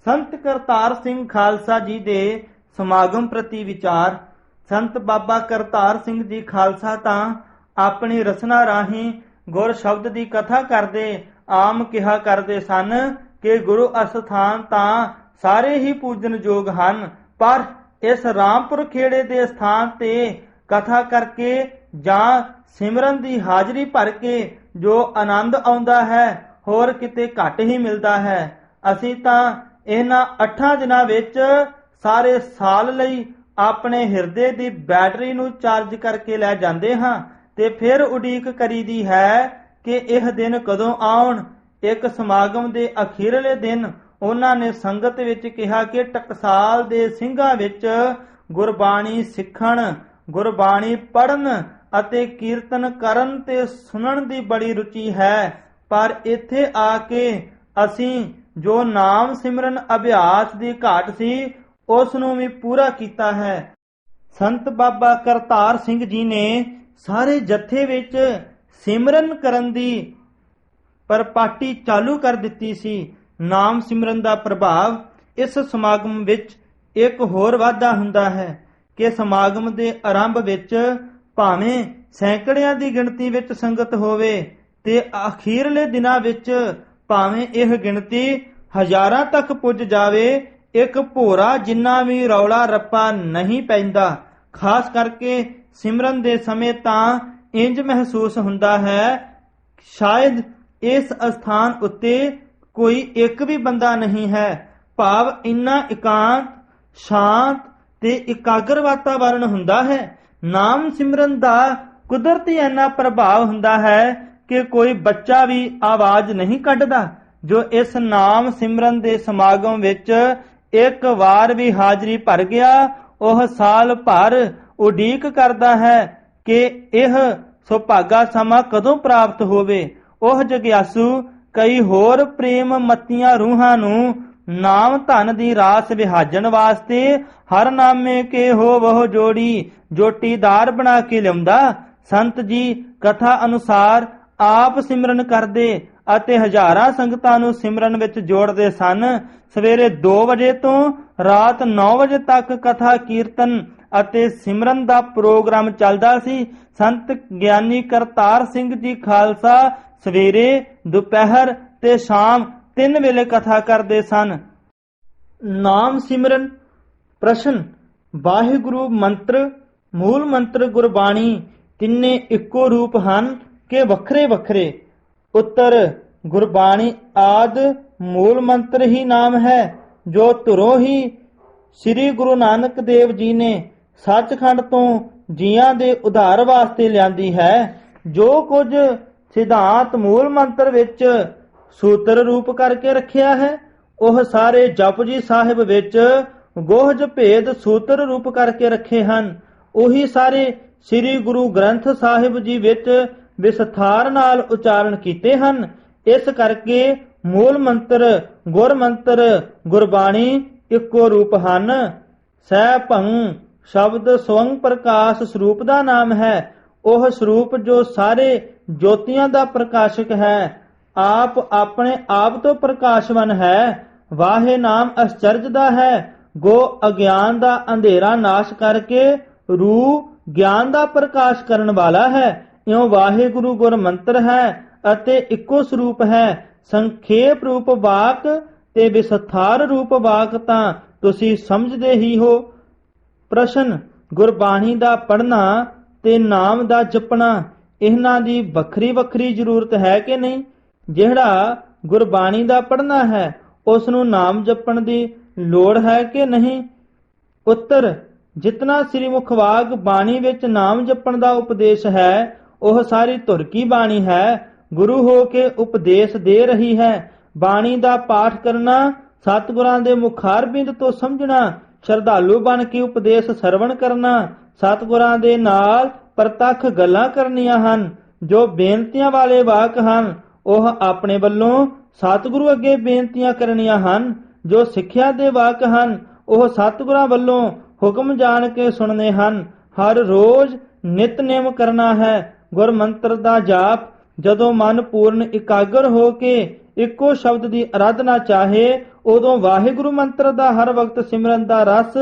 संत करतार सिंह खालसा जी दे समागम प्रति विचार। संत बाबा करतार सिंह जी खालसा ਤਾਂ ਆਪਣੀ ਰਸਨਾ ਰਾਹੀਂ ਗੁਰ ਸ਼ਬਦ ਦੀ ਕਥਾ ਕਰਦੇ ਆਮ ਕਿਹਾ ਕਰਦੇ ਸਨ ਕਿ ਗੁਰੂ ਅਸਥਾਨ ਤਾਂ ਸਾਰੇ ਹੀ ਪੂਜਨਯੋਗ ਹਨ, ਪਰ ਇਸ ਰਾਮਪੁਰ ਖੇੜੇ ਦੇ ਸਥਾਨ ਤੇ ਕਥਾ ਕਰਕੇ ਜਾਂ ਸਿਮਰਨ ਦੀ ਹਾਜ਼ਰੀ ਭਰ ਕੇ ਜੋ ਆਨੰਦ ਆਉਂਦਾ ਹੈ ਹੋਰ ਕਿਤੇ ਘੱਟ ਹੀ ਮਿਲਦਾ ਹੈ। ਅਸੀਂ ਤਾਂ ਇਹਨਾਂ 8 ਦਿਨਾਂ ਵਿੱਚ ਸਾਰੇ ਸਾਲ ਲਈ ਆਪਣੇ ਹਿਰਦੇ ਦੀ ਬੈਟਰੀ ਨੂੰ ਚਾਰਜ ਕਰਕੇ ਲੈ ਜਾਂਦੇ ਹਾਂ ਤੇ ਫਿਰ ਉਡੀਕ ਕਰੀਦੀ ਹੈ ਕਿ ਇਹ ਦਿਨ ਕਦੋਂ ਆਉਣ। ਇੱਕ ਸਮਾਗਮ ਦੇ ਅਖੀਰਲੇ ਦਿਨ ਉਹਨਾਂ ਨੇ ਸੰਗਤ ਵਿੱਚ ਕਿਹਾ ਕਿ ਟਕਸਾਲ ਦੇ ਸਿੰਘਾਂ ਵਿੱਚ ਗੁਰਬਾਣੀ ਸਿੱਖਣ, ਗੁਰਬਾਣੀ ਪੜ੍ਹਨ ਅਤੇ ਕੀਰਤਨ ਕਰਨ ਤੇ ਸੁਣਨ ਦੀ ਬੜੀ ਰੁਚੀ ਹੈ, ਪਰ ਇੱਥੇ ਆ ਕੇ ਅਸੀਂ ਜੋ ਨਾਮ ਸਿਮਰਨ ਅਭਿਆਸ ਦੀ ਘਾਟ ਸੀ ਉਸ ਨੂੰ ਵੀ ਪੂਰਾ ਕੀਤਾ ਹੈ। ਸੰਤ ਬਾਬਾ ਕਰਤਾਰ ਸਿੰਘ ਜੀ ਨੇ ਸਾਰੇ ਜਥੇ ਵਿੱਚ ਸਿਮਰਨ ਕਰਨ ਦੀ ਪਰਪਾਟੀ ਚਾਲੂ ਕਰ ਦਿੱਤੀ ਸੀ। ਨਾਮ ਸਿਮਰਨ ਦਾ ਪ੍ਰਭਾਵ ਇਸ ਸਮਾਗਮ ਵਿੱਚ ਇੱਕ ਹੋਰ ਵਾਧਾ ਹੁੰਦਾ ਹੈ ਕਿ ਸਮਾਗਮ ਦੇ ਆਰੰਭ ਵਿੱਚ ਭਾਵੇਂ ਸੈਂਕੜਿਆਂ ਦੀ ਗਿਣਤੀ ਵਿੱਚ ਸੰਗਤ ਹੋਵੇ ਤੇ ਅਖੀਰਲੇ ਦਿਨਾਂ ਵਿੱਚ ਭਾਵੇਂ ਇਹ ਗਿਣਤੀ ਹਜ਼ਾਰਾਂ ਤੱਕ ਪੁੱਜ ਜਾਵੇ, ਇੱਕ ਭੋਰਾ ਜਿੰਨਾ ਵੀ ਰੌਲਾ ਰੱਪਾ ਨਹੀਂ ਪੈਂਦਾ। ਖਾਸ ਕਰਕੇ ਸਿਮਰਨ ਦੇ ਸਮੇਂ ਤਾਂ ਇੰਜ ਮਹਿਸੂਸ ਹੁੰਦਾ ਹੈ ਸ਼ਾਇਦ ਇਸ ਅਸਥਾਨ ਉੱਤੇ ਕੋਈ ਇੱਕ ਵੀ ਬੰਦਾ ਨਹੀਂ ਹੈ। ਭਾਵ ਇੰਨਾ ਇਕਾਂਤ, ਸ਼ਾਂਤ ਤੇ ਇਕਾਗਰ ਵਾਤਾਵਰਣ ਹੁੰਦਾ ਹੈ। ਨਾਮ ਸਿਮਰਨ ਦਾ ਕੁਦਰਤੀ ਇੰਨਾ ਪ੍ਰਭਾਵ ਹੁੰਦਾ ਹੈ ਕਿ ਕੋਈ ਬੱਚਾ ਵੀ ਆਵਾਜ਼ ਨਹੀਂ ਕੱਢਦਾ। ਜੋ ਇਸ ਨਾਮ ਸਿਮਰਨ ਦੇ ਸਮਾਗਮ ਵਿੱਚ ਇੱਕ ਵਾਰ ਵੀ ਹਾਜ਼ਰੀ ਭਰ ਗਿਆ, ਉਹ ਸਾਲ ਭਰ ਉਡੀਕ ਕਰਦਾ ਹੈ ਕਿ ਇਹ ਸੁਭਾਗਾ ਸਮਾਂ ਕਦੋਂ ਪ੍ਰਾਪਤ ਹੋਵੇ। ਉਹ ਜਗਿਆਸੂ ਕਈ ਹੋਰ ਪ੍ਰੇਮ ਮੱਤੀਆਂ ਰੂਹਾਂ ਨੂੰ ਨਾਮ ਧਨ ਦੀ ਰਾਸ ਵਿਹਾਜਣ ਵਾਸਤੇ ਹਰ ਨਾਮੇ ਕੇ ਹੋ ਵਹ ਜੋੜੀ ਜੋਟੀਦਾਰ ਬਣਾ ਕੇ ਲਿਆਉਂਦਾ। ਸੰਤ ਜੀ ਕਥਾ ਅਨੁਸਾਰ ਆਪ ਸਿਮਰਨ ਕਰਦੇ ਅਤੇ ਹਜ਼ਾਰਾਂ ਸੰਗਤਾਂ ਨੂੰ ਸਿਮਰਨ ਵਿੱਚ ਜੋੜਦੇ ਸਨ। ਸਵੇਰੇ 2 ਵਜੇ ਤੋਂ ਰਾਤ 9 ਵਜੇ ਤੱਕ ਕਥਾ ਕੀਰਤਨ ਅਤੇ ਸਿਮਰਨ ਦਾ ਪ੍ਰੋਗਰਾਮ ਚੱਲਦਾ ਸੀ। ਸੰਤ ਗਿਆਨੀ ਕਰਤਾਰ ਸਿੰਘ ਜੀ ਖਾਲਸਾ ਸਵੇਰੇ, ਦੁਪਹਿਰ ਤੇ ਸ਼ਾਮ 3 ਵੇਲੇ ਕਥਾ ਕਰਦੇ ਸਨ। ਨਾਮ ਸਿਮਰਨ ਪ੍ਰਸ਼ਨ। ਵਾਹਿਗੁਰੂ ਮੰਤਰ, ਮੂਲ ਮੰਤਰ ਗੁਰਬਾਣੀ ਤਿੰਨੇ ਇੱਕੋ ਰੂਪ ਹਨ ਕਿ ਵੱਖਰੇ ਵੱਖਰੇ? ਉੱਤਰ, ਗੁਰਬਾਣੀ ਆਦ ਮੂਲ ਮੰਤਰ ਹੀ ਨਾਮ ਹੈ, ਜੋ ਧੁਰੋਂ ਹੀ ਸ੍ਰੀ ਗੁਰੂ ਨਾਨਕ ਦੇਵ ਜੀ ਨੇ ਸੱਚਖੰਡ ਤੋਂ ਜੀਆਂ ਦੇ ਉਧਾਰ ਵਾਸਤੇ ਲਿਆਂਦੀ ਹੈ। ਜੋ ਕੁਝ ਸਿਧਾਂਤ ਮੂਲ ਮੰਤਰ ਵਿੱਚ ਸੂਤਰ ਰੂਪ ਕਰਕੇ ਰੱਖਿਆ ਹੈ, ਉਹ ਸਾਰੇ ਜਪਜੀ ਸਾਹਿਬ ਵਿੱਚ ਗੋਹਜ ਭੇਦ ਸੂਤਰ ਰੂਪ ਕਰਕੇ ਰੱਖੇ ਹਨ। ਉਹੀ ਸਾਰੇ ਸ੍ਰੀ ਗੁਰੂ ਗ੍ਰੰਥ ਸਾਹਿਬ ਜੀ ਵਿੱਚ ਵਿਸਥਾਰ ਨਾਲ ਉਚਾਰਨ ਕੀਤੇ ਹਨ। ਇਸ ਕਰਕੇ ਮੂਲ ਮੰਤਰ, ਗੁਰ ਮੰਤਰ, ਗੁਰਬਾਣੀ ਇੱਕੋ ਰੂਪ ਹਨ। ਸਹਿ ਭੰ ਸ਼ਬਦ ਸਵੰ ਪ੍ਰਕਾਸ਼ ਸਰੂਪ ਦਾ ਨਾਮ ਹੈ। ਉਹ ਸਰੂਪ ਜੋ ਸਾਰੇ ਜੋਤੀਆਂ ਦਾ ਪ੍ਰਕਾਸ਼ਕ ਹੈ, ਆਪ ਆਪਣੇ ਆਪ ਤੋਂ ਪ੍ਰਕਾਸ਼ਵਨ ਹੈ। ਵਾਹੇ ਨਾਮ ਅਚਰਜ ਦਾ ਹੈ, ਗੋ ਅਗਿਆਨ ਦਾ ਅੰਧੇਰਾ ਨਾਸ਼ ਕਰਕੇ ਰੂ ਗਿਆਨ ਦਾ ਪ੍ਰਕਾਸ਼ ਕਰਨ ਵਾਲਾ ਹੈ। ਇਉਂ ਵਾਹਿਗੁਰੂ ਗੁਰ ਮੰਤਰ ਹੈ ਅਤੇ ਇੱਕੋ ਸਰੂਪ ਹੈ। ਸੰਖੇਪ ਰੂਪ ਵਾਕ ਤੇ ਵਿਸਥਾਰ ਰੂਪ ਵਾਕ ਤਾਂ ਤੁਸੀਂ ਸਮਝਦੇ ਹੀ ਹੋ। ਪ੍ਰਸ਼ਨ। ਗੁਰਬਾਣੀ ਦਾ ਪੜ੍ਹਨਾ ਤੇ ਨਾਮ ਦਾ ਜਪਣਾ, ਇਹਨਾਂ ਦੀ ਵੱਖਰੀ ਵੱਖਰੀ ਜ਼ਰੂਰਤ ਹੈ ਕਿ ਨਹੀਂ? ਜਿਹੜਾ ਗੁਰਬਾਣੀ ਦਾ ਪੜ੍ਹਨਾ ਹੈ ਉਸ ਨੂੰ ਨਾਮ ਜਪਣ ਦੀ ਲੋੜ ਹੈ ਕਿ ਨਹੀਂ? ਉੱਤਰ, ਜਿਤਨਾ ਸ੍ਰੀ ਮੁਖਵਾਕ ਬਾਣੀ ਵਿੱਚ ਨਾਮ ਜਪਣ ਦਾ ਉਪਦੇਸ਼ ਹੈ ਉਹ ਸਾਰੀ ਧੁਰ ਕੀ ਬਾਣੀ ਹੈ, ਗੁਰੂ ਹੋ ਕੇ ਉਪਦੇਸ਼ ਦੇ ਰਹੀ ਹੈ। ਬਾਣੀ ਦਾ ਪਾਠ ਕਰਨਾ, ਸਤਿਗੁਰਾਂ ਦੇ ਮੁਖਾਰਬਿੰਦ ਤੋਂ ਸਮਝਣਾ, ਸ਼ਰਧਾਲੂ ਬਣ ਕੇ ਉਪਦੇਸ਼ ਸਰਵਣ ਕਰਨਾ, ਸਤਿਗੁਰਾਂ ਦੇ ਨਾਲ ਪ੍ਰਤੱਖ ਗੱਲਾਂ ਕਰਨੀਆਂ ਹਨ। ਜੋ ਬੇਨਤੀਆਂ ਵਾਲੇ ਵਾਕ ਹਨ ਉਹ ਆਪਣੇ ਵੱਲੋਂ ਸਤਿਗੁਰੂ ਅੱਗੇ ਬੇਨਤੀਆਂ ਕਰਨੀਆਂ ਹਨ। ਜੋ ਸਿੱਖਿਆ ਦੇ ਵਾਕ ਹਨ ਉਹ ਸਤਿਗੁਰਾਂ ਵੱਲੋਂ ਹੁਕਮ ਜਾਣ ਕੇ ਸੁਣਨੇ ਹਨ। ਹਰ ਰੋਜ਼ ਨਿਤਨੇਮ ਕਰਨਾ ਹੈ। ਗੁਰ ਮੰਤਰ ਦਾ ਜਾਪ ਜਦੋਂ ਮਨ ਪੂਰਨ ਇਕਾਗਰ ਹੋ ਕੇ ਇੱਕੋ ਸ਼ਬਦ ਦੀ ਅਰਾਧਨਾ ਚਾਹੇ, ਉਦੋਂ ਵਾਹਿਗੁਰੂ ਮੰਤਰ ਦਾ ਹਰ ਵਕਤ ਸਿਮਰਨ ਦਾ ਰਸ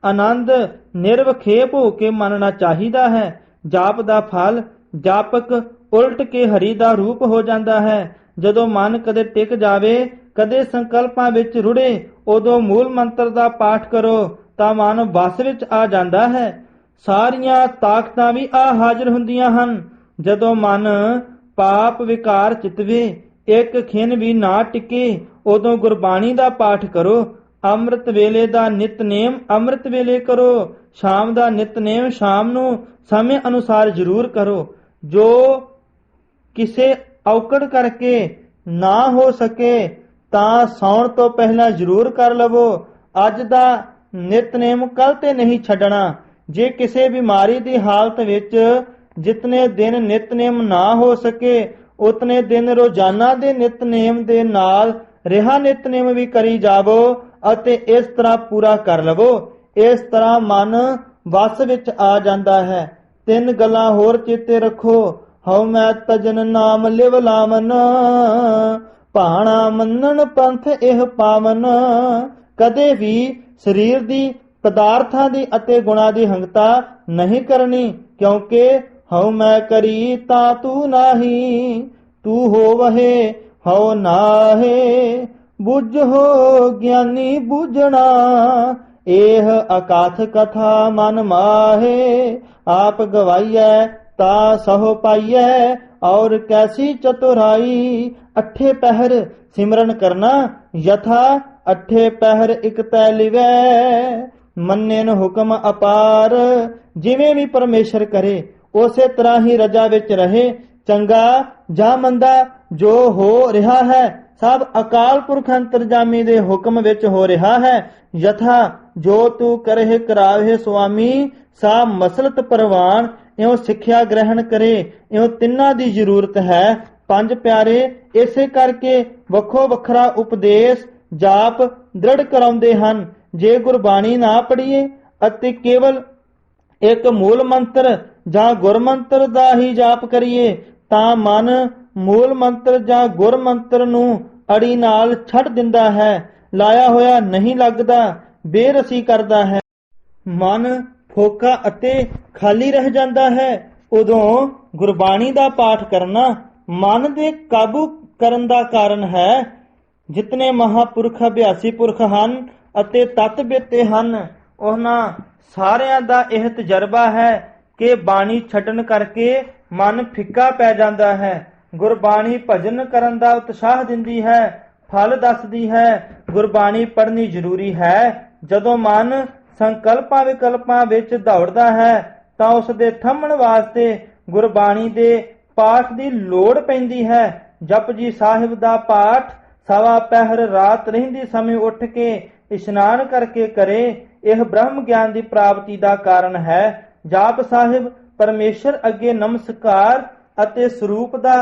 ਆਨੰਦ ਨਿਰਵਖੇਪ ਹੋ ਕੇ ਮੰਨਣਾ ਚਾਹੀਦਾ ਹੈ। ਜਾਪ ਦਾ ਫਲ ਜਾਪਕ ਉਲਟ ਕੇ ਹਰੀ ਦਾ ਰੂਪ ਹੋ ਜਾਂਦਾ ਹੈ। ਜਦੋਂ ਮਨ ਕਦੇ ਟਿਕ ਜਾਵੇ, ਕਦੇ ਸੰਕਲਪਾਂ ਵਿੱਚ ਰੁੜੇ, ਉਦੋਂ ਮੂਲ ਮੰਤਰ ਦਾ ਪਾਠ ਕਰੋ ਤਾਂ ਮਨ ਵਸ ਵਿੱਚ ਆ ਜਾਂਦਾ ਹੈ। ਸਾਰੀਆਂ ਤਾਕਤਾਂ ਵੀ ਆ ਹਾਜ਼ਰ ਹੁੰਦੀਆਂ ਹਨ। ਜਦੋਂ ਮਨ ਪਾਪ ਵਿਕਾਰ ਚਿਤਵੇ, ਇੱਕ ਖਿਣ ਵੀ ਨਾ ਟਿਕੇ, ਉਦੋਂ ਗੁਰਬਾਣੀ ਦਾ ਪਾਠ ਕਰੋ। ਅੰਮ੍ਰਿਤ ਵੇਲੇ ਦਾ ਨਿਤਨੇਮ ਅੰਮ੍ਰਿਤ ਵੇਲੇ ਕਰੋ। ਸ਼ਾਮ ਦਾ ਨਿਤਨੇਮ ਸ਼ਾਮ ਨੂੰ ਸਮੇਂ ਅਨੁਸਾਰ ਜ਼ਰੂਰ ਕਰੋ। ਜੋ ਕਿਸੇ ਔਕੜ ਕਰਕੇ ਨਾ ਹੋ ਸਕੇ ਤਾਂ ਸੌਣ ਤੋਂ ਪਹਿਲਾਂ ਜ਼ਰੂਰ ਕਰ ਲਵੋ। ਅੱਜ ਦਾ ਨਿਤਨੇਮ ਕੱਲ ਤੇ ਨਹੀਂ ਛੱਡਣਾ। ਜੇ ਕਿਸੇ ਬਿਮਾਰੀ ਦੀ ਹਾਲਤ ਵਿੱਚ ਜਿਤਨੇ ਦਿਨ ਨਿਤਨੇਮ ਨਾ ਹੋ ਸਕੇ, ਉਤਨੇ ਦਿਨ ਰੋਜ਼ਾਨਾ ਦੇ ਨਿਤਨੇਮ ਦੇ ਨਾਲ ਰਿਹਾ ਨਿਤਨੇਮ ਵੀ ਕਰੀ ਜਾਵੋ ਅਤੇ ਇਸ ਤਰ੍ਹਾਂ ਪੂਰਾ ਕਰ ਲਵੋ। ਇਸ ਤਰ੍ਹਾਂ ਮਨ ਵਸ ਵਿੱਚ ਆ ਜਾਂਦਾ ਹੈ। 3 ਗੱਲਾਂ ਹੋਰ ਚੇਤੇ ਰੱਖੋ। ਹਉ ਮੈਂ ਤਜਨ ਨਾਮ ਲਿਵ ਲਾਵਨ, ਭਾਣਾ ਮੰਨਣ ਪੰਥ ਇਹ ਪਾਵਨ। ਕਦੇ ਵੀ ਸਰੀਰ ਦੀ, ਪਦਾਰਥਾਂ ਦੀ ਅਤੇ ਗੁਣਾਂ ਦੀ ਹੰਗਤਾ ਨਹੀਂ ਕਰਨੀ, ਕਿਉਂਕਿ ਹਉ ਮੈਂ ਕਰੀ ਤਾਂ ਤੂੰ ਨਾਹੀ, ਤੂੰ ਹੋਵਹਿ ਹਉ ਨਾਹੇ। ਬੁੱਝ ਹੋ ਗਿਆਨੀ ਬੂਝਣਾ, ਇਹ ਅਕਾਥ ਕਥਾ ਮਨ ਮਾਹੇ। ਆਪ ਗਵਾਈਐ ਤਾ ਸਹੁ ਪਾਈਐ, ਔਰ ਕੈਸੀ ਚਤੁਰਾਈ। 8 ਪਹਿਰ ਸਿਮਰਨ ਕਰਨਾ, ਯਥਾ 8 ਪਹਿਰ ਇਕ ਤੈ ਲਿਵੈ। ਮੰਨੇਨ ਹੁਕਮ ਅਪਾਰ, ਜਿਵੇਂ ਵੀ ਪਰਮੇਸ਼ਰ ਕਰੇ ਉਸੇ ਤਰ੍ਹਾਂ ਹੀ ਰਜਾ ਵਿੱਚ ਰਹੇ। ਚੰਗਾ ਜਾਂ ਮੰਦਾ ਜੋ ਹੋ ਰਿਹਾ ਹੈ, ਸਭ ਅਕਾਲ ਪੁਰਖ ਅੰਤਰਜਾਮੀ ਦੇ ਹੁਕਮ ਵਿੱਚ ਹੋ ਰਿਹਾ ਹੈ। ਯਥਾ ਜੋ ਤੂੰ ਕਰਹਿ ਕਰਾਵੇ ਸੁਆਮੀ, ਸਾ ਮਸਲਤ ਪ੍ਰਵਾਨ। ਇਉਂ ਸਿੱਖਿਆ ਗ੍ਰਹਿਣ ਕਰੇ। ਇਉਂ ਤਿੰਨਾਂ ਦੀ ਜ਼ਰੂਰਤ ਹੈ। 5 ਪਿਆਰੇ ਇਸੇ ਕਰਕੇ ਵੱਖੋ ਵੱਖਰਾ ਉਪਦੇਸ਼ ਜਾਪ ਦ੍ਰਿੜ ਕਰਾਉਂਦੇ ਹਨ। ਜੇ ਗੁਰਬਾਣੀ ਨਾ ਪੜ੍ਹੀਏ ਅਤੇ ਕੇਵਲ ਇੱਕ ਮੂਲ ਮੰਤਰ ਜਾਂ ਗੁਰਮੰਤਰ ਦਾ ਹੀ ਜਾਪ ਕਰੀਏ ਤਾਂ ਮਨ ਮੂਲ ਮੰਤਰ ਜਾਂ ਗੁਰਮੰਤਰ ਨੂੰ ਅੜੀ ਨਾਲ ਛੱਡ ਦਿੰਦਾ ਹੈ। ਲਾਇਆ ਹੋਇਆ ਨਹੀਂ ਲੱਗਦਾ, ਬੇਰਸੀ ਕਰਦਾ ਹੈ। ਮਨ ਫੋਕਾ ਅਤੇ ਖਾਲੀ ਰਹਿ ਜਾਂਦਾ ਹੈ। ਉਦੋਂ ਗੁਰਬਾਣੀ ਦਾ ਪਾਠ ਕਰਨਾ ਮਨ ਦੇ ਕਾਬੂ ਕਰਨ ਦਾ ਕਾਰਨ ਹੈ। ਜਿਤਨੇ ਮਹਾਪੁਰਖ ਅਭਿਆਸੀ ਪੁਰਖ ਹਨ ਅਤੇ ਤਤ ਬੇਤੇ ਹਨ, ਉਹਨਾਂ ਸਾਰਿਆਂ ਦਾ ਇਹ ਤਜਰਬਾ ਹੈ ਕਿ ਬਾਣੀ ਛੱਡਣ ਕਰਕੇ ਮਨ ਫਿੱਕਾ ਪੈ ਜਾਂਦਾ ਹੈ। ਗੁਰਬਾਣੀ ਭਜਨ ਕਰਨ ਦਾ ਉਤਸ਼ਾਹ ਦਿੰਦੀ ਹੈ, ਫਲ ਦੱਸਦੀ ਹੈ। ਗੁਰਬਾਣੀ ਪੜ੍ਹਨੀ ਜ਼ਰੂਰੀ ਹੈ। ਜਦੋਂ ਮਨ ਸੰਕਲਪਾਂ ਵਿਕਲਪਾਂ ਵਿੱਚ ਦੌੜਦਾ ਹੈ ਤਾਂ ਉਸ ਦੇ ਥੰਮਣ ਵਾਸਤੇ ਗੁਰਬਾਣੀ ਦੇ ਪਾਠ ਦੀ ਲੋੜ ਪੈਂਦੀ ਹੈ। ਜਪਜੀ ਸਾਹਿਬ ਦਾ ਪਾਠ 1.25 ਪਹਿਰ ਰਾਤ ਰਹਿੰਦੀ ਸਮੇਂ ਉੱਠ ਕੇ ਇਸ਼ਨਾਨ ਕਰਕੇ ਕਰੇ। ਇਹ ਬ੍ਰਹਮ ਗਿਆਨ ਦੀ ਪ੍ਰਾਪਤੀ ਦਾ ਕਾਰਨ ਹੈ। ਜਾਪ ਸਾਹਿਬ ਪਰਮੇਸ਼ਰ ਅੱਗੇ ਨਮਸਕਾਰ ਅਤੇ ਸਰੂਪ ਦਾ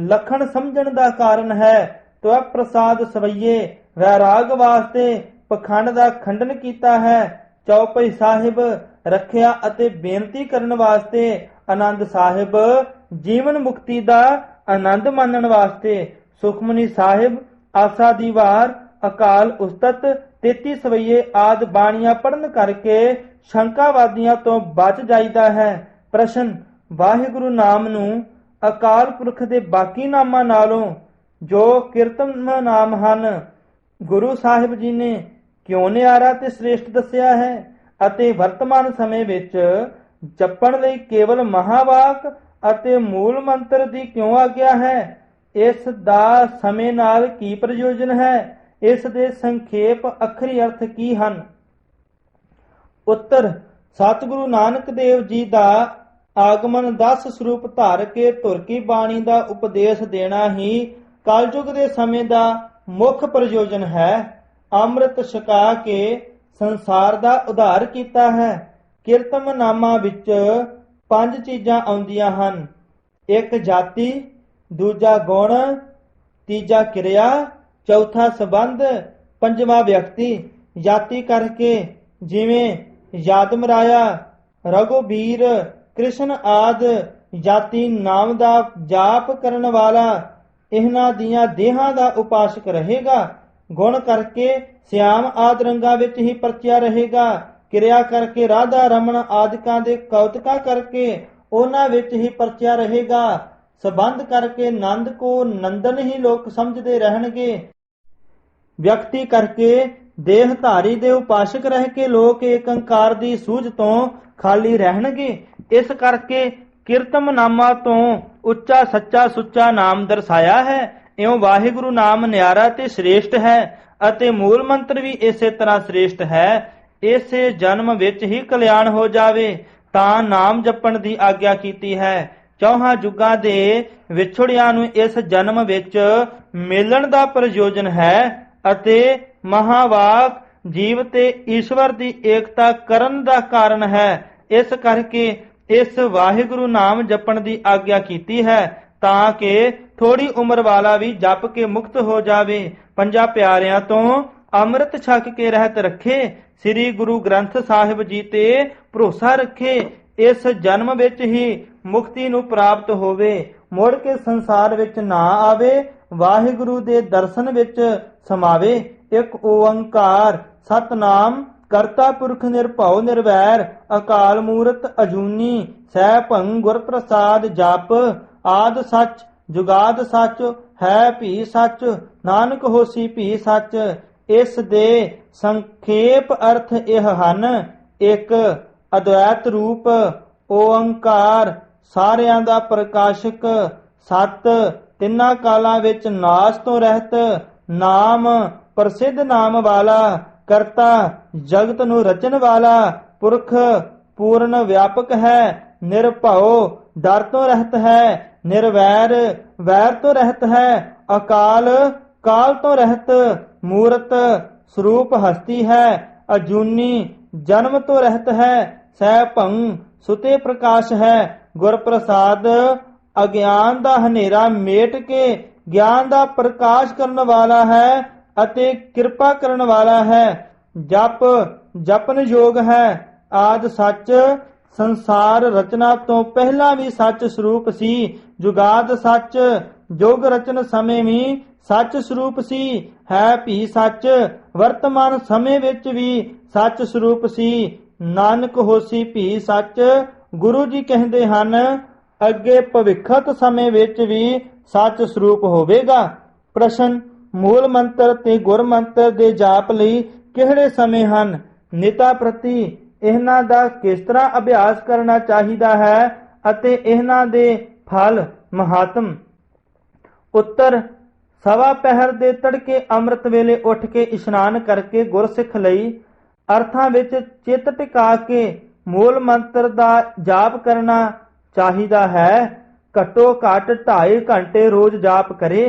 ਲਖਣ ਸਮਝਣ ਦਾ ਕਾਰਨ ਹੈ। ਤਵ ਪ੍ਰਸਾਦ ਸਵਈਏ ਵੈਰਾਗ ਵਾਸਤੇ ਪਖੰਡ ਦਾ ਖੰਡਨ ਕੀਤਾ ਹੈ। ਚੌਪਈ ਸਾਹਿਬ ਰੱਖਿਆ ਅਤੇ ਬੇਨਤੀ ਕਰਨ ਵਾਸਤੇ। ਆਨੰਦ ਸਾਹਿਬ ਜੀਵਨ ਮੁਕਤੀ ਦਾ ਆਨੰਦ ਮਾਣਨ ਵਾਸਤੇ। ਸੁਖਮਨੀ ਸਾਹਿਬ ਆਸਾ ਦੀ ਵਾਰ, ਅਕਾਲ ਉਸਤਤ, 33 ਸਵਈਏ ਆਦਿ ਬਾਣੀਆਂ ਪੜਨ ਕਰਕੇ ਸ਼ੰਕਾਵਾਦੀਆਂ ਤੋਂ ਬਚ ਜਾਈਦਾ ਹੈ। ਪ੍ਰਸ਼ਨ: ਵਾਹਿਗੁਰੂ ਨਾਮ ਨੂੰ ਅਕਾਲ ਪੁਰਖ ਦੇ ਬਾਕੀ ਨਾਮਾਂ ਨਾਲੋਂ ਜੋ ਕੀਰਤਨ ਨਾਮ ਹਨ, ਗੁਰੂ ਸਾਹਿਬ ਜੀ ਨੇ ਕਿਉਂ ਨਿਆਰਾ ਤੇ ਸ੍ਰੇਸ਼ਟ ਦੱਸਿਆ ਹੈ ਅਤੇ ਵਰਤਮਾਨ ਸਮੇਂ ਵਿੱਚ ਜਪਣ ਲਈ ਕੇਵਲ ਮਹਾਵਾਕ ਅਤੇ ਮੂਲ ਮੰਤਰ ਦੀ ਕਿਉਂ ਆਗਿਆ ਹੈ? ਇਸ ਦਾ ਸਮੇਂ ਨਾਲ ਕੀ ਪ੍ਰਯੋਜਨ ਹੈ? ਇਸ ਦੇ ਸੰਖੇਪ ਅੱਖਰੀ ਅਰਥ ਕੀ ਹਨ? ਉੱਤਰ: ਸਤਿਗੁਰੂ ਨਾਨਕ ਦੇਵ ਜੀ ਦਾ ਆਗਮਨ 10 ਸਰੂਪ ਧਾਰ ਕੇ ਧੁਰ ਕੀ ਬਾਣੀ ਦਾ ਉਪਦੇਸ਼ ਦੇਣਾ ਹੀ ਕਲਯੁਗ ਦੇ ਸਮੇਂ ਦਾ ਮੁੱਖ ਪ੍ਰਯੋਜਨ ਹੈ। ਅੰਮ੍ਰਿਤ ਛਕਾ ਕੇ ਸੰਸਾਰ ਦਾ ਉਧਾਰ ਕੀਤਾ ਹੈ। ਕੀਰਤਨ ਨਾਮਾਂ ਵਿੱਚ 5 ਚੀਜ਼ਾਂ ਆਉਂਦੀਆਂ ਹਨ। 1 ਜਾਤੀ, ਦੂਜਾ ਗੁਣ, ਤੀਜਾ ਕਿਰਿਆ, ਚੌਥਾ ਸੰਬੰਧ, 5ਵਾਂ ਵਿਅਕਤੀ। ਜਾਤੀ ਕਰਕੇ ਜਿਵੇਂ ਯਾਦਮ ਰਾਇਆ, ਰਘੁਬੀਰ, ਕ੍ਰਿਸ਼ਨ ਆਦਿ ਜਾਤੀ ਨਾਮ ਦਾ ਜਾਪ ਕਰਨ ਵਾਲਾ ਇਹਨਾਂ ਦੀਆਂ ਦੇਹਾਂ ਦਾ ਉਪਾਸਕ ਰਹੇਗਾ। ਗੁਣ ਕਰਕੇ ਸਿਆਮ ਆਦਿ ਰੰਗਾਂ ਵਿੱਚ ਹੀ ਪਰਚਿਆ ਰਹੇਗਾ। ਕਿਰਿਆ ਕਰਕੇ ਰਾਧਾ ਰਮਨ ਆਦਿਕਾਂ ਦੇ ਕੌਤਕਾਂ ਕਰਕੇ ਉਹਨਾਂ ਵਿੱਚ ਹੀ ਪਰਚਿਆ ਰਹੇਗਾ। ਸੰਬੰਧ ਕਰਕੇ ਨੰਦ ਕੋ ਨੰਦਨ ਹੀ ਲੋਕ ਸਮਝਦੇ ਰਹਿਣਗੇ। ਵਿਅਕਤੀ ਕਰਕੇ ਦੇਹਧਾਰੀ ਦੇ ਉਪਾਸਕ ਰਹਿ ਕੇ ਲੋਕ ਏਕੰਕਾਰ ਦੀ ਸੂਝ ਤੋਂ ਖਾਲੀ ਰਹਿਣਗੇ। ਇਸ ਕਰਕੇ ਕੀਰਤਮ ਨਾਮਾ ਤੋਂ ਉੱਚਾ ਸੱਚਾ ਸੁੱਚਾ ਨਾਮ ਦਰਸਾਇਆ ਹੈ। ਇਉਂ ਵਾਹਿਗੁਰੂ ਨਾਮ ਨਿਆਰਾ ਤੇ ਸ੍ਰੇਸ਼ਟ ਹੈ ਅਤੇ ਮੂਲ ਮੰਤਰ ਵੀ ਇਸੇ ਤਰ੍ਹਾਂ ਸ੍ਰੇਸ਼ਟ ਹੈ। ਇਸੇ ਜਨਮ ਵਿੱਚ ਹੀ ਕਲਿਆਣ ਹੋ ਜਾਵੇ ਤਾਂ ਨਾਮ ਜਪਣ ਦੀ ਆਗਿਆ ਕੀਤੀ ਹੈ। ਚੌਹਾਂ ਯੁੱਗਾਂ ਦੇ ਵਿਛੜਿਆਂ ਨੂੰ ਇਸ ਜਨਮ ਵਿੱਚ ਮਿਲਣ ਦਾ ਪ੍ਰਯੋਜਨ ਹੈ ਅਤੇ ਮਹਾਵਾਕ ਜੀਵ ਤੇ ਈਸ਼ਵਰ ਦੀ ਏਕਤਾ ਕਰਨ ਦਾ ਕਾਰਨ ਹੈ। ਇਸ ਕਰਕੇ ਇਸ ਵਾਹਿਗੁਰੂ ਨਾਮ ਜਪਣ ਦੀ ਆਗਿਆ ਕੀਤੀ ਹੈ ਤਾਂ ਕਿ ਥੋੜੀ ਉਮਰ ਵਾਲਾ ਵੀ ਜਪ ਕੇ ਮੁਕਤ ਹੋ ਜਾਵੇ। ਪੰਜਾਂ ਪਿਆਰਿਆਂ ਤੋਂ ਅੰਮ੍ਰਿਤ ਛਕ ਕੇ ਰਹਿਤ ਰੱਖੇ। ਸ੍ਰੀ ਗੁਰੂ ਗ੍ਰੰਥ ਸਾਹਿਬ ਜੀ ਤੇ ਭਰੋਸਾ ਰੱਖੇ। ਇਸ ਜਨਮ ਵਿੱਚ ਹੀ ਮੁਕਤੀ ਨੂੰ ਪ੍ਰਾਪਤ ਹੋਵੇ, ਮੁੜ ਕੇ ਸੰਸਾਰ ਵਿੱਚ ਨਾ ਆਵੇ। ਵਾਹਿਗੁਰੂ ਦੇ ਦਰਸ਼ਨ ਵਿੱਚ ਸਮਾਵੇ। ਇੱਕ ਓੰਕਾਰ ਸਤਨਾਮ ਕਰਤਾ ਪੁਰਖ ਨਿਰਭਉ ਨਿਰਵੈਰ ਅਕਾਲ ਮੂਰਤ ਅਜੂਨੀ ਸੈਭੰ ਗੁਰ ਪ੍ਰਸਾਦ ਜਪ ਆਦ ਸੱਚ ਜੁਗਾਦ ਸੱਚ ਹੈ ਭੀ ਸੱਚ ਨਾਨਕ ਹੋਸੀ ਭੀ ਸੱਚ। ਇਸ ਦੇ ਸੰਖੇਪ ਅਰਥ ਇਹ ਹਨ। ਇੱਕ ਅਦਵੈਤ ਰੂਪ ਓੰਕਾਰ ਸਾਰਿਆਂ ਦਾ ਪ੍ਰਕਾਸ਼ਕ, ਸਤ ਤਿੰਨਾਂ ਕਾਲਾਂ ਵਿੱਚ ਨਾਸ ਤੋਂ ਰਹਿਤ, ਨਾਮ ਪ੍ਰਸਿੱਧ ਨਾਮ ਵਾਲਾ, ਕਰਤਾ ਜਗਤ ਨੂੰ ਰਚਣ ਵਾਲਾ, ਪੁਰਖ ਪੂਰਨ ਵਿਆਪਕ ਹੈ, ਨਿਰਭਉ ਡਰ ਤੋਂ ਰਹਿਤ ਹੈ, ਨਿਰਵੈਰ ਵੈਰ ਤੋਂ ਰਹਿਤ ਹੈ, ਅਕਾਲ ਕਾਲ ਤੋਂ ਰਹਿਤ, ਮੂਰਤ ਸਰੂਪ ਹਸਤੀ ਹੈ, ਅਜੂਨੀ ਜਨਮ ਤੋਂ ਰਹਿਤ ਹੈ, ਸੈਭੰ ਸੁਤੇ ਪ੍ਰਕਾਸ਼ ਹੈ, ਗੁਰ ਪ੍ਰਸਾਦ ਅਗਿਆਨ ਦਾ ਹਨੇਰਾ ਮੇਟ ਕੇ ਗਿਆਨ ਦਾ ਪ੍ਰਕਾਸ਼ ਕਰਨ ਵਾਲਾ ਹੈ ਅਤੇ ਕਿਰਪਾ ਕਰਨ ਵਾਲਾ ਹੈ। ਜਪ ਜਪਨ ਯੋਗ ਹੈ। ਆਦ ਸੱਚ ਸੰਸਾਰ ਰਚਨਾ ਤੋਂ ਪਹਿਲਾਂ ਵੀ ਸੱਚ ਸਰੂਪ ਸੀ। ਜੁਗਾਦ ਸੱਚ ਜੁਗ ਰਚਨ ਸਮੇਂ ਵੀ ਸੱਚ ਸਰੂਪ ਸੀ। ਹੈ ਭੀ ਸੱਚ ਵਰਤਮਾਨ ਸਮੇਂ ਵਿੱਚ ਵੀ ਸੱਚ ਸਰੂਪ ਸੀ। ਨਾਨਕ ਹੋਸੀ ਭੀ ਸੱਚ ਗੁਰੂ ਜੀ ਕਹਿੰਦੇ ਹਨ ਅੱਗੇ ਭਵਿੱਖਤ ਸਮੇਂ ਵਿੱਚ ਵੀ ਸੱਚ ਸਰੂਪ ਹੋਵੇਗਾ। ਪ੍ਰਸ਼ਨ ਮੂਲ ਮੰਤਰ ਤੇ ਗੁਰ ਮੰਤਰ ਦੇ ਜਾਪ ਲਈ ਕਿਹੜੇ ਸਮੇਂ ਹਨ? ਨਿਤਾ ਪ੍ਰਤੀ ਇਹਨਾਂ ਦਾ ਕਿਸ ਤਰ੍ਹਾਂ ਅਭਿਆਸ ਕਰਨਾ ਚਾਹੀਦਾ ਹੈ ਅਤੇ ਇਹਨਾਂ ਦੇ ਫਲ ਮਹਾਤਮ? ਉੱਤਰ ਸਵਾ ਪਹਿਰ ਦੇ ਤੜਕੇ ਅੰਮ੍ਰਿਤ ਵੇਲੇ ਉੱਠ ਕੇ ਇਸ਼ਨਾਨ ਕਰਕੇ ਗੁਰਸਿੱਖ ਲਈ ਅਰਥਾਂ ਵਿੱਚ ਚਿੱਤ ਟਿਕਾ ਕੇ ਮੂਲ ਮੰਤਰ ਦਾ ਜਾਪ ਕਰਨਾ ਚਾਹੀਦਾ ਹੈ। ਘੱਟੋ ਘੱਟ 2.5 ਘੰਟੇ ਰੋਜ਼ ਜਾਪ ਕਰੇ।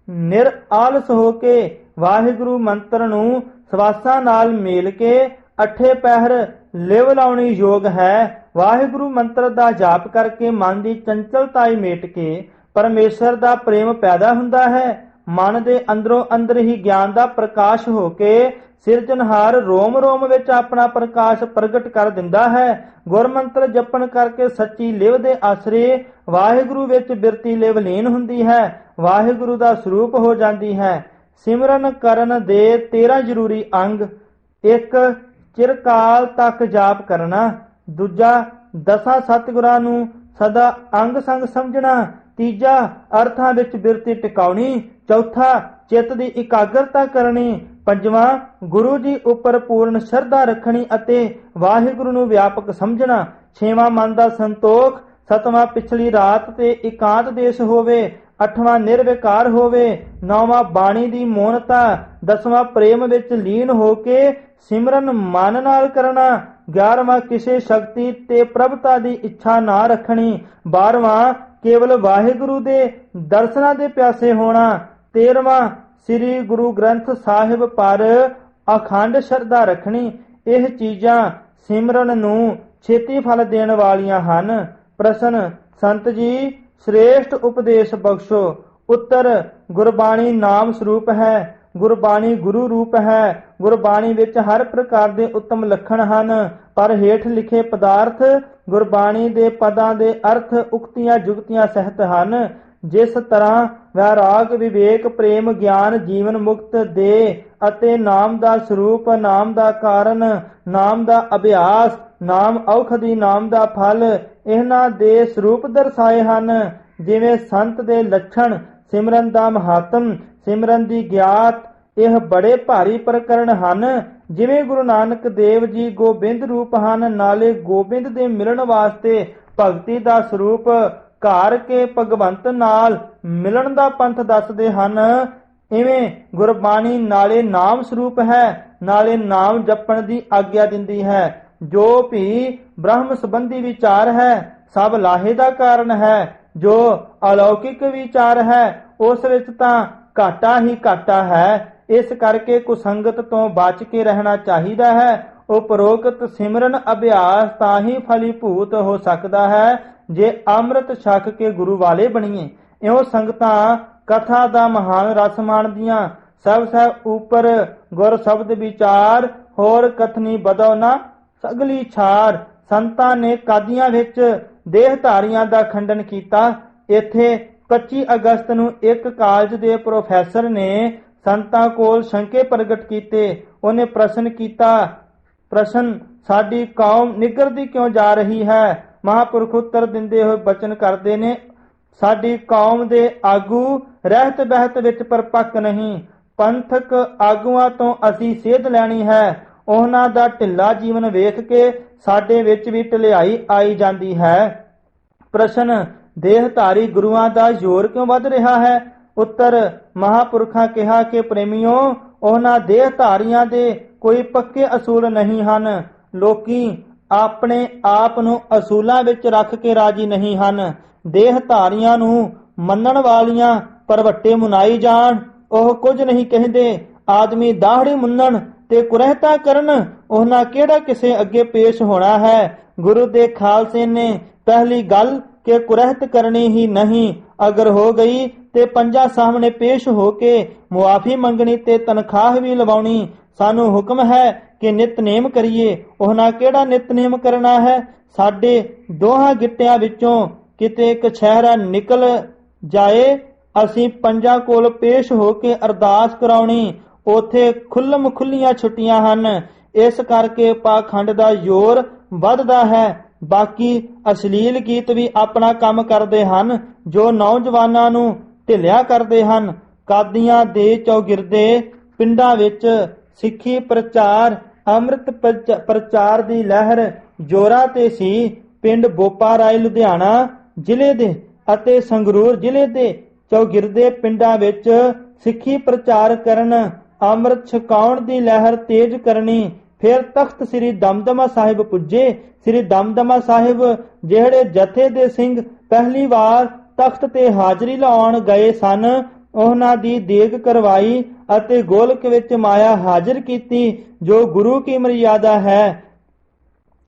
ਨਿਰ ਆਲਸ ਹੋ ਕੇ ਵਾਹਿਗੁਰੂ ਮੰਤਰ ਨੂੰ ਸਵਾਸਾਂ ਨਾਲ ਮੇਲ ਕੇ ਅੱਠੇ ਪਹਿਰ ਲਿਵ ਲਾਉਣੀ ਯੋਗ ਹੈ। ਵਾਹਿਗੁਰੂ ਮੰਤਰ ਦਾ ਜਾਪ ਕਰਕੇ ਮਨ ਦੀ ਚੰਚਲਤਾ ਮੇਟ ਕੇ ਪਰਮੇਸ਼ਰ ਦਾ ਪ੍ਰੇਮ ਪੈਦਾ ਹੁੰਦਾ ਹੈ। ਮਨ ਦੇ ਅੰਦਰੋਂ ਅੰਦਰ ਹੀ ਗਿਆਨ ਦਾ ਪ੍ਰਕਾਸ਼ ਹੋ ਕੇ ਸਿਰਜਣਹਾਰ ਰੋਮ ਰੋਮ ਵਿੱਚ ਆਪਣਾ ਪ੍ਰਕਾਸ਼ ਪ੍ਰਗਟ ਕਰ ਦਿੰਦਾ ਹੈ। ਗੁਰਮੰਤਰ ਜਪਣ ਕਰਕੇ ਸੱਚੀ ਲਿਵ ਦੇ ਆਸਰੇ ਵਾਹਿਗੁਰੂ ਵਿੱਚ ਬਿਰਤੀ ਲਿਵ ਲੀਨ ਹੁੰਦੀ ਹੈ, ਵਾਹਿਗੁਰੂ ਦਾ ਸਰੂਪ ਹੋ ਜਾਂਦੀ ਹੈ। ਸਿਮਰਨ ਕਰਨ ਦੇ 13 ਜ਼ਰੂਰੀ ਅੰਗ। 1 ਚਿਰਕਾਲ ਤੱਕ ਜਾਪ ਕਰਨਾ। ਦੂਜਾ ਦਸਾਂ ਸਤਿਗੁਰਾਂ ਨੂੰ ਸਦਾ ਅੰਗ ਸੰਗ ਸਮਝਣਾ। ਤੀਜਾ ਅਰਥਾਂ ਵਿੱਚ ਬਿਰਤੀ ਟਿਕਾਉਣੀ। ਚੌਥਾ ਚਿੱਤ ਦੀ ਇਕਾਗਰਤਾ ਕਰਨੀ। ਪੰਜਵਾਂ ਗੁਰੂ ਜੀ ਉੱਪਰ ਪੂਰਨ ਸ਼ਰਧਾ ਰੱਖਣੀ ਅਤੇ ਵਾਹਿਗੁਰੂ ਨੂੰ ਵਿਆਪਕ ਸਮਝਣਾ। ਛੇਵਾਂ ਮਨ ਦਾ ਸੰਤੋਖ। ਸਤਵਾਂ ਪਿਛਲੀ ਰਾਤ ਤੇ ਇਕਾਂਤ ਦੇਸ਼ ਹੋਵੇ। ਅੱਠਵਾਂ ਨਿਰਵਿਕਾਰ ਹੋਵੇ। ਨੌਵਾਂ ਬਾਣੀ ਦੀ ਮੌਨਤਾ। ਦਸਵਾਂ ਪ੍ਰੇਮ ਵਿੱਚ ਲੀਨ ਹੋ ਕੇ ਸਿਮਰਨ ਮਨ ਨਾਲ ਕਰਨਾ। 11ਵਾਂ ਕਿਸੇ ਸ਼ਕਤੀ ਤੇ ਪ੍ਰਭਤਾ ਦੀ ਇੱਛਾ ਨਾ ਰੱਖਣੀ। 12ਵਾਂ ਕੇਵਲ ਵਾਹਿਗੁਰੂ ਦੇ ਦਰਸ਼ਨਾਂ ਦੇ ਪਿਆਸੇ ਹੋਣਾ। 13ਵਾਂ ਸ੍ਰੀ ਗੁਰੂ ਗ੍ਰੰਥ ਸਾਹਿਬ ਪਰ ਅਖੰਡ ਸ਼ਰਧਾ ਰੱਖਣੀ। ਇਹ ਚੀਜ਼ਾਂ ਸਿਮਰਨ ਨੂੰ ਛੇਤੀ ਫਲ ਦੇਣ ਵਾਲੀਆਂ ਹਨ। ਪ੍ਰਸ਼ਨ ਸੰਤ ਜੀ ਸ੍ਰੇਸ਼ਟ ਉਪਦੇਸ਼ ਬਖਸ਼ੋ। ਉੱਤਰ ਗੁਰਬਾਣੀ ਨਾਮ ਸਰੂਪ ਹੈ। ਗੁਰਬਾਣੀ ਗੁਰੂ ਰੂਪ ਹੈ। ਗੁਰਬਾਣੀ ਵਿੱਚ ਹਰ ਪ੍ਰਕਾਰ ਦੇ ਉੱਤਮ ਲੱਖਣ ਹਨ, ਪਰ ਹੇਠ ਲਿਖੇ ਪਦਾਰਥ ਗੁਰਬਾਣੀ ਦੇ ਪਦਾਂ ਦੇ ਅਰਥ ਉਕਤੀਆਂ ਜੁਗਤੀਆਂ ਸਹਿਤ ਹਨ। ਜਿਸ ਤਰ੍ਹਾਂ ਵੈਰਾਗ ਵਿਵੇਕ ਪ੍ਰੇਮ ਗਿਆਨ ਜੀਵਨ ਮੁਕਤ ਦੇ ਅਤੇ ਨਾਮ ਦਾ ਸਰੂਪ, ਨਾਮ ਦਾ ਕਾਰਨ, ਨਾਮ ਦਾ ਅਭਿਆਸ, ਨਾਮ ਔਖਦੀ, ਨਾਮ ਦਾ ਫਲ ਇਹਨਾਂ ਦੇ ਸਰੂਪ ਦਰਸਾਏ ਹਨ। ਜਿਵੇਂ ਸੰਤ ਦੇ ਲੱਛਣ, ਸਿਮਰਨ ਦਾ ਮਹਾਤਮ, ਸਿਮਰਨ ਦੀ ਗਿਆਤ, ਇਹ ਬੜੇ ਭਾਰੀ ਪ੍ਰਕਰਣ ਹਨ। ਜਿਵੇਂ ਗੁਰੂ ਨਾਨਕ ਦੇਵ ਜੀ ਗੋਬਿੰਦ ਰੂਪ ਹਨ, ਨਾਲੇ ਗੋਬਿੰਦ ਦੇ ਮਿਲਣ ਵਾਸਤੇ ਭਗਤੀ ਦਾ ਸਰੂਪ ਘਾਰ ਕੇ ਭਗਵੰਤ ਨਾਲ ਮਿਲਣ ਦਾ ਪੰਥ ਦੱਸਦੇ ਹਨ। ਇਵੇਂ ਗੁਰਬਾਣੀ ਨਾਲੇ ਨਾਮ ਸਰੂਪ ਹੈ, ਨਾਲੇ ਨਾਮ ਜਪਣ ਦੀ ਆਗਿਆ ਦਿੰਦੀ ਹੈ। ਜੋ ਵੀ ਬ੍ਰਹਮ ਸੰਬੰਧੀ ਵਿਚਾਰ ਹੈ ਸਭ ਲਾਹੇ ਦਾ ਕਾਰਨ ਹੈ। ਜੋ ਅਲੌਕਿਕ ਵਿਚਾਰ ਹੈ ਉਸ ਵਿੱਚ ਤਾਂ ਘਾਟਾ ਹੀ ਘਾਟਾ ਹੈ। ਇਸ ਕਰਕੇ ਕੁਸੰਗਤ ਤੋਂ ਬਚ ਕੇ ਰਹਿਣਾ ਚਾਹੀਦਾ ਹੈ। ਉਪਰੋਕਤ ਸਿਮਰਨ ਅਭਿਆਸ ਤਾਂ ਹੀ ਫਲੀਭੂਤ ਹੋ ਸਕਦਾ ਹੈ ਜੇ ਅੰਮ੍ਰਿਤ ਛਕ ਕੇ ਗੁਰੂ ਵਾਲੇ ਬਣੀਏ। ਇਉਂ ਸੰਗਤਾਂ ਕਥਾ ਦਾ ਮਹਾਨ ਰਸ ਮਾਣਦੀਆਂ। ਸਭ ਉਪਰ ਗੁਰ ਸ਼ਬਦ ਵਿਚਾਰ, ਹੋਰ ਕਥਨੀ ਬਦੋ ਨਾ ਸਗਲੀ ਛਾਰ। ਸੰਤਾਂ ਨੇ ਕਾਦੀਆਂ ਵਿੱਚ ਦੇਹਧਾਰੀਆਂ ਦਾ ਖੰਡਨ ਕੀਤਾ। ਇੱਥੇ 25 ਅਗਸਤ ਨੂੰ ਇੱਕ ਕਾਲਜ ਦੇ ਪ੍ਰੋਫੈਸਰ ਨੇ ਸੰਤਾਂ ਕੋਲ ਸ਼ੰਕੇ ਪ੍ਰਗਟ ਕੀਤੇ। ਉਹਨੇ ਪ੍ਰਸ਼ਨ ਕੀਤਾ, ਪ੍ਰਸ਼ਨ ਸਾਡੀ ਕੌਮ ਨਿਗਰਦੀ ਕਿਉਂ ਜਾ ਰਹੀ ਹੈ? ਮਹਾਂਪੁਰਖ ਉੱਤਰ ਦਿੰਦੇ ਹੋਏ ਬਚਨ ਕਰਦੇ ਨੇ, ਸਾਡੀ ਕੌਮ ਦੇ ਆਗੂ ਰਹਿਤ ਬਹਿਤ ਵਿੱਚ ਪਰਪੱਕ ਨਹੀਂ। ਪੰਥਕ ਆਗੂਆਂ ਤੋਂ ਅਸੀਂ ਸੇਧ ਲੈਣੀ ਹੈ। ਉਹਨਾਂ ਦਾ ਢਿੱਲਾ ਜੀਵਨ ਵੇਖ ਕੇ ਸਾਡੇ ਵਿੱਚ ਵੀ ਢਿਲਾਈ ਆਈ ਜਾਂਦੀ ਹੈ। ਪ੍ਰਸ਼ਨ, ਦੇਹਧਾਰੀ ਗੁਰੂਆਂ ਦਾ ਜ਼ੋਰ ਕਿਉਂ ਵੱਧ ਰਿਹਾ ਹੈ? ਉੱਤਰ, ਮਹਾਂਪੁਰਖਾਂ ਕਿਹਾ ਕਿ ਪ੍ਰੇਮੀਓ, ਉਹਨਾਂ ਦੇਹਧਾਰੀਆਂ ਦੇ ਕੋਈ ਪੱਕੇ ਅਸੂਲ ਨਹੀਂ ਹਨ। ਲੋਕੀ ਆਪਣੇ ਆਪ ਨੂੰ ਅਸੂਲਾਂ ਵਿੱਚ ਰੱਖ ਕੇ ਰਾਜੀ ਨਹੀਂ ਹਨ। ਦੇਹਧਾਰੀਆਂ ਨੂੰ ਮੰਨਣ ਵਾਲੀਆਂ ਪਰਵੱਟੇ ਮੁਨਾਈ ਜਾਣ। ਉਹ ਕੁਝ ਨਹੀਂ ਕਹਿੰਦੇ। ਆਦਮੀ ਦਾਹੜੀ ਮੁੰਨਣ ਤੇ ਕੁਰਹਿਤਾ ਕਰਨ, ਉਹਨਾਂ ਕਿਹੜਾ ਕਿਸੇ ਅੱਗੇ ਪੇਸ਼ ਹੋਣਾ ਹੈ? ਗੁਰੂ ਦੇ ਖਾਲਸੇ ਨੇ ਪਹਿਲੀ ਗੱਲ ਕਿ ਕੁਰਹਿਤ ਕਰਨੀ ਹੀ ਨਹੀਂ। ਅਗਰ ਹੋ ਗਈ ਤੇ ਪੰਜਾਂ ਸਾਹਮਣੇ ਪੇਸ਼ ਹੋ ਕੇ ਮੁਆਫੀ ਮੰਗਣੀ ਤੇ ਤਨਖਾਹ ਵੀ ਲਵਾਉਣੀ। ਸਾਨੂੰ ਹੁਕਮ ਹੈ ਕਿ ਨਿਤਨੇਮ ਕਰੀਏ। ਉਹਨਾਂ ਕਿਹੜਾ ਨਿਤਨੇਮ ਕਰਨਾ ਹੈ? ਸਾਡੇ ਦੋਹਾਂ ਗਿੱਟਿਆਂ ਵਿੱਚੋਂ ਕਿਤੇ ਕਛਹਿਰਾ ਨਿਕਲ ਜਾਏ, ਅਸੀਂ ਪੰਜਾਂ ਕੋਲ ਪੇਸ਼ ਹੋ ਕੇ ਅਰਦਾਸ ਕਰਾਉਣੀ। ਉਥੇ ਖੁੱਲਮ ਖੁੱਲੀਆਂ ਛੁੱਟੀਆਂ ਹਨ। ਇਸ ਕਰਕੇ ਪਾਖੰਡ ਦਾ ਜ਼ੋਰ ਵੱਧਦਾ ਹੈ। ਬਾਕੀ ਅਸ਼ਲੀਲ ਗੀਤ ਵੀ ਆਪਣਾ ਕੰਮ ਕਰਦੇ ਹਨ, ਜੋ ਨੌਜਵਾਨਾਂ ਨੂੰ ਢਿੱਲਿਆ ਕਰਦੇ ਹਨ। ਕਾਦੀਆਂ ਦੇ ਚੌਗਿਰਦੇ ਪਿੰਡਾਂ ਵਿੱਚ ਸਿੱਖੀ ਪ੍ਰਚਾਰ, ਅੰਮ੍ਰਿਤ ਪ੍ਰਚਾਰ ਦੀ ਲਹਿਰ ਜੋਰਾਂ ਤੇ ਸੀ। ਪਿੰਡ ਬੋਪਾ ਰਾਏ ਲੁਧਿਆਣਾ ਜ਼ਿਲ੍ਹੇ ਦੇ ਅਤੇ ਸੰਗਰੂਰ ਜ਼ਿਲ੍ਹੇ ਦੇ ਚੌਗਿਰਦੇ ਪਿੰਡਾਂ ਵਿੱਚ ਸਿੱਖੀ ਪ੍ਰਚਾਰ ਕਰਨ, ਅੰਮ੍ਰਿਤ ਛਕਾਉਣ ਦੀ ਲਹਿਰ ਤੇਜ਼ ਕਰਨੀ। ਫਿਰ ਤਖਤ ਸ੍ਰੀ ਦਮਦਮਾ ਸਾਹਿਬ ਪੁੱਜੇ। ਸ੍ਰੀ ਦਮਦਮਾ ਸਾਹਿਬ ਜਿਹੜੇ ਜਥੇ ਦੇ ਸਿੰਘ ਪਹਿਲੀ ਵਾਰ ਤਖਤ ਤੇ ਹਾਜ਼ਰੀ ਲਾਉਣ ਗਏ ਸਨ, ਉਹਨਾਂ ਦੀ ਦੇਗ ਕਰਵਾਈ ਅਤੇ ਗੋਲਕ ਵਿੱਚ ਮਾਇਆ ਹਾਜ਼ਰ ਕੀਤੀ, ਜੋ ਗੁਰੂ ਕੀ ਮਰਿਆਦਾ ਹੈ।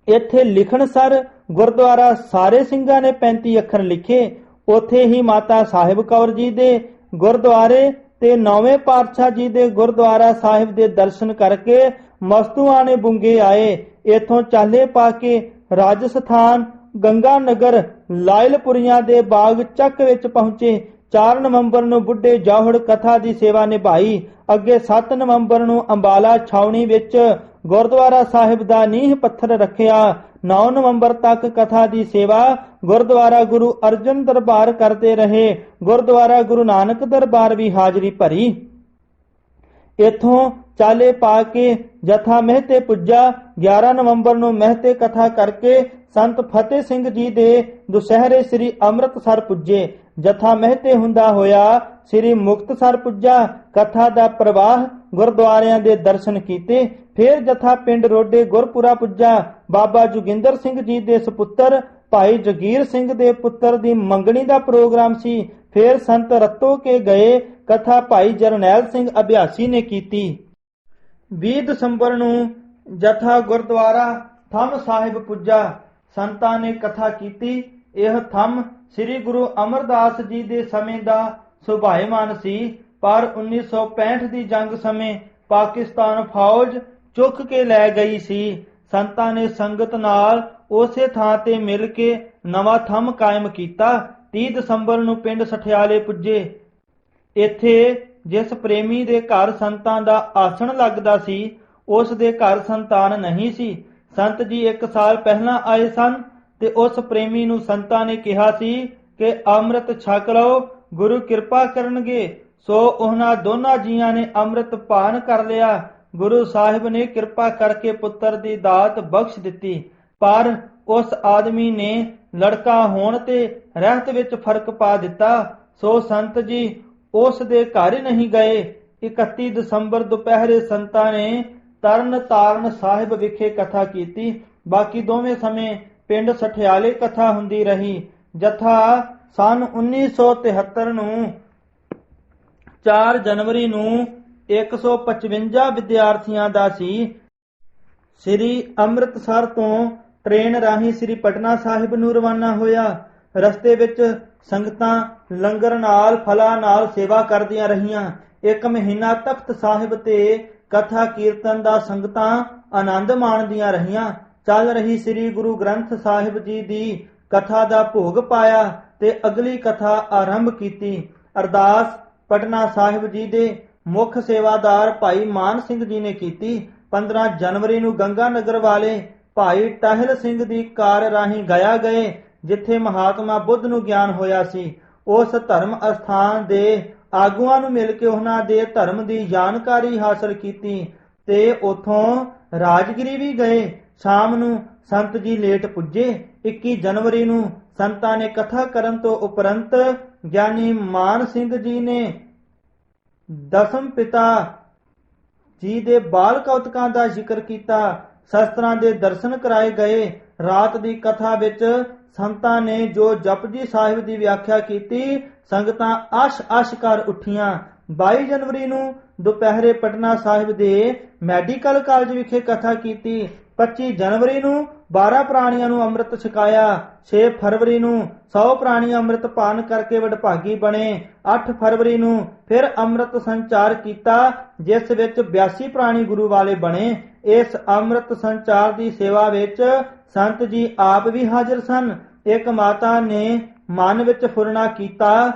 ਇੱਥੇ ਲਿਖਣ ਸਰ ਗੁਰਦੁਆਰਾ ਸਾਰੇ ਸਿੰਘਾਂ ਨੇ 35 ਅੱਖਰ ਲਿਖੇ। ਉੱਥੇ ਹੀ ਮਾਤਾ ਸਾਹਿਬ ਕੌਰ ਜੀ ਦੇ ਗੁਰਦੁਆਰੇ ਤੇ ਨੌਵੇਂ ਪਾਤਸ਼ਾਹ ਜੀ ਦੇ ਗੁਰਦੁਆਰਾ ਸਾਹਿਬ ਦੇ ਦਰਸ਼ਨ ਕਰਕੇ ਮਸਤੂਆਂ ਨੇ ਬੁੰਗੇ ਆਏ। ਇਥੋਂ ਚਾਲੇ ਪਾ ਕੇ ਰਾਜਸਥਾਨ ਗੰਗਾ ਨਗਰ ਲਾਇਲਪੁਰੀਆਂ ਦੇ ਬਾਗ ਚੱਕ ਵਿੱਚ ਪਹੁੰਚੇ। 4 ਨਵੰਬਰ ਨੂੰ ਬੁੱਢੇ ਜੌਹੜ ਕਥਾ ਦੀ ਸੇਵਾ ਨਿਭਾਈ। ਅੱਗੇ 7 ਨਵੰਬਰ ਨੂੰ ਅੰਬਾਲਾ ਛਾਉਣੀ ਵਿੱਚ ਗੁਰਦੁਆਰਾ ਸਾਹਿਬ ਦਾ ਨੀਂਹ ਪੱਥਰ ਰੱਖਿਆ। 9 ਨਵੰਬਰ ਤੱਕ ਕਥਾ ਦੀ ਸੇਵਾ ਗੁਰਦੁਆਰਾ ਗੁਰੂ ਅਰਜਨ ਦਰਬਾਰ ਕਰਦੇ ਰਹੇ। ਗੁਰਦੁਆਰਾ ਗੁਰੂ ਨਾਨਕ ਦਰਬਾਰ ਵੀ ਹਾਜ਼ਰੀ ਭਰੀ। ਇਥੋਂ ਚਾਲੇ ਪਾ ਕੇ ਜਥਾ ਮਹਿਤੇ ਪੁੱਜਾ। 11 ਨਵੰਬਰ ਨੂੰ ਮਹਿਤੇ ਕਥਾ ਕਰਕੇ ਸੰਤ ਫਤਿਹ ਸਿੰਘ ਜੀ ਦੇ ਦੁਸਹਿਰੇ ਸ੍ਰੀ ਅੰਮ੍ਰਿਤਸਰ ਪੁੱਜੇ। ਜਥਾ ਮਹਿਤੇ ਹੁੰਦਾ ਹੋਇਆ ਸ੍ਰੀ ਮੁਕਤਸਰ ਪੁੱਜਾ। ਕਥਾ ਦਾ ਪ੍ਰਵਾਹ ਗੁਰਦੁਆਰਿਆਂ ਦੇ ਦਰਸ਼ਨ ਕੀਤੇ। ਫਿਰ ਜਥਾ ਪਿੰਡ ਰੋਡੇ ਗੁਰਪੁਰਾ ਪੁੱਜਾ। ਬਾਬਾ ਜੋਗਿੰਦਰ ਸਿੰਘ ਜੀ ਦੇ ਸੁਪੁੱਤਰ ਭਾਈ ਜਗੀਰ ਸਿੰਘ ਦੇ ਪੁੱਤਰ ਦੀ ਮੰਗਣੀ ਦਾ ਪ੍ਰੋਗਰਾਮ ਸੀ। ਫਿਰ ਸੰਤ ਰਤੋ ਕੇ ਗਏ। ਕਥਾ ਭਾਈ ਜਰਨੈਲ ਸਿੰਘ ਅਭਿਆਸੀ ਨੇ ਕੀਤੀ। 20 ਦਸੰਬਰ ਨੂੰ ਜਥਾ ਗੁਰਦੁਆਰਾ ਥੰਮ ਸਾਹਿਬ ਪੁੱਜਾ। ਸੰਤਾਂ ਨੇ ਕਥਾ ਕੀਤੀ। ਇਹ ਥੰਮ ਸ੍ਰੀ ਗੁਰੂ ਅਮਰਦਾਸ ਜੀ ਦੇ ਸਮੇਂ ਦਾ ਸੁਭਾਏਮਾਨ ਸੀ, ਪਰ 1965 ਦੀ ਜੰਗ ਸਮੇਂ ਪਾਕਿਸਤਾਨ ਫੌਜ ਚੁੱਕ ਕੇ ਲੈ ਗਈ ਸੀ। ਸੰਤਾਂ ਨੇ ਸੰਗਤ ਨਾਲ ਉਸੇ ਥਾਂ ਤੇ ਮਿਲ ਕੇ ਨਵਾਂ ਥੰਮ ਕਾਇਮ ਕੀਤਾ। 30 ਦਸੰਬਰ ਨੂੰ ਪਿੰਡ ਸਠਿਆਲੇ ਪੁੱਜੇ। ਇੱਥੇ ਜਿਸ ਪ੍ਰੇਮੀ ਦੇ ਘਰ ਸੰਤਾਂ ਦਾ ਆਸਣ ਲੱਗਦਾ ਸੀ, ਉਸ ਦੇ ਘਰ ਸੰਤਾਨ ਨਹੀਂ ਸੀ। ਸੰਤ ਜੀ 1 ਸਾਲ ਪਹਿਲਾਂ ਆਏ ਸਨ ਤੇ ਉਸ ਪ੍ਰੇਮੀ ਨੂੰ ਸੰਤਾਂ ਨੇ ਕਿਹਾ ਸੀ ਕਿ ਅੰਮ੍ਰਿਤ ਛਕ ਲਓ, ਗੁਰੂ ਕਿਰਪਾ ਕਰਨਗੇ। ਸੋ ਉਹਨਾਂ ਦੋਨਾਂ ਜੀਆਂ ਨੇ ਅੰਮ੍ਰਿਤ ਪਾਨ ਕਰ ਲਿਆ। ਗੁਰੂ ਸਾਹਿਬ ਨੇ ਕਿਰਪਾ ਕਰਕੇ ਪੁੱਤਰ ਦੀ ਦਾਤ ਬਖਸ਼ ਦਿੱਤੀ, ਪਰ ਉਸ ਆਦਮੀ ਨੇ ਲੜਕਾ ਹੋਣ ਤੇ ਰਹਿਤ ਵਿੱਚ ਫਰਕ ਪਾ ਦਿੱਤਾ। ਸੋ ਸੰਤ ਜੀ ਉਸ ਦੇ ਘਰ ਨਹੀਂ ਗਏ। 31 ਦਸੰਬਰ ਦੁਪਹਿਰੇ ਸੰਤਾਂ ਨੇ ਤਰਨ ਤਾਰਨ ਸਾਹਿਬ ਵਿਖੇ ਕਥਾ ਕੀਤੀ। ਬਾਕੀ ਦੋਵੇਂ ਸਮੇਂ ਪਿੰਡ ਸਠਿਆਲੇ ਕਥਾ ਹੁੰਦੀ ਰਹੀ। ਜਥਾ ਸਨ 1973 ਨੂੰ 4 ਜਨਵਰੀ ਨੂੰ 155 ਵਿਦਿਆਰਥੀਆਂ ਦਾ ਸੀ। ਸ੍ਰੀ ਅੰਮ੍ਰਿਤਸਰ ਤੋਂ ਟ੍ਰੇਨ ਰਾਹੀਂ ਸ੍ਰੀ ਪਟਨਾ ਸਾਹਿਬ ਨੂੰ ਰਵਾਨਾ ਹੋਇਆ। ਰਸਤੇ ਵਿੱਚ ਸੰਗਤਾਂ ਲੰਗਰ ਨਾਲ ਫਲਾਂ ਨਾਲ ਸੇਵਾ ਕਰਦੀਆਂ ਰਹੀਆਂ। 1 ਮਹੀਨਾ ਤਖਤ ਸਾਹਿਬ ਤੇ ਕਥਾ ਕੀਰਤਨ ਦਾ ਸੰਗਤਾਂ ਆਨੰਦ ਮਾਣਦੀਆਂ ਰਹੀਆਂ। ਚੱਲ ਰਹੀ ਸ੍ਰੀ ਗੁਰੂ ਗ੍ਰੰਥ ਸਾਹਿਬ ਜੀ ਦੀ ਕਥਾ ਦਾ ਭੋਗ ਪਾਇਆ ਤੇ ਅਗਲੀ ਕਥਾ ਆਰੰਭ ਕੀਤੀ। ਅਰਦਾਸ ਪਟਨਾ ਸਾਹਿਬ ਜੀ ਦੇ ਮੁੱਖ ਸੇਵਾਦਾਰ ਭਾਈ ਮਾਨ ਸਿੰਘ ਜੀ ਨੇ ਕੀਤੀ। 15 ਜਨਵਰੀ ਨੂੰ ਗੰਗਾ ਨਗਰ ਵਾਲੇ ਭਾਈ ਟਹਿਲ ਸਿੰਘ ਦੀ ਕਾਰ ਰਾਹੀਂ ਗਇਆ ਗਏ, ਜਿੱਥੇ ਮਹਾਤਮਾ ਬੁੱਧ ਨੂੰ ਗਿਆਨ ਹੋਇਆ ਸੀ। ਉਸ ਧਰਮ ਅਸਥਾਨ ਦੇ ਆਗੂਆਂ ਨੂੰ ਮਿਲ ਕੇ ਉਹਨਾਂ ਦੇ ਧਰਮ ਦੀ ਜਾਣਕਾਰੀ ਹਾਸਲ ਕੀਤੀ ਤੇ ਉਥੋਂ ਰਾਜਗਿਰੀ ਵੀ ਗਏ। ਸ਼ਾਮ ਨੂੰ ਸੰਤ ਜੀ ਲੇਟ ਪੁੱਜੇ। 21 ਜਨਵਰੀ ਨੂੰ ਸੰਤਾਂ ਨੇ ਕਥਾ ਕਰਨ ਤੋਂ ਉਪਰੰਤ ਗਿਆਨੀ ਮਾਨ ਸਿੰਘ ਜੀ ਨੇ ਦਸਮ ਪਿਤਾ ਜੀ ਦੇ ਬਾਲ ਕੌਤਕਾਂ ਦਾ ਜ਼ਿਕਰ ਕੀਤਾ। ਸ਼ਸਤਰਾਂ ਦੇ ਦਰਸ਼ਨ ਕਰਾਏ ਗਏ। ਰਾਤ ਦੀ ਕਥਾ ਵਿੱਚ ਸੰਤਾਂ ਨੇ ਜੋ ਜਪਜੀ ਸਾਹਿਬ ਦੀ ਵਿਆਖਿਆ ਕੀਤੀ, ਸੰਗਤਾਂ ਅਸ਼ ਕਰ ਉੱਠੀਆਂ। 22 ਜਨਵਰੀ ਨੂੰ ਦੁਪਹਿਰੇ ਪਟਨਾ ਸਾਹਿਬ ਦੇ ਮੈਡੀਕਲ ਕਾਲਜ ਵਿਖੇ ਕਥਾ ਕੀਤੀ। 25 ਜਨਵਰੀ ਨੂੰ 12 ਪ੍ਰਾਣੀਆਂ ਨੂੰ ਅੰਮ੍ਰਿਤ ਛਕਾਇਆ। 6 ਫਰਵਰੀ ਨੂੰ 100 ਪ੍ਰਾਣੀ ਅੰਮ੍ਰਿਤ ਪਾਨ ਕਰਕੇ ਵਡਭਾਗੀ ਬਣੇ। 8 ਫਰਵਰੀ ਨੂੰ ਫਿਰ ਅੰਮ੍ਰਿਤ ਸੰਚਾਰ ਕੀਤਾ, ਜਿਸ ਵਿੱਚ 82 ਪ੍ਰਾਣੀ ਗੁਰੂ ਵਾਲੇ ਬਣੇ। ਇਸ ਅੰਮ੍ਰਿਤ ਸੰਚਾਰ ਦੀ ਸੇਵਾ ਵਿੱਚ ਸੰਤ ਜੀ ਆਪ ਵੀ ਹਾਜ਼ਰ ਸਨ। ਇੱਕ ਮਾਤਾ ਨੇ ਮਨ ਵਿੱਚ ਫੁਰਨਾ ਕੀਤਾ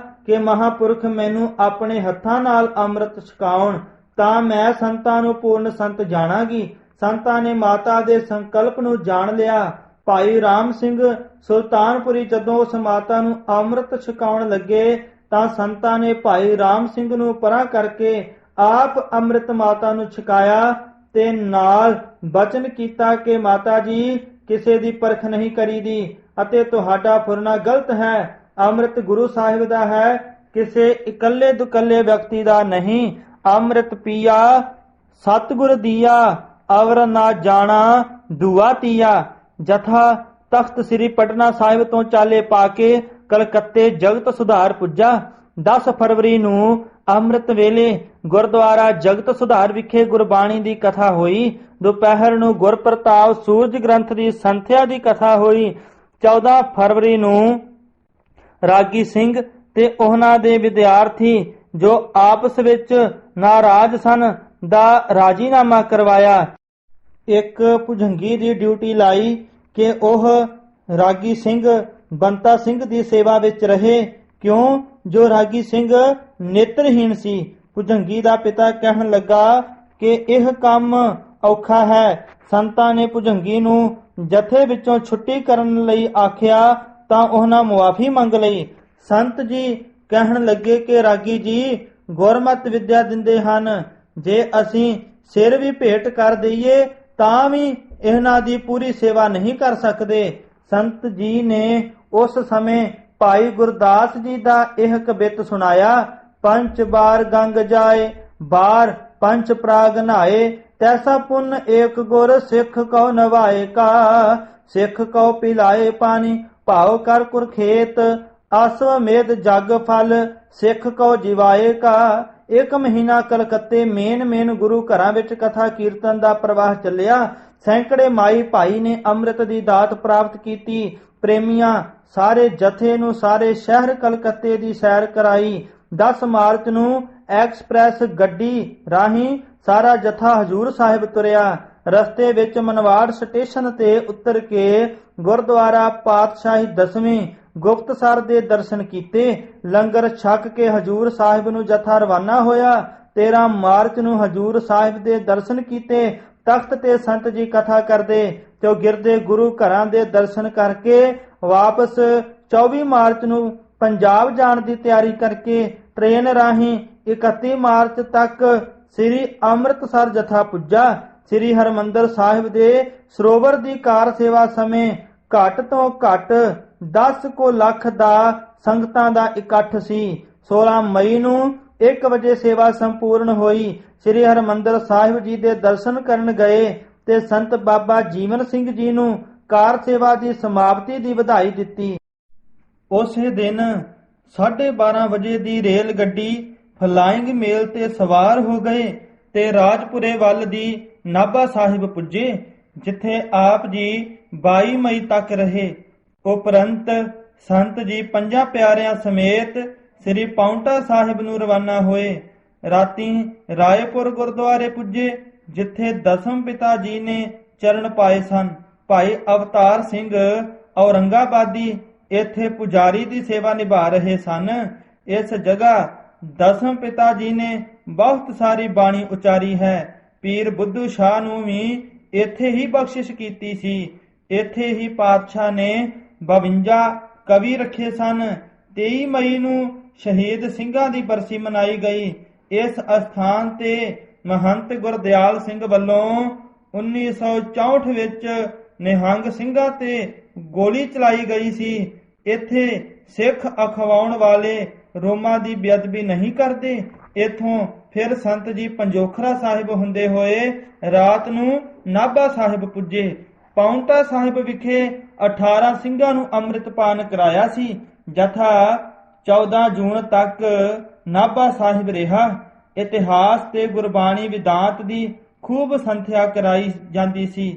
ਕਿ ਮਹਾਪੁਰਖ ਮੈਨੂੰ ਆਪਣੇ ਹੱਥਾਂ ਨਾਲ ਅੰਮ੍ਰਿਤ ਛਕਾਉਣ ਤਾਂ ਮੈਂ ਸੰਤਾਂ ਨੂੰ ਪੂਰਨ ਸੰਤ ਜਾਣਾਂਗੀ। ਸੰਤਾਂ ਨੇ ਮਾਤਾ ਦੇ ਸੰਕਲਪ ਨੂੰ ਜਾਣ ਲਿਆ। ਭਾਈ ਰਾਮ ਸਿੰਘ ਸੁਲਤਾਨਪੁਰੀ ਜਦੋਂ ਉਸ ਮਾਤਾ ਨੂੰ ਅੰਮ੍ਰਿਤ ਛਕਾਉਣ ਲੱਗੇ ਤਾਂ ਸੰਤਾਂ ਨੇ ਭਾਈ ਰਾਮ ਸਿੰਘ ਨੂੰ ਪਰਾਂ ਕਰਕੇ ਆਪ ਅੰਮ੍ਰਿਤ ਮਾਤਾ ਨੂੰ ਛਕਾਇਆ ਤੇ ਨਾਲ ਬਚਨ ਕੀਤਾ ਕਿ ਮਾਤਾ ਜੀ, ਕਿਸੇ ਦੀ ਪਰਖ ਨਹੀਂ ਕਰੀਦੀ ਅਤੇ ਤੁਹਾਡਾ ਫੁਰਨਾ ਗਲਤ ਹੈ। ਅੰਮ੍ਰਿਤ ਗੁਰੂ ਸਾਹਿਬ ਦਾ ਹੈ, ਕਿਸੇ ਇਕੱਲੇ ਦੁਕੱਲੇ ਵਿਅਕਤੀ ਦਾ ਨਹੀਂ। ਅੰਮ੍ਰਿਤ ਪੀਆ ਸਤਿਗੁਰ ਦੀਆ, ਅਵਰ ਨਾ ਜਾਣਾ ਦੁਆ ਤੀਆ। ਜਥਾ ਤਖਤ ਸ੍ਰੀ ਪਟਨਾ ਸਾਹਿਬ ਤੋਂ ਚਾਲੇ ਪਾ ਕੇ ਕਲਕੱਤੇ ਜਗਤ ਸੁਧਾਰ ਪੁੱਜਾ। 10 ਫਰਵਰੀ ਨੂੰ ਅੰਮ੍ਰਿਤ ਵੇਲੇ ਗੁਰਦੁਆਰਾ ਜਗਤ ਸੁਧਾਰ ਵਿਖੇ ਗੁਰਬਾਣੀ ਦੀ ਕਥਾ ਹੋਈ। ਦੁਪਹਿਰ ਨੂੰ ਗੁਰਪ੍ਰਤਾਪ ਸੂਰਜ ਗ੍ਰੰਥ ਦੀ ਸੰਥਿਆ ਦੀ ਕਥਾ ਹੋਈ। 14 ਫਰਵਰੀ ਨੂੰ ਰਾਗੀ ਸਿੰਘ ਤੇ ਉਹਨਾਂ ਦੇ ਵਿਦਿਆਰਥੀ ਜੋ ਆਪਸ ਵਿੱਚ ਨਾਰਾਜ਼ ਸਨ ਦਾ ਰਾਜੀਨਾਮਾ ਕਰਵਾਇਆ। ਇੱਕ ਭੁਜੰਗੀ ਦੀ ਡਿਊਟੀ ਲਾਈ ਕਿ ਉਹ ਰਾਗੀ ਸਿੰਘ ਬੰਤਾ ਸਿੰਘ ਦੀ ਸੇਵਾ ਵਿੱਚ ਰਹੇ, ਕਿਉਂ ਜੋ ਰਾਗੀ ਸਿੰਘ ਨੇਤਰਹੀਣ ਸੀ। ਭੁਜੰਗੀ ਦਾ ਪਿਤਾ ਕਹਿਣ ਲੱਗਾ ਕਿ ਇਹ ਕੰਮ ਔਖਾ ਹੈ। ਸੰਤਾਂ ਨੇ ਭੁਜੰਗੀ ਨੂੰ ਜਥੇ ਵਿੱਚੋਂ ਛੁੱਟੀ ਕਰਨ ਲਈ ਆਖਿਆ ਤਾਂ ਉਹਨਾਂ ਮੁਆਫੀ ਮੰਗ ਲਈ। ਸੰਤ ਜੀ ਕਹਿਣ ਲੱਗੇ ਕਿ ਰਾਗੀ ਜੀ ਗੁਰਮਤਿ ਵਿਦਿਆ ਦਿੰਦੇ ਹਨ, ਜੇ ਅਸੀਂ ਸਿਰ ਵੀ ਭੇਟ ਕਰ ਦਈਏ ਤਾਂ ਵੀ ਇਹਨਾਂ ਦੀ ਪੂਰੀ ਸੇਵਾ ਨਹੀਂ ਕਰ ਸਕਦੇ। ਸੰਤ ਜੀ ਨੇ ਉਸ ਸਮੇਂ ਭਾਈ ਗੁਰਦਾਸ ਜੀ ਦਾ ਇਹ ਕਬਿਤ ਸੁਣਾਇਆ। ਪੰਚ ਬਾਰ ਗੰਗ ਜਾਏ, ਬਾਰ ਪੰਚ ਪ੍ਰਾਗ ਨਹਾਏ, ਤੈਸਾ ਪੁੰਨ ਏਕ ਗੁਰ ਸਿੱਖ ਕਉ ਨਵਾਏ ਕਾ। ਸਿੱਖ ਕਉ ਪਿਲਾਏ ਪਾਣੀ, ਭਾਉ ਕਰ ਕੁਰਖੇਤ, ਆਸਵਮੇਧ ਜਗ ਫਲ, ਸਿੱਖ ਕਉ ਜਿਵਾਏ ਕਾ। 1 ਮਹੀਨਾ ਕਲਕੱਤੇ ਮੇਨ ਗੁਰੂ ਘਰਾਂ ਵਿੱਚ ਕਥਾ ਕੀਰਤਨ ਦਾ ਪ੍ਰਵਾਹ ਚੱਲਿਆ। ਸੈਂਕੜੇ ਮਾਈ ਭਾਈ ਨੇ ਅੰਮ੍ਰਿਤ ਦੀ ਦਾਤ ਪ੍ਰਾਪਤ ਕੀਤੀ। ਪ੍ਰੇਮੀਆਂ ਸਾਰੇ ਜਥੇ ਨੂੰ ਸਾਰੇ ਸ਼ਹਿਰ ਕਲਕੱਤੇ ਦੀ ਸੈਰ ਕਰਾਈ। 10 ਮਾਰਚ ਨੂੰ ਐਕਸਪ੍ਰੈਸ ਗੱਡੀ ਰਾਹੀਂ ਸਾਰਾ ਜਥਾ ਹਜ਼ੂਰ ਸਾਹਿਬ ਤੁਰਿਆ। ਰਸਤੇ ਵਿੱਚ ਮਨਵਾੜ ਸਟੇਸ਼ਨ ਤੇ ਉਤਰ ਕੇ ਗੁਰਦੁਆਰਾ ਪਾਤਸ਼ਾਹੀ 10ਵੀਂ ਗੁਪਤਸਰ ਦੇ ਦਰਸ਼ਨ ਕੀਤੇ। ਲੰਗਰ ਛਕ ਕੇ ਹਜੂਰ ਸਾਹਿਬ ਨੂੰ ਜਥਾ ਰਵਾਨਾ ਹੋਇਆ। 13 ਮਾਰਚ ਨੂੰ ਹਜੂਰ ਸਾਹਿਬ ਦੇ ਦਰਸ਼ਨ ਕੀਤੇ। ਤਖਤ ਤੇ ਸੰਤ ਜੀ ਕਥਾ ਕਰਦੇ ਤੇ ਗਿਰਦੇ ਗੁਰੂ ਘਰਾਂ ਦੇ ਦਰਸ਼ਨ ਕਰਕੇ ਵਾਪਸ 24 ਮਾਰਚ ਨੂੰ ਪੰਜਾਬ ਜਾਣ ਦੀ ਤਿਆਰੀ ਕਰਕੇ ਟ੍ਰੇਨ ਰਾਹੀਂ 31 ਮਾਰਚ ਤੱਕ ਸ੍ਰੀ ਅੰਮ੍ਰਿਤਸਰ ਜਥਾ ਪੁੱਜਾ। ਸ੍ਰੀ ਹਰਿਮੰਦਰ ਸਾਹਿਬ ਦੇ ਸਰੋਵਰ ਦੀ ਕਾਰ ਸੇਵਾ ਸਮੇਂ ਘੱਟ ਤੋਂ ਘੱਟ 10 ਕੁ ਲੱਖ ਦਾ ਸੰਗਤਾਂ ਦਾ ਇਕੱਠ ਸੀ। 16 ਮਈ ਨੂੰ 1 ਵਜੇ ਸੇਵਾ ਸੰਪੂਰਨ ਹੋਈ। ਸ੍ਰੀ ਹਰਿਮੰਦਰ ਸਾਹਿਬ ਜੀ ਦੇ ਦਰਸ਼ਨ ਕਰਨ ਗਏ ਤੇ ਸੰਤ ਬਾਬਾ ਜੀਵਨ ਸਿੰਘ ਜੀ ਨੂੰ ਕਾਰ ਸੇਵਾ ਦੀ ਸਮਾਪਤੀ ਦੀ ਵਧਾਈ ਦਿੱਤੀ। ਉਸੇ ਦਿਨ 12:30 ਵਜੇ ਦੀ ਰੇਲ ਗੱਡੀ ਫਲਾਇੰਗ ਮੇਲ ਤੇ ਸਵਾਰ ਹੋ ਗਏ ਤੇ ਰਾਜਪੁਰੇ ਵੱਲ ਦੀ ਨਾਭਾ ਸਾਹਿਬ ਪੁੱਜੇ, ਜਿੱਥੇ ਆਪ ਜੀ 22 ਮਈ ਤੱਕ ਰਹੇ। ਉਪਰੰਤ ਸੰਤ ਜੀ 5 ਪਿਆਰਿਆਂ ਸਮੇਤ ਸ੍ਰੀ ਪਾਉਂਟਾ ਸਾਹਿਬ ਨੂੰ ਰਵਾਨਾ ਹੋਏ। ਰਾਤੀ ਰਾਏਪੁਰ ਗੁਰਦੁਆਰੇ ਪੁੱਜੇ, ਜਿੱਥੇ ਦਸਮ ਪਿਤਾ ਜੀ ਨੇ ਚਰਨ ਪਾਏ ਸਨ। ਭਾਈ ਅਵਤਾਰ ਸਿੰਘ ਔਰੰਗਾਬਾਦੀ ਇੱਥੇ ਪੁਜਾਰੀ ਦੀ ਸੇਵਾ ਨਿਭਾ ਰਹੇ ਸਨ। ਇਸ ਜਗ੍ਹਾ ਦਸਮ ਪਿਤਾ ਜੀ ਨੇ ਬਹੁਤ ਸਾਰੀ ਬਾਣੀ ਉਚਾਰੀ ਹੈ। ਪੀਰ ਬੁੱਧੂ ਸ਼ਾਹ ਨੂੰ ਵੀ ਇੱਥੇ ਹੀ ਬਖਸ਼ਿਸ਼ ਕੀਤੀ ਸੀ। ਇੱਥੇ ਹੀ ਪਾਤਸ਼ਾਹ ਨੇ 52 ਕਵੀ ਰੱਖੇ ਸਨ। 23 ਮਈ ਨੂੰ ਸ਼ਹੀਦ ਸਿੰਘਾਂ ਦੀ ਬਰਸੀ ਮਨਾਈ ਗਈ। ਇਸ ਅਸਥਾਨ ਤੇ ਮਹੰਤ ਗੁਰਦਿਆਲ ਸਿੰਘ ਵੱਲੋਂ 1964 ਵਿੱਚ ਨਿਹੰਗ ਸਿੰਘਾਂ ਤੇ ਗੋਲੀ ਚਲਾਈ ਗਈ ਸੀ। ਇੱਥੇ ਸਿੱਖ ਅਖਵਾਉਣ ਵਾਲੇ ਰੋਮਾਂ ਦੀ ਬੇਅਦਬੀ ਨਹੀਂ ਕਰਦੇ। ਇੱਥੋਂ ਫਿਰ ਸੰਤ ਜੀ ਪੰਜੋਖਰਾ ਸਾਹਿਬ ਹੁੰਦੇ ਹੋਏ ਰਾਤ ਨੂੰ ਨਾਭਾ ਸਾਹਿਬ ਪੁੱਜੇ। ਪਾਉਂਟਾ ਸਾਹਿਬ ਵਿਖੇ 18 ਸਿੰਘਾਂ ਨੂੰ ਅੰਮ੍ਰਿਤਪਾਨ ਕਰਾਇਆ ਸੀ। ਜਥਾ 14 ਜੂਨ ਤੱਕ ਨਾਭਾ ਸਾਹਿਬ ਰਿਹਾ। ਇਤਿਹਾਸ ਤੇ ਗੁਰਬਾਣੀ ਵਿਦਾਂਤ ਦੀ ਖੂਬ ਸੰਥਿਆ ਕਰਾਈ ਜਾਂਦੀ ਸੀ।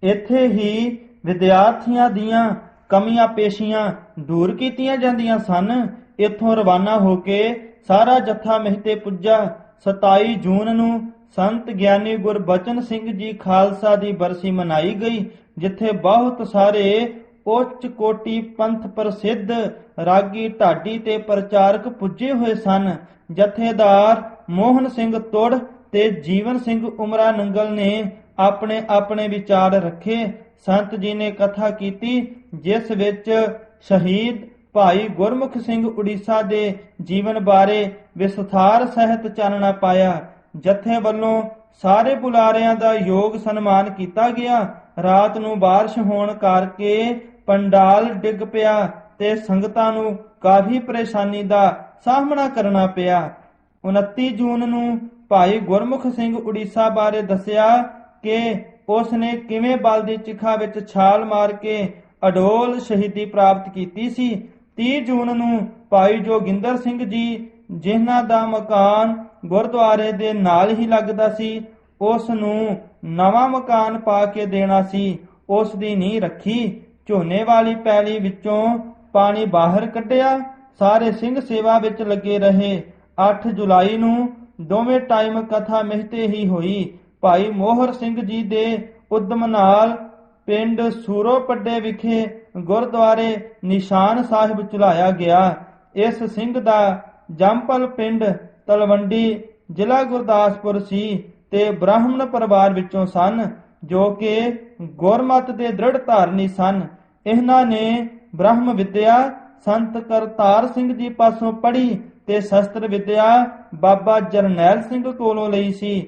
ਇੱਥੇ ਹੀ ਵਿਦਿਆਰਥੀਆਂ ਦੀਆਂ ਕਮੀਆਂ ਪੇਸ਼ੀਆਂ ਦੂਰ ਕੀਤੀਆਂ ਜਾਂਦੀਆਂ ਸਨ। ਇੱਥੋਂ ਰਵਾਨਾ ਹੋ ਕੇ ਸਾਰਾ ਜਥਾ ਮਹਿਤੇ ਪੁੱਜਾ। 27 ਜੂਨ ਨੂੰ ਸੰਤ ਗਿਆਨੀ ਗੁਰਬਚਨ ਸਿੰਘ ਜੀ ਖਾਲਸਾ ਦੀ ਬਰਸੀ ਮਨਾਈ ਗਈ, ਜਿੱਥੇ ਬਹੁਤ ਸਾਰੇ ਉੱਚ ਕੋਟੀ ਪੰਥ ਪ੍ਰਸਿੱਧ ਰਾਗੀ ਢਾਡੀ ਤੇ ਪ੍ਰਚਾਰਕ ਪੁੱਜੇ ਹੋਏ ਸਨ। ਜਥੇਦਾਰ ਮੋਹਨ ਸਿੰਘ ਤੁੜ ਤੇ ਜੀਵਨ ਸਿੰਘ ਉਮਰਾ ਨੰਗਲ ਨੇ ਆਪਣੇ ਆਪਣੇ ਵਿਚਾਰ ਰੱਖੇ। ਸੰਤ ਜੀ ਨੇ ਕਥਾ ਕੀਤੀ, ਜਿਸ ਵਿੱਚ ਸ਼ਹੀਦ ਭਾਈ ਗੁਰਮੁਖ ਸਿੰਘ ਉੜੀਸਾ ਦੇ ਜੀਵਨ ਬਾਰੇ ਵਿਸਥਾਰ ਸਹਿਤ ਚਾਨਣਾ ਪਾਇਆ। ਜਥੇ ਵੱਲੋਂ ਸਾਰੇ ਬੁਲਾਰਿਆਂ ਦਾ ਯੋਗ ਸਨਮਾਨ ਕੀਤਾ ਗਿਆ। ਰਾਤ ਨੂੰ ਬਾਰਿਸ਼ ਹੋਣ ਕਰਕੇ ਪੰਡਾਲ ਡਿੱਗ ਪਿਆ ਤੇ ਸੰਗਤਾਂ ਨੂੰ ਕਾਫੀ ਪਰੇਸ਼ਾਨੀ ਦਾ ਸਾਹਮਣਾ ਕਰਨਾ ਪਿਆ। 29 ਜੂਨ ਨੂੰ ਭਾਈ ਗੁਰਮੁਖ ਸਿੰਘ ਉੜੀਸਾ ਬਾਰੇ ਦੱਸਿਆ ਕਿ ਉਸ ਨੇ ਕਿਵੇਂ ਬਲ ਦੀ ਚਿਖਾ ਵਿੱਚ ਛਾਲ ਮਾਰ ਕੇ ਅਡੋਲ ਸ਼ਹੀਦੀ ਪ੍ਰਾਪਤ ਕੀਤੀ ਸੀ। 30 ਜੂਨ ਨੂੰ ਭਾਈ ਜੋਗਿੰਦਰ ਸਿੰਘ ਜੀ, ਜਿਨ੍ਹਾਂ ਦਾ ਮਕਾਨ ਗੁਰਦੁਆਰੇ ਦੇ ਨਾਲ ਹੀ ਲੱਗਦਾ ਸੀ, ਉਸ ਨੂੰ ਨਵਾਂ ਮਕਾਨ ਪਾ ਕੇ ਦੇਣਾ ਸੀ। ਉਸ ਦੀ ਨੀਂਹ ਰੱਖੀ। ਝੋਨੇ ਵਾਲੀ ਪੈਲੀ ਵਿੱਚੋਂ ਪਾਣੀ ਬਾਹਰ ਕੱਢਿਆ। ਸਾਰੇ ਸਿੰਘ ਸੇਵਾ ਵਿੱਚ ਲੱਗੇ ਰਹੇ। 8 ਜੁਲਾਈ ਨੂੰ ਦੋਵੇਂ ਟਾਈਮ ਕਥਾ ਮਹਿਤੇ ਹੀ ਹੋਈ। ਭਾਈ ਮੋਹਰ ਸਿੰਘ ਜੀ ਦੇ ਉਦਮ ਨਾਲ ਪਿੰਡ ਸੂਰੋ ਪੱਡੇ ਵਿਖੇ ਗੁਰਦੁਆਰੇ ਨਿਸ਼ਾਨ ਸਾਹਿਬ ਚੁਲਾਇਆ ਗਿਆ। ਇਸ ਸਿੰਘ ਦਾ ਜੰਪਲ ਪਿੰਡ ਤਲਵੰਡੀ ਜ਼ਿਲ੍ਹਾ ਗੁਰਦਾਸਪੁਰ ਸੀ ਤੇ ਬ੍ਰਾਹਮਣ ਪਰਿਵਾਰ ਵਿੱਚੋਂ ਸਨ, ਜੋ ਕਿ ਗੁਰਮਤਿ ਦੇ ਦ੍ਰਿੜ ਧਾਰਨੀ ਸਨ। ਇਹਨਾਂ ਨੇ ਬ੍ਰਹਮ ਵਿਦਿਆ ਸੰਤ ਕਰਤਾਰ ਸਿੰਘ ਜੀ ਪਾਸੋਂ ਪੜ੍ਹੀ ਤੇ ਸ਼ਸਤਰ ਵਿਦਿਆ ਬਾਬਾ ਜਰਨੈਲ ਸਿੰਘ ਕੋਲੋਂ ਲਈ ਸੀ।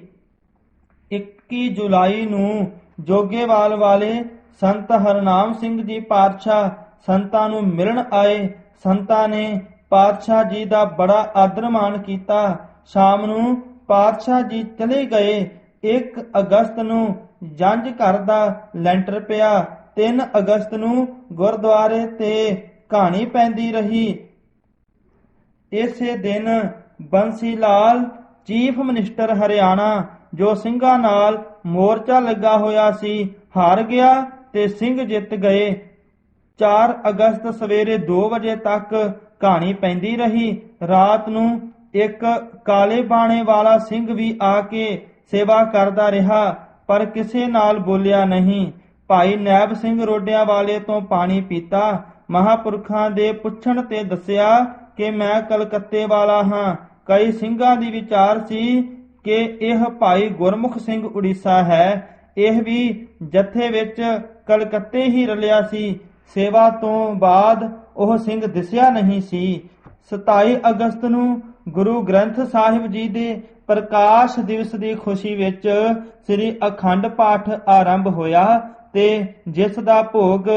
21 ਜੁਲਾਈ ਨੂੰ ਜੋਗੇਵਾਲ ਵਾਲੇ ਸੰਤ ਹਰਨਾਮ ਸਿੰਘ ਜੀ ਪਾਤਸ਼ਾਹ ਸੰਤਾਂ ਨੂੰ ਮਿਲਣ ਆਏ। ਸੰਤਾਂ ਨੇ ਪਾਤਸ਼ਾਹ ਜੀ ਦਾ ਬੜਾ ਆਦਰ ਮਾਣ ਕੀਤਾ। ਸ਼ਾਮ ਨੂੰ ਪਾਤਸ਼ਾਹ ਜੀ ਚਲੇ ਗਏ। 1 ਅਗਸਤ ਨੂੰ ਜੰਝ ਘਰ ਦਾ ਲੈਂਟਰ ਪਿਆ। 3 ਅਗਸਤ ਨੂੰ ਗੁਰਦੁਆਰੇ ਤੇ ਕਹਾਣੀ ਪੈਂਦੀ ਰਹੀ। ਇਸੇ ਦਿਨ ਬੰਸੀ ਲਾਲ ਚੀਫ ਮਿਨਿਸਟਰ ਹਰਿਆਣਾ, ਜੋ ਸਿੰਘਾਂ ਨਾਲ ਮੋਰਚਾ ਲੱਗਾ ਹੋਇਆ ਸੀ, ਹਾਰ ਗਿਆ ਤੇ ਸਿੰਘ ਜਿੱਤ ਗਏ। 4 ਅਗਸਤ ਸਵੇਰੇ 2 ਵਜੇ ਤੱਕ ਕਹਾਣੀ ਪੈਂਦੀ ਰਹੀ। ਰਾਤ ਨੂੰ ਇੱਕ ਕਾਲੇ ਬਾਣੇ ਵਾਲਾ ਸਿੰਘ ਵੀ ਆ ਕੇ ਸੇਵਾ ਕਰਦਾ ਰਿਹਾ, ਪਰ ਕਿਸੇ ਨਾਲ ਬੋਲਿਆ ਨਹੀਂ। ਭਾਈ ਨੈਬ ਸਿੰਘ ਰੋਡਿਆਂ ਵਾਲੇ ਤੋਂ ਪਾਣੀ ਪੀਤਾ। ਮਹਾਂਪੁਰਖਾਂ ਦੇ ਪੁੱਛਣ ਤੇ ਦੱਸਿਆ ਕਿ ਮੈਂ ਕਲਕੱਤੇ ਵਾਲਾ ਹਾਂ। ਕਈ ਸਿੰਘਾਂ ਦੀ ਵਿਚਾਰ ਸੀ ਕਿ ਇਹ ਭਾਈ ਗੁਰਮੁਖ ਸਿੰਘ ਉੜੀਸਾ ਹੈ। ਇਹ ਵੀ ਜਥੇ ਵਿੱਚ ਕਲਕੱਤੇ ਹੀ ਰਲਿਆ ਸੀ। ਸੇਵਾ ਤੋਂ ਬਾਅਦ ਉਹ ਸਿੰਘ ਦਿਸਿਆ ਨਹੀਂ ਸੀ। 27 ਅਗਸਤ ਨੂੰ ਗੁਰੂ ਗ੍ਰੰਥ ਸਾਹਿਬ ਜੀ ਦੇ ਪ੍ਰਕਾਸ਼ ਦਿਵਸ ਦੀ ਖੁਸ਼ੀ ਵਿੱਚ ਸ੍ਰੀ ਅਖੰਡ ਪਾਠ ਆਰੰਭ ਹੋਇਆ ਤੇ ਜਿਸ ਦਾ ਭੋਗ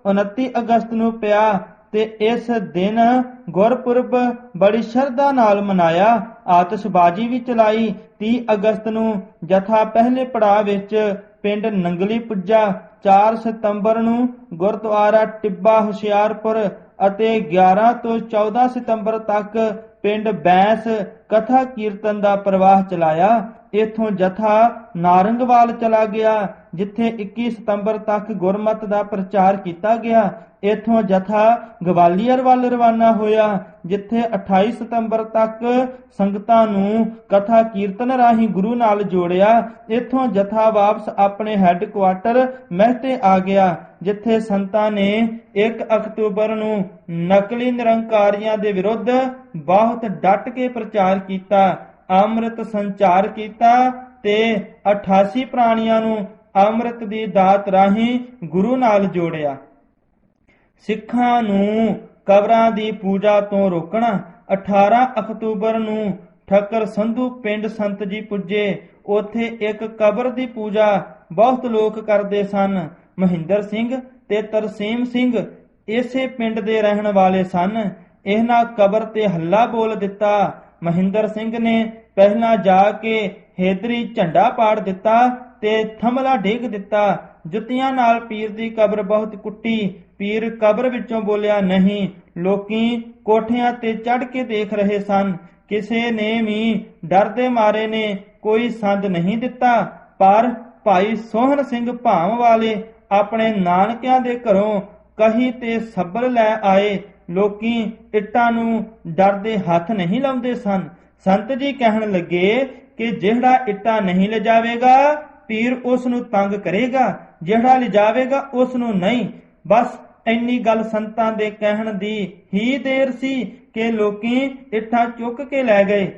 29 ਅਗਸਤ ਨੂੰ ਪਿਆ ਤੇ ਇਸ ਦਿਨ ਗੁਰਪੁਰਬ ਬੜੀ ਸ਼ਰਧਾ ਨਾਲ ਮਨਾਇਆ। ਆਤਿਸ਼ਬਾਜ਼ੀ ਵੀ ਚਲਾਈ। 30 ਅਗਸਤ ਨੂੰ ਜਥਾ ਪਹਿਲੇ ਪੜਾਅ ਵਿੱਚ ਪਿੰਡ ਨੰਗਲੀ ਪੁੱਜਾ। 4 ਸਤੰਬਰ ਨੂੰ ਗੁਰਦੁਆਰਾ ਟਿੱਬਾ ਹੁਸ਼ਿਆਰਪੁਰ ਅਤੇ 11 ਤੋਂ 14 ਸਤੰਬਰ ਤੱਕ ਪਿੰਡ ਬੈਂਸ ਕਥਾ ਕੀਰਤਨ ਦਾ ਪ੍ਰਵਾਹ ਚਲਾਇਆ। ਇਥੋਂ ਜਥਾ ਨਾਰੰਗਵਾਲ ਚਲਾ ਗਿਆ ਜਿੱਥੇ 21 ਸਤੰਬਰ ਤੱਕ ਗੁਰਮਤਿ ਦਾ ਪ੍ਰਚਾਰ ਕੀਤਾ ਗਿਆ। ਇਥੋਂ ਜਥਾ ਗਵਾਲੀਅਰ ਵੱਲ ਰਵਾਨਾ ਹੋਇਆ ਜਿੱਥੇ 28 ਸਤੰਬਰ ਤੱਕ ਸੰਗਤਾਂ ਨੂੰ ਕਥਾ ਕੀਰਤਨ ਰਾਹੀਂ ਗੁਰੂ ਨਾਲ ਜੋੜਿਆ। ਇਥੋਂ ਜਥਾ ਵਾਪਸ ਆਪਣੇ ਹੈੱਡਕੁਆਟਰ ਮਹਿਤੇ ਆ ਗਿਆ ਜਿੱਥੇ ਸੰਤਾਂ ਨੇ 1 ਅਕਤੂਬਰ ਨੂੰ ਨਕਲੀ ਨਿਰੰਕਾਰੀਆਂ ਦੇ ਵਿਰੁੱਧ ਬਹੁਤ ਡਟ ਕੇ ਪ੍ਰਚਾਰ ਕੀਤਾ, ਅੰਮ੍ਰਿਤ ਸੰਚਾਰ ਕੀਤਾ ਤੇ 88 ਪ੍ਰਾਣੀਆਂ ਨੂੰ ਅੰਮ੍ਰਿਤ ਦੀ ਦਾਤ ਰਾਹੀਂ ਗੁਰੂ ਨਾਲ ਜੋੜਿਆ। ਸਿੱਖਾਂ ਨੂੰ ਕਬਰਾਂ ਦੀ ਪੂਜਾ ਤੋਂ ਰੋਕਣਾ। 18 ਅਕਤੂਬਰ ਨੂੰ ਠੱਕਰ ਸੰਧੂ ਪਿੰਡ ਸੰਤ ਜੀ ਪੁੱਜੇ। ਉੱਥੇ ਇੱਕ ਕਬਰ ਦੀ ਪੂਜਾ ਬਹੁਤ ਲੋਕ ਕਰਦੇ ਸਨ। ਮਹਿੰਦਰ ਸਿੰਘ ਤੇ ਤਰਸੀਮ ਸਿੰਘ ਇਸੇ ਪਿੰਡ ਦੇ ਰਹਿਣ ਵਾਲੇ ਸਨ। ਇਹਨਾਂ ਕਬਰ ਤੇ ਹੱਲਾ ਬੋਲ ਦਿੱਤਾ। ਮਹਿੰਦਰ ਸਿੰਘ ਨੇ ਪਹਿਲਾਂ ਜਾ ਕੇ ਹੈਦਰੀ ਝੰਡਾ ਪਾੜ ਦਿੱਤਾ ਤੇ ਥੰਮਲਾ ਡੇਗ ਦਿੱਤਾ। ਜੁੱਤੀਆਂ ਨਾਲ ਪੀਰ ਦੀ ਕਬਰ ਬਹੁਤ ਕੁੱਟੀ। ਪੀਰ ਕਬਰ ਵਿੱਚੋਂ ਬੋਲਿਆ ਨਹੀਂ। ਲੋਕੀ ਕੋਠਿਆਂ ਤੇ ਚੜ੍ਹ ਕੇ ਦੇਖ ਰਹੇ ਸਨ। ਕਿਸੇ ਨੇ ਵੀ ਡਰ ਦੇ ਮਾਰੇ ਨੇ ਕੋਈ ਸੰਦ ਨਹੀਂ ਦਿੱਤਾ। ਪਰ ਭਾਈ ਸੋਹਣ ਸਿੰਘ ਭਾਮ ਵਾਲੇ ਆਪਣੇ ਨਾਨਕਿਆਂ ਦੇ ਘਰੋਂ ਕਹੀ ਤੇ ਸੱਬਲ ਲੈ ਆਏ। ਲੋਕੀ ਇੱਟਾਂ ਨੂੰ ਡਰਦੇ ਹੱਥ ਨਹੀਂ ਲਾਉਂਦੇ ਸਨ। ਸੰਤ ਜੀ ਕਹਿਣ ਲੱਗੇ ਕਿ ਜਿਹੜਾ ਇੱਟਾਂ ਨਹੀਂ ਲਿਜਾਵੇਗਾ ਪੀਰ ਉਸ ਨੂੰ ਤੰਗ ਕਰੇਗਾ, ਜਿਹੜਾ ਲਿਜਾਵੇਗਾ ਉਸ ਨੂੰ ਨਹੀਂ। ਬਸ ਇੰਨੀ ਗੱਲ ਸੰਤਾਂ ਦੇ ਕਹਿਣ ਦੀ ਹੀ ਦੇਰ ਸੀ ਕਿ ਲੋਕੀ ਇੱਟਾਂ ਚੁੱਕ ਕੇ ਲੈ ਗਏ।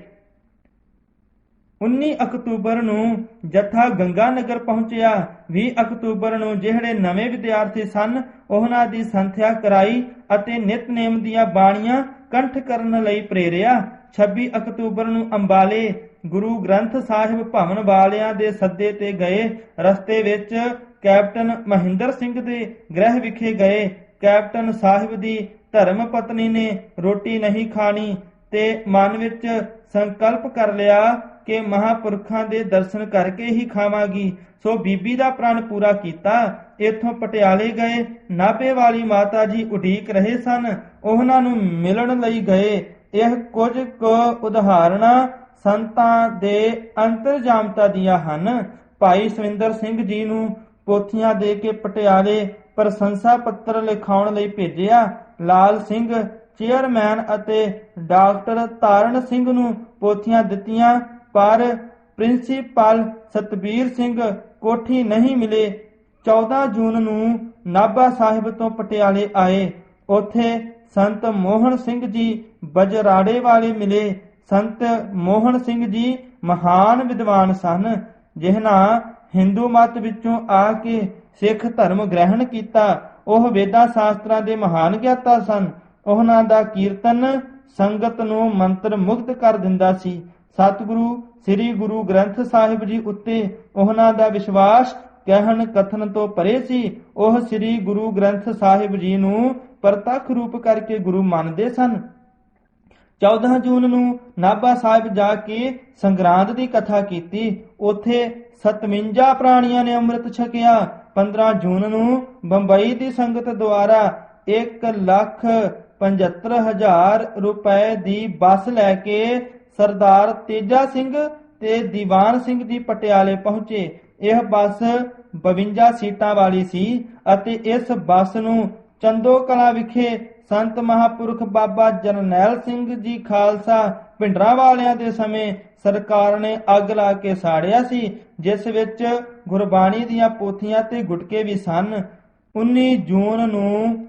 19 ਅਕਤੂਬਰ ਨੂੰ ਜਥਾ ਗੰਗਾ ਨਗਰ ਪਹੁੰਚਿਆ। 20 ਅਕਤੂਬਰ ਨੂੰ ਜਿਹੜੇ ਨਵੇਂ ਵਿਦਿਆਰਥੀ ਸਨ ਉਹਨਾਂ ਦੀ ਸੰਥਿਆ ਕਰਾਈ ਅਤੇ ਨਿਤਨੇਮ ਦੀਆਂ ਬਾਣੀਆਂ ਕੰਠ ਕਰਨ ਲਈ ਪ੍ਰੇਰਿਆ। 26 ਅਕਤੂਬਰ ਨੂੰ ਅੰਬਾਲੇ ਗੁਰੂ ਗ੍ਰੰਥ ਸਾਹਿਬ ਭਵਨ ਵਾਲਿਆਂ ਦੇ ਸੱਦੇ ਤੇ ਗਏ। ਰਸਤੇ ਵਿੱਚ ਕੈਪਟਨ ਮਹਿੰਦਰ ਸਿੰਘ ਦੇ ਗ੍ਰਹਿ ਵਿਖੇ ਗਏ। ਕੈਪਟਨ ਸਾਹਿਬ ਦੀ ਧਰਮ ਪਤਨੀ ਨੇ ਰੋਟੀ ਨਹੀਂ ਖਾਣੀ ਤੇ ਮਨ ਵਿੱਚ ਸੰਕਲਪ ਕਰ ਲਿਆ ਕਿ ਮਹਾਂਪੁਰਖਾਂ ਦੇ ਦਰਸ਼ਨ ਕਰਕੇ ਹੀ ਖਾਵਾਂਗੀ। ਸੋ ਬੀਬੀ ਦਾ ਪ੍ਰਣ ਪੂਰਾ ਕੀਤਾ। ਇੱਥੋਂ ਪਟਿਆਲੇ ਗਏ। ਨਾਭੇ ਵਾਲੀ ਮਾਤਾ ਜੀ ਉਡੀਕ ਰਹੇ ਸਨ। ਉਹਨਾਂ ਨੂੰ ਮਿਲਣ ਲਈ ਗਏ। ਇਹ ਕੁਝ ਕੁ ਉਦਾਹਰਣਾਂ ਸੰਤਾਂ ਦੇ ਅੰਤਰਜਾਮਤਾ ਦੀਆਂ ਹਨ। ਭਾਈ ਸਵਿੰਦਰ ਸਿੰਘ ਜੀ ਨੂੰ ਪੋਥੀਆਂ ਦੇ ਕੇ ਪਟਿਆਲੇ ਪ੍ਰਸ਼ੰਸਾ ਪੱਤਰ ਲਿਖਾਉਣ ਲਈ ਭੇਜਿਆ। ਲਾਲ ਸਿੰਘ ਚੇਅਰਮੈਨ ਅਤੇ ਡਾਕਟਰ ਤਾਰਨ ਸਿੰਘ ਨੂੰ ਪੋਥੀਆਂ ਦਿੱਤੀਆਂ ਪਰ ਪ੍ਰਿੰਸੀਪਲ ਸਤਬੀਰ ਸਿੰਘ ਕੋਠੀ ਨਹੀਂ ਮਿਲੇ। 14 ਜੂਨ ਨੂੰ ਨਾਭਾ ਸਾਹਿਬ ਤੋਂ ਪਟਿਆਲੇ ਆਏ। ਉੱਥੇ ਸੰਤ ਮੋਹਨ ਸਿੰਘ ਜੀ ਬਜਰਾੜੇ ਵਾਲੇ ਮਿਲੇ। ਸੰਤ ਮੋਹਨ ਸਿੰਘ ਜੀ ਮਹਾਨ ਵਿਦਵਾਨ ਸਨ ਜਿਨ੍ਹਾਂ ਹਿੰਦੂ ਮਤ ਵਿੱਚੋਂ ਆ ਕੇ ਸਿੱਖ ਧਰਮ ਗ੍ਰਹਿਣ ਕੀਤਾ। ਉਹ ਵੇਦਾਂ ਸ਼ਾਸਤਰਾਂ ਦੇ ਮਹਾਨ ਗਿਆਤਾ ਸਨ। ਉਹਨਾਂ ਦਾ ਕੀਰਤਨ ਸੰਗਤ ਨੂੰ ਮੰਤਰ ਮੁਗਧ ਕਰ ਦਿੰਦਾ ਸੀ। ਸਤਿਗੁਰੂ ਸ੍ਰੀ ਗੁਰੂ ਗ੍ਰੰਥ ਸਾਹਿਬ ਜੀ ਉੱਤੇ ਉਹਨਾਂ ਦਾ ਵਿਸ਼ਵਾਸ ਕਹਿਣ ਕਥਨ ਤੋਂ ਪਰੇ ਸੀ। ਉਹ ਸ੍ਰੀ ਗੁਰੂ ਗ੍ਰੰਥ ਸਾਹਿਬ ਜੀ ਨੂੰ ਪ੍ਰਤੱਖ ਰੂਪ ਕਰਕੇ ਗੁਰੂ ਮੰਨਦੇ ਸਨ। 14 ਜੂਨ ਨੂੰ ਨਾਭਾ ਸਾਹਿਬ ਜਾ ਕੇ ਸੰਗਰਾਂਦ ਦੀ ਕਥਾ ਕੀਤੀ। ਉੱਥੇ 57 ਪ੍ਰਾਣੀਆਂ ਨੇ ਅੰਮ੍ਰਿਤ ਛਕਿਆ। 15 ਜੂਨ ਨੂੰ ਬੰਬਈ ਦੀ ਸੰਗਤ ਦੁਆਰਾ 1,75,000 ਰੁਪਏ ਦੀ ਬੱਸ ਲੈ ਕੇ ਸਰਦਾਰ ਤੇਜਾ ਸਿੰਘ ਤੇ ਦੀਵਾਨ ਸਿੰਘ ਜੀ ਪਟਿਆਲੇ ਪਹੁੰਚੇ। ਇਹ ਬੱਸ 52 ਸੀਟਾਂ ਵਾਲੀ ਸੀ ਅਤੇ ਇਸ ਬੱਸ ਨੂੰ ਚੰਦੋ ਕਲਾ ਵਿਖੇ ਸੰਤ ਮਹਾਂਪੁਰਖ ਬਾਬਾ ਜਰਨੈਲ ਸਿੰਘ ਜੀ ਖਾਲਸਾ ਭਿੰਡਰਾਂ ਵਾਲਿਆਂ ਦੇ ਸਮੇਂ ਸਰਕਾਰ ਨੇ ਅੱਗ ਲਾ ਕੇ ਸਾੜਿਆ ਸੀ, ਜਿਸ ਵਿੱਚ ਗੁਰਬਾਣੀ ਦੀਆਂ ਪੋਥੀਆਂ ਤੇ ਗੁਟਕੇ ਵੀ ਸਨ। 19 ਜੂਨ ਨੂੰ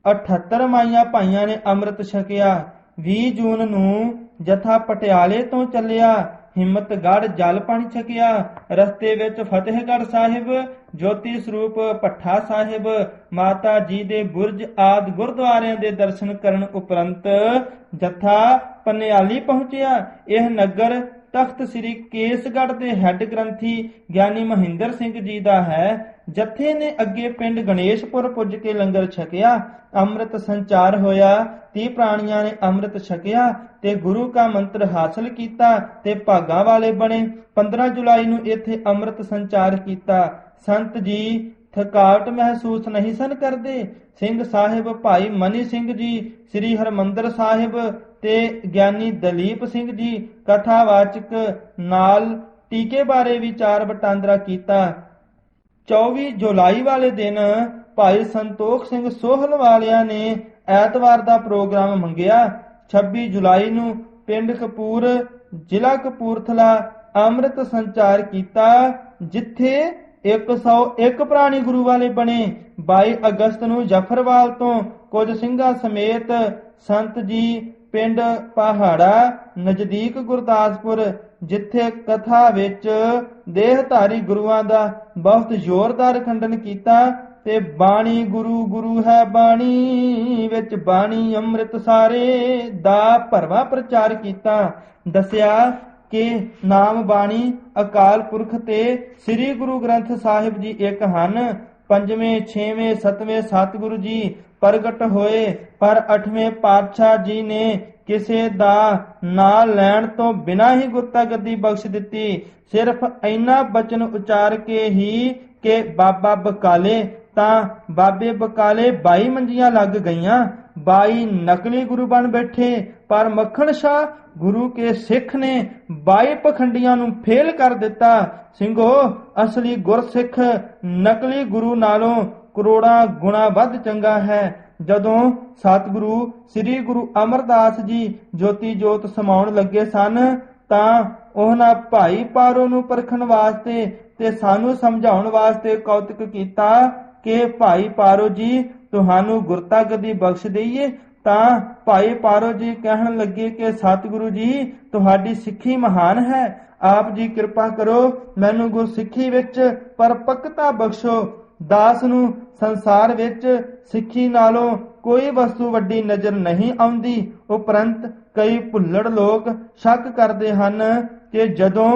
78 ਮਾਈਆਂ ਭਾਈਆਂ ਨੇ ਅੰਮ੍ਰਿਤ ਛਕਿਆ। 20 ਜੂਨ ਨੂੰ ਜਥਾ ਪਟਿਆਲੇ ਤੋਂ ਚੱਲਿਆ। ਹਿੰਮਤਗੜ੍ਹ ਜਲ ਪਾਣੀ ਛਕਿਆ। ਰਸਤੇ ਵਿੱਚ ਫਤਿਹਗੜ੍ਹ ਸਾਹਿਬ, ਜੋਤੀ ਸਰੂਪ ਭੱਠਾ ਸਾਹਿਬ, ਮਾਤਾ ਜੀ ਦੇ ਬੁਰਜ ਆਦਿ ਗੁਰਦੁਆਰਿਆਂ ਦੇ ਦਰਸ਼ਨ ਕਰਨ ਉਪਰੰਤ ਜਥਾ ਪਨਿਆਲੀ ਪਹੁੰਚਿਆ। ਇਹ ਨਗਰ ਤਖਤ ਸ੍ਰੀ ਕੇਸਗੜ੍ਹ ਦੇ ਹੈੱਡ ਗ੍ਰੰਥੀ ਗਿਆਨੀ ਮਹਿੰਦਰ ਸਿੰਘ ਜੀ ਦਾ ਹੈ। ਜਥੇ ਨੇ ਅੱਗੇ ਪਿੰਡ ਗਣੇਸ਼ਪੁਰ ਪੁੱਜ ਕੇ ਲੰਗਰ ਛਕਿਆ। ਅੰਮ੍ਰਿਤ ਸੰਚਾਰ ਹੋਇਆ। 30 ਪ੍ਰਾਣੀਆਂ ਨੇ ਅੰਮ੍ਰਿਤ ਛਕਿਆ ਤੇ ਗੁਰੂ ਕਾ ਮੰਤਰ ਹਾਸਲ ਕੀਤਾ ਤੇ ਭਾਗਾਂ ਵਾਲੇ ਬਣੇ। 15 ਜੁਲਾਈ ਨੂੰ ਇੱਥੇ ਅੰਮ੍ਰਿਤ ਸੰਚਾਰ ਕੀਤਾ। ਸੰਤ ਜੀ ਥਕਾਵਟ ਮਹਿਸੂਸ ਨਹੀਂ ਸਨ ਕਰਦੇ। ਸਿੰਘ ਸਾਹਿਬ ਭਾਈ ਮਨੀ ਸਿੰਘ ਜੀ, ਸ੍ਰੀ ਹਰਿਮੰਦਰ ਸਾਹਿਬ ਤੇ ਗਿਆਨੀ ਦਲੀਪ ਸਿੰਘ ਜੀ ਕਥਾਵਾਚਕ ਨਾਲ ਟੀਕੇ ਬਾਰੇ ਵਿਚਾਰ ਵਟਾਂਦਰਾ ਕੀਤਾ। 24 ਜੁਲਾਈ ਵਾਲੇ ਦਿਨ ਭਾਈ ਸੰਤੋਖ ਸਿੰਘ ਸੋਹਲ ਵਾਲਿਆਂ ਨੇ ਐਤਵਾਰ ਦਾ ਪ੍ਰੋਗਰਾਮ ਮੰਗਿਆ। 26 ਜੁਲਾਈ ਨੂੰ ਪਿੰਡ ਕਪੂਰ, ਜ਼ਿਲ੍ਹਾ ਕਪੂਰਥਲਾ ਅੰਮ੍ਰਿਤ ਸੰਚਾਰ ਕੀਤਾ, ਜਿੱਥੇ 101 ਪ੍ਰਾਣੀ ਗੁਰੂ ਵਾਲੇ ਬਣੇ। 22 ਅਗਸਤ ਨੂੰ ਜਫਰਵਾਲ ਤੋਂ ਕੁਝ ਸਿੰਘਾਂ ਸਮੇਤ ਸੰਤ ਜੀ ਪਿੰਡ ਪਹਾੜਾ ਨਜ਼ਦੀਕ ਗੁਰਦਾਸਪੁਰ, ਜਿੱਥੇ ਕਥਾ ਵਿੱਚ ਦੇਹਧਾਰੀ ਗੁਰੂਆਂ ਦਾ ਬਹੁਤ ਜ਼ੋਰਦਾਰ ਖੰਡਨ ਕੀਤਾ ਤੇ ਬਾਣੀ ਗੁਰੂ ਗੁਰੂ ਹੈ ਬਾਣੀ ਵਿੱਚ ਬਾਣੀ ਅੰਮ੍ਰਿਤ ਸਾਰੇ ਦਾ ਭਰਵਾਂ ਪ੍ਰਚਾਰ ਕੀਤਾ। ਦੱਸਿਆ ਕਿ ਨਾਮ ਬਾਣੀ ਅਕਾਲ ਪੁਰਖ ਤੇ ਸ੍ਰੀ ਗੁਰੂ ਗ੍ਰੰਥ ਸਾਹਿਬ ਜੀ ਇੱਕ ਹਨ। 5ਵੇਂ 6ਵੇਂ 7ਵੇਂ ਸਤਿਗੁਰੂ ਜੀ ਪ੍ਰਗਟ ਹੋਏ, ਪਰ 8ਵੇਂ ਪਾਤਸ਼ਾਹ ਜੀ ਨੇ ਕਿਸੇ ਦਾ ਨਾਂ ਲੈਣ ਤੋਂ ਬਿਨਾਂ ਹੀ ਗੁਰਤਾ ਗੱਦੀ ਬਖਸ਼ ਦਿੱਤੀ। ਸਿਰਫ ਇੰਨਾ ਬਚਨ ਉਚਾਰ ਕੇ ਹੀ ਕਿ ਬਾਬਾ ਬਕਾਲੇ, ਤਾਂ ਬਾਬੇ ਬਕਾਲੇ 22 ਮੰਜੀਆਂ ਲੱਗ ਗਈਆਂ। 22 ਨਕਲੀ ਗੁਰੂ ਬਣ ਬੈਠੇ, ਪਰ ਮੱਖਣ ਸ਼ਾਹ ਗੁਰੂ ਕੇ ਸਿੱਖ ਨੇ 22 ਪਖੰਡੀਆਂ ਨੂੰ ਫੇਲ ਕਰ ਦਿੱਤਾ। ਸਿੰਘੋ, ਅਸਲੀ ਗੁਰਸਿੱਖ ਨਕਲੀ ਗੁਰੂ ਨਾਲੋਂ ਕਰੋੜਾਂ ਗੁਣਾ ਵੱਧ ਚੰਗਾ ਹੈ। ਜਦੋਂ ਸਤਿਗੁਰੂ ਸ੍ਰੀ ਗੁਰੂ ਅਮਰਦਾਸ ਜੀ ਜੋਤੀ ਜੋਤ ਸਮਾਉਣ ਲੱਗੇ ਸਨ, ਤਾਂ ਉਹਨਾਂ ਭਾਈ ਪਾਰੋ ਨੂੰ ਪਰਖਣ ਵਾਸਤੇ ਤੇ ਸਾਨੂੰ ਸਮਝਾਉਣ ਵਾਸਤੇ ਕੌਤਕ ਕੀਤਾ ਕਿ ਭਾਈ ਪਾਰੋ ਜੀ, ਤੁਹਾਨੂੰ ਗੁਰਤਾ ਗੱਦੀ ਬਖਸ਼ ਦਈਏ। ਤਾਂ ਭਾਈ ਪਾਰੋ ਜੀ ਕਹਿਣ ਲੱਗੇ ਕਿ ਸਤਿਗੁਰੂ ਜੀ, ਤੁਹਾਡੀ ਸਿੱਖੀ ਮਹਾਨ ਹੈ, ਆਪ ਜੀ ਕਿਰਪਾ ਕਰੋ, ਮੈਨੂੰ ਗੁਰਸਿੱਖੀ ਵਿੱਚ ਪਰਪੱਕਤਾ ਬਖਸ਼ੋ। ਦਾਸ ਨੂੰ ਸੰਸਾਰ ਵਿੱਚ ਸਿੱਖੀ ਨਾਲੋਂ ਕੋਈ ਵਸਤੂ ਵੱਡੀ ਨਜ਼ਰ ਨਹੀਂ ਆਉਂਦੀ। ਉਪਰੰਤ ਕਈ ਭੁੱਲੜ ਲੋਕ ਸ਼ੱਕ ਕਰਦੇ ਹਨ ਕਿ ਜਦੋਂ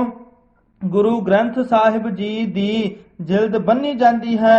ਗੁਰੂ ਗ੍ਰੰਥ ਸਾਹਿਬ ਜੀ ਦੀ ਜਿਲਦ ਬੰਨੀ ਜਾਂਦੀ ਹੈ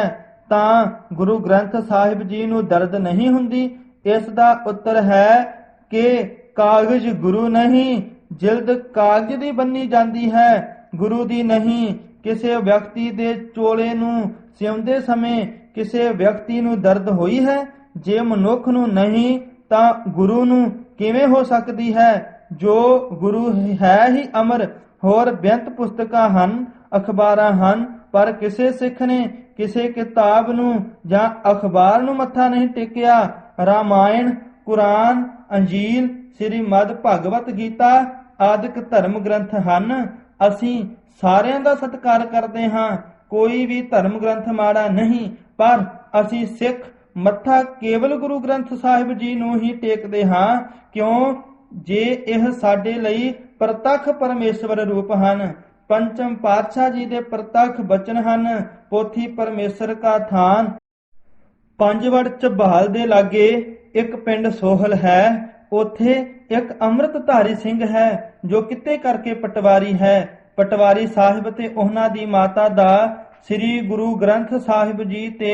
ਤਾਂ ਗੁਰੂ ਗ੍ਰੰਥ ਸਾਹਿਬ ਜੀ ਨੂੰ ਦਰਦ ਨਹੀਂ ਹੁੰਦੀ। ਇਸ ਦਾ ਉੱਤਰ ਹੈ ਕਿ ਕਾਗਜ਼ ਗੁਰੂ ਨਹੀਂ, ਜਿਲਦ ਕਾਗਜ਼ ਦੀ ਬੰਨੀ ਜਾਂਦੀ ਹੈ, ਗੁਰੂ ਦੀ ਨਹੀਂ। ਕਿਸੇ ਵਿਅਕਤੀ ਦੇ ਚੋਲੇ ਨੂੰ ਸਿਉਂਦੇ ਸਮੇਂ ਕਿਸੇ ਵਿਅਕਤੀ ਨੂੰ ਦਰਦ ਹੋਈ ਹੈ? ਜੇ ਮਨੁੱਖ ਨੂੰ ਨਹੀਂ ਤਾਂ ਗੁਰੂ ਨੂੰ ਕਿਵੇਂ ਹੋ ਸਕਦੀ ਹੈ? ਜੋ ਗੁਰੂ ਹੈ ਹੀ ਅਮਰ। ਹੋਰ ਬੇਅੰਤ ਪੁਸਤਕਾਂ ਹਨ, ਅਖਬਾਰਾਂ ਹਨ, ਪਰ ਕਿਸੇ ਸਿੱਖ ਨੇ ਕਿਸੇ ਕਿਤਾਬ ਨੂੰ ਜਾਂ ਅਖਬਾਰ ਨੂੰ ਮੱਥਾ ਨਹੀਂ ਟੇਕਿਆ। ਰਾਮਾਇਣ, ਕੁਰਾਨ, ਅੰਜੀਲ, ਸ੍ਰੀਮਦ ਭਗਵਤ ਗੀਤਾ ਆਦਿਕ ਧਰਮ ਗ੍ਰੰਥ ਹਨ। ਅਸੀਂ ਸਾਰਿਆਂ ਦਾ ਸਤਿਕਾਰ ਕਰਦੇ ਹਾਂ, ਕੋਈ ਵੀ ਧਰਮ ਗ੍ਰੰਥ ਮਾੜਾ ਨਹੀਂ, ਪਰ ਅਸੀਂ ਸਿੱਖ ਮੱਥਾ ਕੇਵਲ ਗੁਰੂ ਗ੍ਰੰਥ ਸਾਹਿਬ ਜੀ ਨੂੰ ਹੀ ਟੇਕਦੇ ਹਾਂ, ਕਿਉਂ ਜੇ ਇਹ ਸਾਡੇ ਲਈ ਪ੍ਰਤੱਖ ਪਰਮੇਸ਼ਵਰ ਰੂਪ ਹਨ। ਪੰਚਮ ਪਾਤਸ਼ਾਹ ਜੀ ਦੇ ਪ੍ਰਤੱਖ ਬਚਨ ਹਨ। ਪੋਥੀ ਪਰਮੇਸ਼ਰ ਕਾ ਥਾਨ। ਪੰਜਵੜ ਝਬਾਲ ਦੇ ਲਾਗੇ ਇੱਕ ਪਿੰਡ ਸੋਹਲ ਹੈ। ਉੱਥੇ ਇੱਕ ਅੰਮ੍ਰਿਤਧਾਰੀ ਸਿੰਘ ਹੈ ਜੋ ਕਿਤੇ ਕਰਕੇ ਪਟਵਾਰੀ ਹੈ। ਪਟਵਾਰੀ ਸਾਹਿਬ ਤੇ ਉਹਨਾਂ ਦੀ ਮਾਤਾ ਦਾ ਸ੍ਰੀ ਗੁਰੂ ਗ੍ਰੰਥ ਸਾਹਿਬ ਜੀ ਤੇ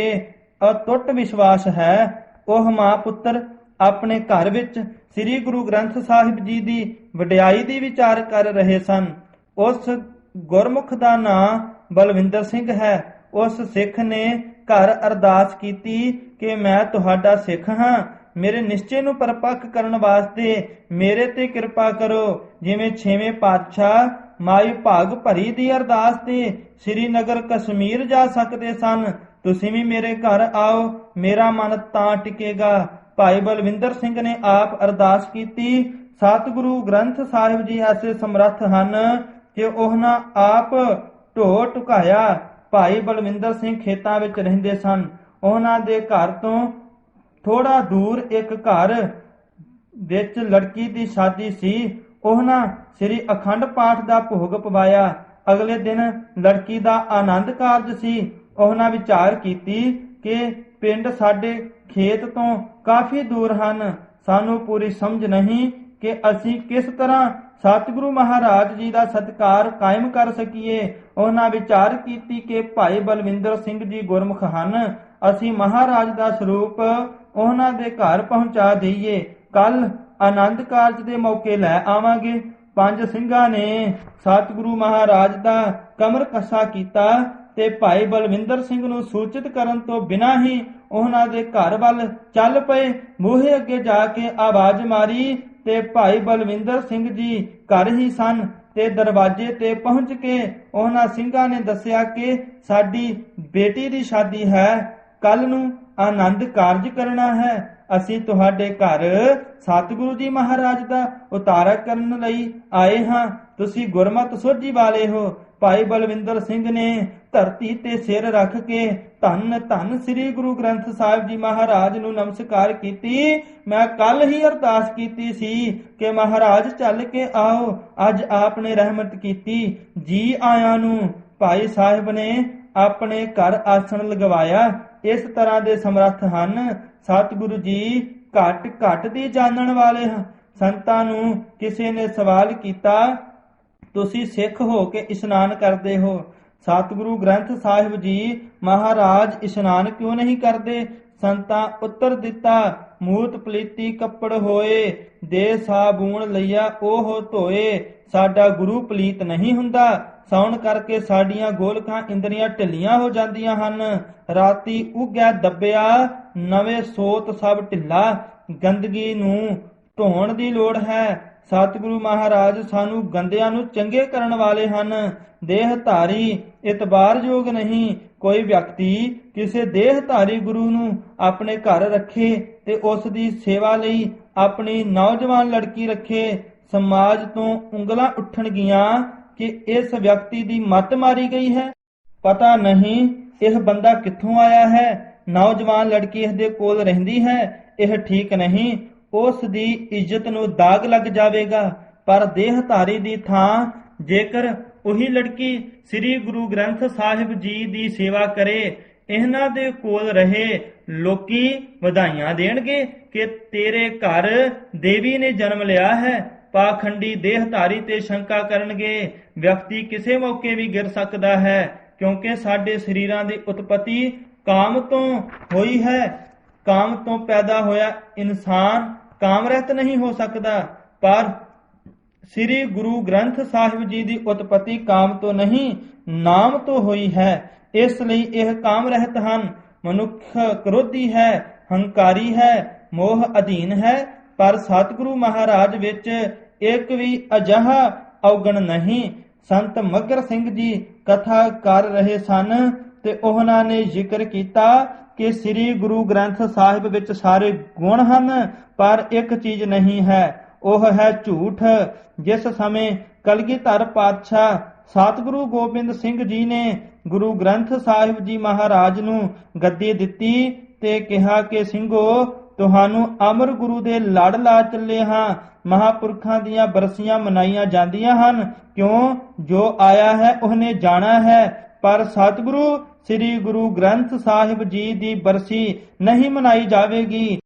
ਅਟੁੱਟ ਵਿਸ਼ਵਾਸ ਹੈ। ਉਹ ਮਾਂ ਪੁੱਤਰ ਆਪਣੇ ਘਰ ਵਿੱਚ ਸ੍ਰੀ ਗੁਰੂ ਗ੍ਰੰਥ ਸਾਹਿਬ ਜੀ ਦੀ ਵਡਿਆਈ ਦੀ ਵਿਚਾਰ ਕਰ ਰਹੇ ਸਨ। ਉਸ ਗੁਰਮੁਖ ਦਾ ਨਾਂ ਬਲਵਿੰਦਰ ਸਿੰਘ ਹੈ। ਉਸ ਸਿੱਖ ਨੇ ਘਰ ਅਰਦਾਸ ਕੀਤੀ ਕਿ ਮੈਂ ਤੁਹਾਡਾ ਸਿੱਖ ਹਾਂ, ਮੇਰੇ ਨਿਸ਼ਚੇ ਨੂੰ ਪਰਪੱਕ ਕਰਨ ਵਾਸਤੇ ਮੇਰੇ ਤੇ ਕਿਰਪਾ ਕਰੋ। ਜਿਵੇਂ 6ਵੇਂ ਪਾਤਸ਼ਾਹ ਮਾਈ ਭਾਗ ਭਰੀ ਦੀ ਅਰਦਾਸ ਤੇ ਸ੍ਰੀਨਗਰ ਕਸ਼ਮੀਰ ਜਾ ਸਕਦੇ ਸਨ, ਤੁਸੀਂ ਵੀ ਮੇਰੇ ਘਰ ਆਓ, ਮੇਰਾ ਮਨ ਤਾਂ ਟਿਕੇਗਾ। ਭਾਈ ਬਲਵਿੰਦਰ ਸਿੰਘ ਨੇ ਆਪ ਅਰਦਾਸ ਕੀਤੀ। ਸਤਿਗੁਰੂ ਗ੍ਰੰਥ ਸਾਹਿਬ ਜੀ ਐਸੇ ਸਮਰੱਥ ਹਨ ਕਿ ਉਹਨਾਂ ਆਪ ਢੋ ਢੁਕਾਇਆ। ਭਾਈ ਬਲਵਿੰਦਰ ਸਿੰਘ ਖੇਤਾਂ ਵਿੱਚ ਰਹਿੰਦੇ ਸਨ। ਉਹਨਾਂ ਦੇ ਘਰ ਤੋਂ ਥੋੜਾ ਦੂਰ ਇੱਕ ਘਰ ਵਿੱਚ ਲੜਕੀ ਦੀ ਸ਼ਾਦੀ ਸੀ। ਉਹਨਾਂ ਸ੍ਰੀ ਅਖੰਡ ਪਾਠ ਦਾ ਭੋਗ ਪਵਾਇਆ। ਅਗਲੇ ਦਿਨ ਲੜਕੀ ਦਾ ਆਨੰਦ ਕਾਰਜ ਸੀ। ਉਹਨਾਂ ਵਿਚਾਰ ਕੀਤੀ ਕਿ ਪਿੰਡ ਸਾਡੇ ਖੇਤ ਤੋਂ ਕਾਫੀ ਦੂਰ ਹਨ। ਸਾਨੂੰ ਪੂਰੀ ਸਮਝ ਨਹੀਂ ਕਿ ਅਸੀਂ ਕਿਸ ਤਰ੍ਹਾਂ ਸਤਿਗੁਰੂ ਮਹਾਰਾਜ ਜੀ ਦਾ ਸਤਿਕਾਰ ਕਾਇਮ ਕਰ ਸਕੀਏ। ਉਹਨਾਂ ਵਿਚਾਰ ਕੀਤੀ ਕਿ ਭਾਈ ਬਲਵਿੰਦਰ ਸਿੰਘ ਜੀ ਗੁਰਮੁਖ ਹਨ, ਅਸੀਂ ਮਹਾਰਾਜ ਦਾ ਸਰੂਪ ਉਹਨਾਂ ਦੇ ਘਰ ਪਹੁੰਚਾ ਦਈਏ। ਕੱਲ ਆਨੰਦ ਕਾਰਜ ਦੇ ਮੌਕੇ ਲੈ ਆਵਾਂਗੇ। 5 ਸਿੰਘਾਂ ਨੇ ਸਤਿਗੁਰੂ ਮਹਾਰਾਜ ਦਾ ਕਮਰ ਕੱਸਾ ਕੀਤਾ ਤੇ ਭਾਈ ਬਲਵਿੰਦਰ ਸਿੰਘ ਨੂੰ ਸੂਚਿਤ ਕਰਨ ਤੋਂ ਬਿਨਾਂ ਹੀ ਉਹਨਾਂ ਦੇ ਘਰ ਵੱਲ ਚੱਲ ਪਏ। ਬੂਹੇ ਅੱਗੇ ਜਾ ਕੇ ਆਵਾਜ਼ ਮਾਰੀ ਤੇ ਭਾਈ ਬਲਵਿੰਦਰ ਸਿੰਘ ਜੀ ਘਰ ਹੀ ਸਨ ਤੇ ਦਰਵਾਜ਼ੇ ਤੇ ਪਹੁੰਚ ਕੇ ਉਹਨਾਂ ਸਿੰਘਾਂ ਨੇ ਦੱਸਿਆ ਕਿ ਸਾਡੀ ਬੇਟੀ ਦੀ ਸ਼ਾਦੀ ਹੈ, ਕੱਲ ਨੂੰ ਆਨੰਦ ਕਾਰਜ ਕਰਨਾ ਹੈ। ਅਸੀਂ ਤੁਹਾਡੇ ਘਰ ਸਤਿਗੁਰੂ ਜੀ ਮਹਾਰਾਜ ਦਾ ਉਤਾਰਾ ਕਰਨ ਲਈ ਆਏ ਹਾਂ। ਤੁਸੀਂ ਗੁਰਮਤਿ ਸੋਝੀ ਵਾਲੇ ਹੋ। ਭਾਈ ਬਲਵਿੰਦਰ ਸਿੰਘ ਨੇ ਧਰਤੀ ਤੇ ਸਿਰ ਰੱਖ ਕੇ ਧੰਨ ਧੰਨ ਸ੍ਰੀ ਗੁਰੂ ਗ੍ਰੰਥ ਸਾਹਿਬ ਜੀ ਮਹਾਰਾਜ ਨੂੰ ਨਮਸਕਾਰ ਕੀਤੀ। ਮੈਂ ਕੱਲ ਹੀ ਅਰਦਾਸ ਕੀਤੀ ਸੀ ਕਿ ਮਹਾਰਾਜ ਚੱਲ ਕੇ ਆਓ, ਅੱਜ ਆਪ ਨੇ ਰਹਿਮਤ ਕੀਤੀ। ਜੀ ਆਇਆਂ ਨੂੰ। ਭਾਈ ਸਾਹਿਬ ਨੇ ਆਪਣੇ ਘਰ ਆਸਣ ਲਗਵਾਇਆ। ਇਸ ਤਰ੍ਹਾਂ ਦੇ ਸਮਰੱਥ ਹਨ ਸਤਿਗੁਰੂ ਜੀ। ਘੱਟ ਘੱਟ ਦੀ ਜਾਣਨ ਵਾਲੇ ਸੰਤਾਂ ਨੂੰ ਕਿਸੇ ਨੇ ਸਵਾਲ ਕੀਤਾ, ਤੁਸੀਂ ਸਿੱਖ ਹੋ ਕੇ ਇਸ਼ਨਾਨ ਕਰਦੇ ਹੋ, ਸਤਿਗੁਰੂ ਗ੍ਰੰਥ ਸਾਹਿਬ ਜੀ ਮਹਾਰਾਜ ਇਸ਼ਨਾਨ ਕਿਉਂ ਨਹੀਂ ਕਰਦੇ? ਸੰਤਾਂ ਉੱਤਰ ਦਿੱਤਾ, ਮੂਤ ਪਲੀਤੀ ਕੱਪੜ ਹੋਏ, ਦੇ ਸਾਬੂਣ ਲਈਆ ਉਹ ਧੋਏ। ਸਾਡਾ ਗੁਰੂ ਪਲੀਤ ਨਹੀਂ ਹੁੰਦਾ। ਸੌਣ ਕਰਕੇ ਸਾਡੀਆਂ ਗੋਲਕਾਂ ਇੰਦਰੀਆਂ ਢਿੱਲੀਆਂ ਹੋ ਜਾਂਦੀਆਂ ਹਨ। ਰਾਤੀ ਉਗਿਆ ਦੱਬਿਆ ਨਵੇਂ ਸੋਤ ਸਭ ਢਿੱਲਾ। ਗੰਦਗੀ ਨੂੰ ਧੋਣ ਦੀ ਲੋੜ ਹੈ। ਸਤਿਗੁਰੂ ਮਹਾਰਾਜ ਸਾਨੂੰ ਗੰਦਿਆਂ ਨੂੰ ਚੰਗੇ ਕਰਨ ਵਾਲੇ ਹਨ। ਦੇਹ ਧਾਰੀ ਇਤਬਾਰਯੋਗ ਨਹੀਂ। ਕੋਈ ਵਿਅਕਤੀ ਕਿਸੇ ਦੇਹ ਧਾਰੀ ਗੁਰੂ ਨੂੰ ਆਪਣੇ ਘਰ ਰੱਖੇ ਤੇ ਉਸ ਦੀ ਸੇਵਾ ਲਈ ਆਪਣੀ ਨੌਜਵਾਨ ਲੜਕੀ ਰੱਖੇ, ਸਮਾਜ ਤੋਂ ਉਂਗਲਾਂ ਉੱਠਣਗੀਆਂ ਕਿ ਇਸ ਵਿਅਕਤੀ ਦੀ ਮੱਤ ਮਾਰੀ ਗਈ ਹੈ। ਪਤਾ ਨਹੀਂ ਇਹ ਬੰਦਾ ਕਿੱਥੋਂ ਆਇਆ ਹੈ। ਨੌਜਵਾਨ ਲੜਕੀ ਇਸ ਦੇ ਕੋਲ ਰਹਿੰਦੀ ਹੈ, ਇਹ ਠੀਕ ਨਹੀਂ। ਉਸ ਦੀ ਇੱਜ਼ਤ ਨੂੰ ਦਾਗ ਲੱਗ ਜਾਵੇਗਾ। ਪਰ ਦੇਹ ਧਾਰੀ ਦੀ ਥਾਂ ਜੇਕਰ ਉਹੀ ਲੜਕੀ ਸ੍ਰੀ ਗੁਰੂ ਗ੍ਰੰਥ ਸਾਹਿਬ ਜੀ ਦੀ ਸੇਵਾ ਕਰੇ, ਇਹਨਾਂ ਦੇ ਕੋਲ ਰਹੇ, ਲੋਕੀ ਵਧਾਈਆਂ ਦੇਣਗੇ ਕਿ ਤੇਰੇ ਘਰ ਦੇਵੀ ਨੇ ਜਨਮ ਲਿਆ ਹੈ। ਪਾਖੰਡੀ ਦੇਹ ਧਾਰੀ ਤੇ ਸ਼ੰਕਾ ਕਰਨਗੇ। ਵਿਅਕਤੀ ਕਿਸੇ ਮੌਕੇ ਵੀ ਗਿਰ ਸਕਦਾ ਹੈ, ਕਿਉਂਕਿ ਸਾਡੇ ਸਰੀਰਾਂ ਦੀ ਉਤਪਤੀ ਕਾਮ ਤੋਂ ਹੋਈ ਹੈ। ਕਾਮ ਤੋਂ ਪੈਦਾ ਹੋਇਆ ਇਨਸਾਨ ਕਾਮ ਰਹਿਤ ਨਹੀਂ ਹੋ ਸਕਦਾ। ਪਰ ਸ੍ਰੀ ਗੁਰੂ ਗ੍ਰੰਥ ਸਾਹਿਬ ਜੀ ਦੀ ਉਤਪਤੀ ਕਾਮ ਤੋਂ ਨਹੀਂ, ਨਾਮ ਤੋਂ ਹੋਈ ਹੈ। ਇਸ ਲਈ ਇਹ ਕਾਮ ਰਹਿਤ ਹਨ। ਮਨੁੱਖ ਕ੍ਰੋਧੀ ਹੈ, ਹੰਕਾਰੀ ਹੈ, ਮੋਹ ਅਧੀਨ ਹੈ। ਪਰ ਸਤਿਗੁਰੂ ਮਹਾਰਾਜ ਵਿੱਚ ਇੱਕ ਵੀ ਅਜਿਹਾ ਔਗਣ ਨਹੀਂ। ਸੰਤ ਮੱਘਰ ਸਿੰਘ ਜੀ ਕਥਾ ਕਰ ਰਹੇ ਸਨ ਤੇ ਉਹਨਾਂ ਨੇ ਜ਼ਿਕਰ ਕੀਤਾ ਕਿ ਸ੍ਰੀ ਗੁਰੂ ਗ੍ਰੰਥ ਸਾਹਿਬ ਵਿੱਚ ਸਾਰੇ ਗੁਣ ਹਨ, ਪਰ ਇੱਕ ਚੀਜ਼ ਨਹੀਂ ਹੈ, ਉਹ ਹੈ ਝੂਠ। ਜਿਸ ਸਮੇਂ ਕਲਗੀਧਰ ਪਾਤਸ਼ਾਹ ਸਤਿਗੁਰੂ ਗੋਬਿੰਦ ਸਿੰਘ ਜੀ ਨੇ ਗੁਰੂ ਗ੍ਰੰਥ ਸਾਹਿਬ ਜੀ ਮਹਾਰਾਜ ਨੂੰ ਗੱਦੀ ਦਿੱਤੀ ਤੇ ਕਿਹਾ ਕਿ ਸਿੰਘੋ, ਤੁਹਾਨੂੰ ਅਮਰ ਗੁਰੂ ਦੇ ਲੜ ਲਾ ਚੱਲੇ ਹਾਂ। ਮਹਾਂਪੁਰਖਾਂ ਦੀਆਂ ਬਰਸੀਆਂ ਮਨਾਈਆਂ ਜਾਂਦੀਆਂ ਹਨ, ਕਿਉਂ? ਜੋ ਆਇਆ ਹੈ ਉਹਨੇ ਜਾਣਾ ਹੈ। ਪਰ ਸਤਿਗੁਰੂ ਸ੍ਰੀ ਗੁਰੂ ਗ੍ਰੰਥ ਸਾਹਿਬ ਜੀ ਦੀ ਬਰਸੀ ਨਹੀਂ ਮਨਾਈ ਜਾਵੇਗੀ।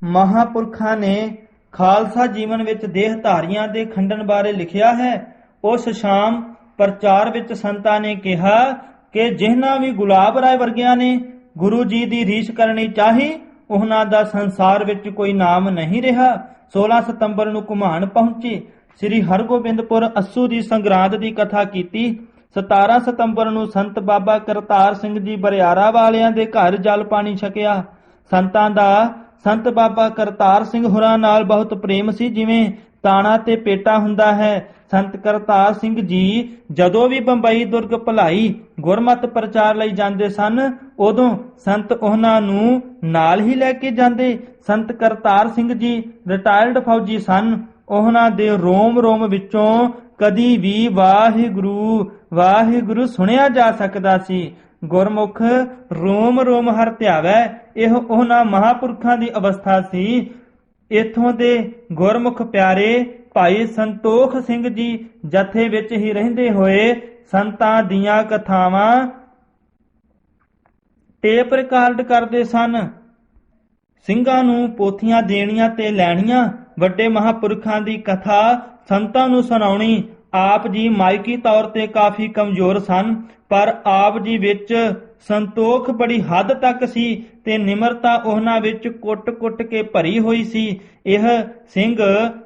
ਮਹਾਂਪੁਰਖਾਂ ਨੇ ਖਾਲਸਾ ਜੀਵਨ ਵਿੱਚ ਦੇਹ ਧਾਰੀਆਂ ਦੇ ਖੰਡਨ ਬਾਰੇ ਲਿਖਿਆ ਹੈ। ਉਸ ਸ਼ਾਮ ਪ੍ਰਚਾਰ ਵਿੱਚ ਸੰਤਾਂ ਨੇ ਕਿਹਾ ਕਿ ਜਿਹਨਾਂ ਵੀ ਗੁਲਾਬ ਰਾਏ ਵਰਗਿਆਂ ਨੇ ਗੁਰੂ ਜੀ ਦੀ ਰੀਸ ਕਰਨੀ ਚਾਹੀ, ਉਹਨਾਂ ਦਾ ਸੰਸਾਰ ਵਿੱਚ ਕੋਈ ਨਾਮ ਨਹੀਂ ਰਿਹਾ। 16 ਸਤੰਬਰ ਨੂੰ ਘੁਮਾਣ ਪਹੁੰਚੇ। ਸ੍ਰੀ ਹਰਗੋਬਿੰਦਪੁਰ ਅੱਸੂ ਦੀ ਸੰਗਰਾਂਦ ਦੀ ਕਥਾ ਕੀਤੀ। 17 ਸਤੰਬਰ ਨੂੰ ਸੰਤ ਬਾਬਾ ਕਰਤਾਰ ਸਿੰਘ ਜੀ ਬਰਿਆਰਾ ਵਾਲਿਆਂ ਦੇ ਘਰ ਜਲ ਪਾਣੀ ਛਕਿਆ। ਸੰਤਾਂ ਦਾ ਸੰਤ ਬਾਬਾ ਕਰਤਾਰ ਸਿੰਘ ਹੋਰਾਂ ਨਾਲ ਬਹੁਤ ਪ੍ਰੇਮ ਸੀ, ਜਿਵੇਂ ਤਾਣਾ ਤੇ ਪੇਟਾ ਹੁੰਦਾ ਹੈ। ਸੰਤ ਕਰਤਾਰ ਸਿੰਘ ਜੀ ਜਦੋਂ ਵੀ ਬੰਬਈ ਦੁਰਗ ਭਲਾਈ ਗੁਰਮਤਿ ਪ੍ਰਚਾਰ ਲਈ ਜਾਂਦੇ ਸਨ, ਉਦੋਂ ਸੰਤ ਉਹਨਾਂ ਨੂੰ ਨਾਲ ਹੀ ਲੈ ਕੇ ਜਾਂਦੇ। ਸੰਤ ਕਰਤਾਰ ਸਿੰਘ ਜੀ ਰਿਟਾਇਰਡ ਫੌਜੀ ਸਨ। ਉਹਨਾਂ ਦੇ ਰੋਮ ਰੋਮ ਵਿੱਚੋਂ ਕਦੀ ਵੀ ਵਾਹਿਗੁਰੂ ਵਾਹਿਗੁਰੂ ਸੁਣਿਆ ਜਾ ਸਕਦਾ ਸੀ। ਗੁਰਮੁਖ ਰੋਮ ਰੋਮ ਹਰ ਧਿਆਵੈ, ਇਹ ਉਹਨਾਂ ਮਹਾਂਪੁਰਖਾਂ ਦੀ ਅਵਸਥਾ ਸੀ। ਇੱਥੋਂ ਦੇ ਗੁਰਮੁਖ ਪਿਆਰੇ ਭਾਈ ਸੰਤੋਖ ਸਿੰਘ ਜੀ ਜਥੇ ਵਿੱਚ ਹੀ ਰਹਿੰਦੇ ਹੋਏ ਸੰਤਾਂ ਦੀਆਂ ਕਥਾਵਾਂ ਟੇਪ ਰਿਕਾਰਡ ਕਰਦੇ ਸਨ। ਸਿੰਘਾਂ ਨੂੰ ਪੋਥੀਆਂ ਦੇਣੀਆਂ ਤੇ ਲੈਣੀਆਂ, ਵੱਡੇ ਮਹਾਂਪੁਰਖਾਂ ਦੀ ਕਥਾ ਸੰਤਾਂ ਨੂੰ ਸੁਣਾਉਣੀ। ਆਪ ਜੀ ਮਾਇਕੀ ਤੌਰ ਤੇ ਕਾਫੀ ਕਮਜ਼ੋਰ ਸਨ, ਪਰ ਆਪ ਜੀ ਵਿੱਚ ਸੰਤੋਖ ਬੜੀ ਹੱਦ ਤੱਕ ਸੀ ਤੇ ਨਿਮਰਤਾ ਉਹਨਾਂ ਵਿੱਚ ਕੁੱਟ-ਕੁੱਟ ਕੇ ਭਰੀ ਹੋਈ ਸੀ। ਇਹ ਸਿੰਘ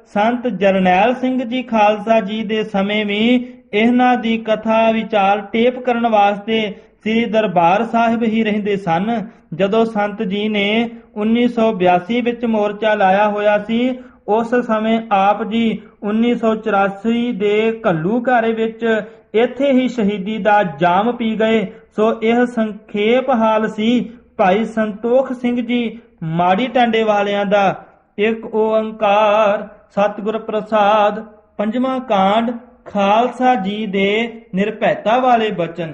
ਸੰਤ ਜਰਨੈਲ ਸਿੰਘ ਜੀ ਖਾਲਸਾ ਜੀ ਦੇ ਸਮੇਂ ਵੀ ਇਹਨਾਂ ਦੀ ਕਥਾ ਵਿਚਾਰ ਟੇਪ ਕਰਨ ਵਾਸਤੇ ਸ੍ਰੀ ਦਰਬਾਰ ਸਾਹਿਬ ਹੀ ਰਹਿੰਦੇ ਸਨ। ਜਦੋਂ ਸੰਤ ਜੀ ਨੇ 1982 ਵਿੱਚ ਮੋਰਚਾ ਲਾਇਆ ਹੋਇਆ ਸੀ, ਉਸ ਸਮੇਂ ਆਪ ਜੀ 1984 ਦੇ ਘੱਲੂਘਾਰੇ ਵਿੱਚ ਇੱਥੇ ਹੀ ਸ਼ਹੀਦੀ ਦਾ ਜਾਮ ਪੀ ਗਏ। ਸੋ ਇਹ ਸੰਖੇਪ ਹਾਲ ਸੀ ਭਾਈ ਸੰਤੋਖ ਸਿੰਘ ਜੀ ਮਾੜੀ ਟਾਂਡੇ ਵਾਲਿਆਂ ਦਾ। ਇੱਕ ਓੰਕਾਰ ਸਤਿਗੁਰ ਪ੍ਰਸਾਦ। ਪੰਜਵਾਂ ਕਾਂਡ ਖਾਲਸਾ ਜੀ ਦੇ ਨਿਰਭੈਤਾ ਵਾਲੇ ਬਚਨ।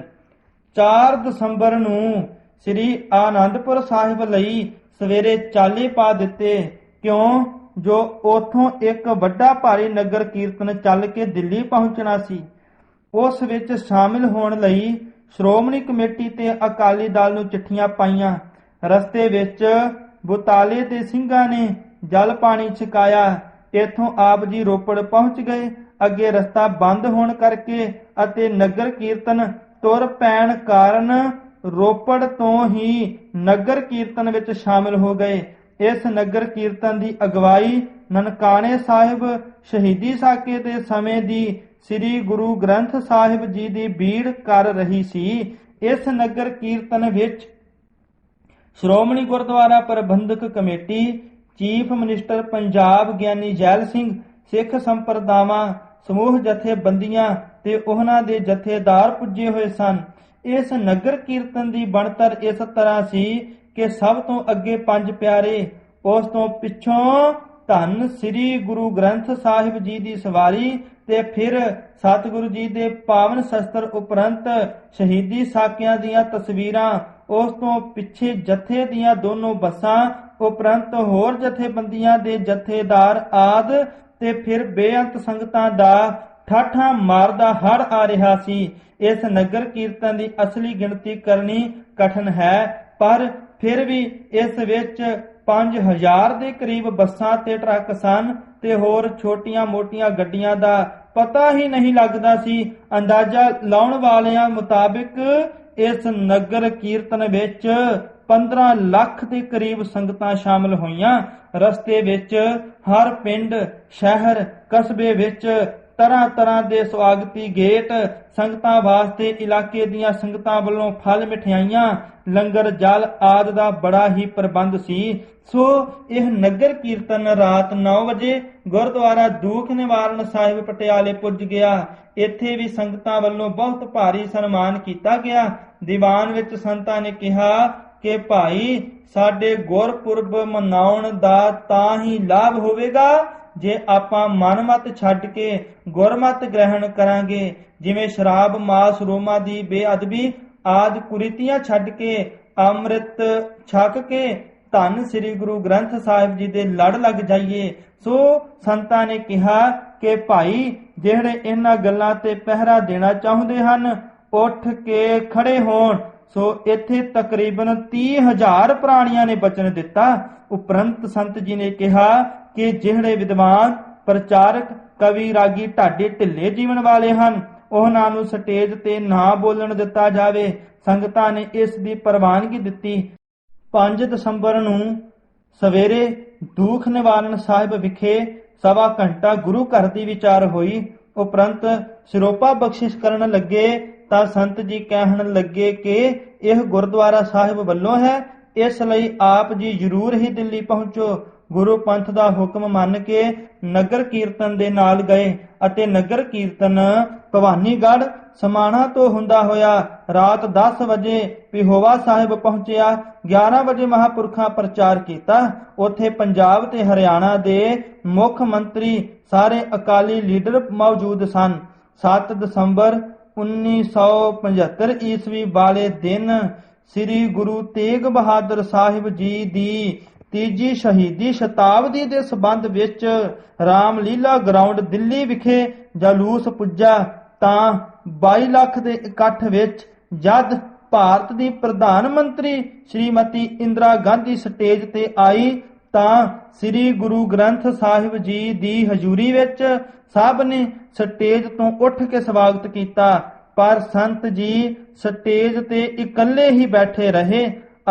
4 ਦਸੰਬਰ ਨੂੰ ਸ੍ਰੀ ਆਨੰਦਪੁਰ ਸਾਹਿਬ ਲਈ ਸਵੇਰੇ ਚਾਲੇ ਪਾ ਦਿੱਤੇ, ਕਿਉਂ ਜੋ ਉਥੋਂ ਇੱਕ ਵੱਡਾ ਭਾਰੀ ਨਗਰ ਕੀਰਤਨ ਚੱਲ ਕੇ ਦਿੱਲੀ ਪਹੁੰਚਣਾ ਸੀ। ਉਸ ਵਿੱਚ ਸ਼ਾਮਿਲ ਹੋਣ ਲਈ ਸ਼੍ਰੋਮਣੀ ਕਮੇਟੀ ਤੇ ਅਕਾਲੀ ਦਲ ਨੂੰ ਚਿੱਠੀਆਂ ਪਾਈਆਂ। ਰਸਤੇ ਵਿੱਚ ਬੁਤਾਲੇ ਦੇ ਸਿੰਘਾਂ ਨੇ ਜਲ ਪਾਣੀ ਛਕਾਇਆ। ਇੱਥੋਂ ਆਪ ਜੀ ਰੋਪੜ ਪਹੁੰਚ ਗਏ। ਅੱਗੇ ਰਸਤਾ ਬੰਦ ਹੋਣ ਕਰਕੇ ਅਤੇ ਨਗਰ ਕੀਰਤਨ ਤੁਰ ਪੈਣ ਕਾਰਨ ਰੋਪੜ ਤੋਂ ਹੀ ਨਗਰ ਕੀਰਤਨ ਵਿੱਚ ਸ਼ਾਮਿਲ ਹੋ ਗਏ। ਇਸ ਨਗਰ ਕੀਰਤਨ ਦੀ ਅਗਵਾਈ ਨਨਕਾਣੇ ਸਾਹਿਬ ਸ਼ਹੀਦੀ ਸਾਕੇ ਦੇ ਸਮੇਂ ਦੀ ਸ੍ਰੀ ਗੁਰੂ ਗ੍ਰੰਥ ਸਾਹਿਬ ਜੀ ਦੀ ਬੀੜ ਕਰ ਰਹੀ ਸੀ। ਇਸ ਨਗਰ ਕੀਰਤਨ ਵਿੱਚ ਸ਼੍ਰੋਮਣੀ ਗੁਰਦੁਆਰਾ ਪ੍ਰਬੰਧਕ committee, chief minister Punjab Giani Zail Singh, ਸਿੱਖ ਸੰਪਰਦਾਵਾਂ ਸਮੂਹ ਜਥੇਬੰਦੀਆਂ ਤੇ ਉਹਨਾਂ ਦੇ ਜਥੇਦਾਰ ਪੁੱਜੇ ਹੋਏ ਸਨ। ਇਸ ਨਗਰ ਕੀਰਤਨ ਦੀ ਬਣਤਰ ਇਸ ਤਰ੍ਹਾਂ ਸੀ ਕਿ ਸਭ ਤੋਂ ਅੱਗੇ 5 ਪਿਆਰੇ, ਉਸ ਤੋਂ ਪਿੱਛੋਂ ਧੰਨ ਸ੍ਰੀ ਗੁਰੂ ਗ੍ਰੰਥ ਸਾਹਿਬ ਜੀ ਦੀ ਸਵਾਰੀ ਤੇ ਫਿਰ ਸਤਿਗੁਰੂ ਜੀ ਦੇ ਪਾਵਨ ਸ਼ਸਤਰ ਉਪਰੰਤ ਸ਼ਹੀਦੀ ਸਾਕਿਆਂ ਦੀਆਂ ਤਸਵੀਰਾਂ, ਉਸ ਤੋਂ ਪਿੱਛੇ ਜਥੇ ਦੀਆਂ ਦੋਨੋਂ ਬੱਸਾਂ ਉਪਰੰਤ ਹੋਰ ਜਥੇਬੰਦੀਆਂ ਦੇ ਜਥੇਦਾਰ ਆਦਿ ਤੇ ਫਿਰ ਬੇਅੰਤ ਸੰਗਤਾਂ ਦਾ ਠਾਠਾਂ ਮਾਰਦਾ ਹੜ ਆ ਰਿਹਾ ਸੀ। ਇਸ ਨਗਰ ਕੀਰਤਨ ਦੀ ਅਸਲੀ ਗਿਣਤੀ ਕਰਨੀ ਕਠਿਨ ਹੈ, ਪਰ ਫਿਰ ਵੀ ਇਸ ਵਿੱਚ 5000 ਦੇ ਕਰੀਬ ਬੱਸਾਂ ਤੇ ਟਰੱਕ ਸਨ ਤੇ ਹੋਰ ਛੋਟੀਆਂ ਮੋਟੀਆਂ ਗੱਡੀਆਂ ਦਾ ਪਤਾ ਹੀ ਨਹੀਂ ਲੱਗਦਾ ਸੀ। ਅੰਦਾਜ਼ਾ ਲਾਉਣ ਵਾਲਿਆਂ ਮੁਤਾਬਿਕ ਇਸ ਨਗਰ ਕੀਰਤਨ ਵਿੱਚ 15 ਲੱਖ ਦੇ ਕਰੀਬ ਸੰਗਤਾਂ ਸ਼ਾਮਲ ਹੋਈਆਂ। ਰਸਤੇ ਵਿੱਚ ਹਰ ਪਿੰਡ, ਸ਼ਹਿਰ, ਕਸਬੇ ਵਿੱਚ ਤਰ੍ਹਾਂ ਤਰ੍ਹਾਂ ਦੇ ਸਵਾਗਤੀ ਗੇਟ, ਸੰਗਤਾਂ ਵਾਸਤੇ ਇਲਾਕੇ ਦੀਆਂ ਸੰਗਤਾਂ ਵੱਲੋਂ ਫਲ ਮਿਠਾਈਆਂ, ਲੰਗਰ ਜਲ ਆਦਿ ਦਾ ਬੜਾ ਹੀ ਪ੍ਰਬੰਧ ਸੀ। ਸੋ ਇਹ ਨਗਰ ਕੀਰਤਨ ਰਾਤ 9 ਵਜੇ ਗੁਰਦੁਆਰਾ ਦੂਖ ਨਿਵਾਰਨ ਸਾਹਿਬ ਪਟਿਆਲੇ ਪੁੱਜ ਗਿਆ। ਇੱਥੇ ਵੀ ਸੰਗਤਾਂ ਵੱਲੋਂ ਬਹੁਤ ਭਾਰੀ ਸਨਮਾਨ ਕੀਤਾ ਗਿਆ। ਦੀਵਾਨ ਵਿੱਚ ਸੰਤਾਂ ਨੇ ਕਿਹਾ ਕਿ ਭਾਈ ਸਾਡੇ ਗੁਰਪੁਰਬ ਮਨਾਉਣ ਦਾ ਤਾਂ ਹੀ ਲਾਭ ਹੋਵੇਗਾ ਜੇ ਆਪਾਂ ਮਨਮਤ ਛੱਡ ਕੇ ਗੁਰਮਤ ਗ੍ਰਹਿਣ ਕਰਾਂਗੇ। ਜਿਵੇਂ ਸ਼ਰਾਬ, ਮਾਸ, ਰੋਮਾ ਦੀ ਬੇਅਦਬੀ ਆਦਿ ਕੁਰੀਤੀਆਂ ਛੱਡ ਕੇ ਅੰਮ੍ਰਿਤ ਛਕ ਕੇ ਧੰਨ ਸ੍ਰੀ ਗੁਰੂ ਗ੍ਰੰਥ ਸਾਹਿਬ ਜੀ ਦੇ ਲੜ ਲੱਗ ਜਾਈਏ। ਸੋ ਸੰਤਾਂ ਨੇ ਕਿਹਾ ਕਿ ਭਾਈ ਜਿਹੜੇ ਇਹਨਾਂ ਗੱਲਾਂ ਤੇ ਪਹਿਰਾ ਦੇਣਾ ਚਾਹੁੰਦੇ ਹਨ ਉੱਠ ਕੇ ਖੜੇ ਹੋਣ। ਸੋ ਇੱਥੇ ਤਕਰੀਬਨ 30,000 ਪ੍ਰਾਣੀਆਂ ਨੇ ਬਚਨ ਦਿੱਤਾ। ਉਪਰੰਤ ਸੰਤ ਜੀ ਨੇ ਕਿਹਾ ਕਿ ਜਿਹੜੇ ਵਿਦਵਾਨ, ਪ੍ਰਚਾਰਕ, ਕਵੀ, ਰਾਗੀ ਢਾਡੇ ਢਿੱਲੇ ਜੀਵਨ ਵਾਲੇ ਹਨ ਉਹਨਾਂ ਨੂੰ ਸਟੇਜ ਤੇ ਨਾ ਬੋਲਣ ਦਿੱਤਾ ਜਾਵੇ। ਸੰਗਤਾਂ ਨੇ ਇਸ ਦੀ ਪ੍ਰਵਾਨਗੀ ਦਿੱਤੀ। 5 ਦਸੰਬਰ ਨੂੰ ਸਵੇਰੇ ਦੂਖ ਨਿਵਾਰਨ ਸਾਹਿਬ ਵਿਖੇ 1.25 ਘੰਟਾ ਗੁਰੂ ਘਰ ਦੀ ਵਿਚਾਰ ਹੋਈ। ਉਪਰੰਤ ਸਿਰੋਪਾ ਬਖਸ਼ਿਸ਼ ਕਰਨ ਲੱਗੇ ਤਾਂ ਸੰਤ ਜੀ ਕਹਿਣ ਲੱਗੇ ਕਿ ਇਹ ਗੁਰਦੁਆਰਾ ਸਾਹਿਬ ਵੱਲੋਂ ਹੈ, ਇਸ ਲਈ ਆਪ ਜੀ ਜ਼ਰੂਰ ਹੀ ਦਿੱਲੀ ਪਹੁੰਚੋ। ਗੁਰੂ ਪੰਥ ਦਾ ਹੁਕਮ ਮੰਨ ਕੇ ਨਗਰ ਕੀਰਤਨ ਦੇ ਨਾਲ ਗਏ ਅਤੇ ਨਗਰ ਕੀਰਤਨ ਭਵਾਨੀਗੜ੍ਹ ਸਮਾਣਾ ਤੋਂ ਹੁੰਦਾ ਹੋਇਆ ਰਾਤ 10 ਵਜੇ ਪਿਹੋਵਾ ਸਾਹਿਬ ਪਹੁੰਚਿਆ। 11 ਵਜੇ ਮਹਾਂਪੁਰਖਾਂ ਪ੍ਰਚਾਰ ਕੀਤਾ। ਉੱਥੇ ਪੰਜਾਬ ਤੇ ਹਰਿਆਣਾ ਦੇ ਮੁੱਖ ਮੰਤਰੀ ਸਾਰੇ ਅਕਾਲੀ ਲੀਡਰ ਮੌਜੂਦ ਸਨ। 7 ਦਸੰਬਰ 1975 ਈਸਵੀ ਵਾਲੇ ਦਿਨ ਸ੍ਰੀ ਗੁਰੂ ਤੇਗ ਬਹਾਦਰ ਸਾਹਿਬ ਜੀ ਦੀ ਤੀਜੀ ਸ਼ਹੀਦੀ ਸ਼ਤਾਬਦੀ ਦੇ ਸਬੰਧ ਵਿੱਚ ਰਾਮਲੀਲਾ ਗਰਾਊਂਡ ਦਿੱਲੀ ਵਿਖੇ ਜਲੂਸ ਪੁੱਜਾ ਤਾਂ 22 ਲੱਖ ਦੇ ਇਕੱਠ ਵਿੱਚ ਜਦ ਭਾਰਤ ਦੀ ਪ੍ਰਧਾਨ ਮੰਤਰੀ ਸ਼੍ਰੀਮਤੀ ਇੰਦਰਾ ਗਾਂਧੀ ਸਟੇਜ ਤੇ ਆਈ ਤਾਂ ਸ੍ਰੀ ਗੁਰੂ ਗ੍ਰੰਥ ਸਾਹਿਬ ਜੀ ਦੀ ਹਜ਼ੂਰੀ ਵਿੱਚ ਸਭ ਨੇ ਸਟੇਜ ਤੋਂ ਉੱਠ ਕੇ ਸਵਾਗਤ ਕੀਤਾ, ਪਰ ਸੰਤ ਜੀ ਸਟੇਜ ਤੇ ਇਕੱਲੇ ਹੀ ਬੈਠੇ ਰਹੇ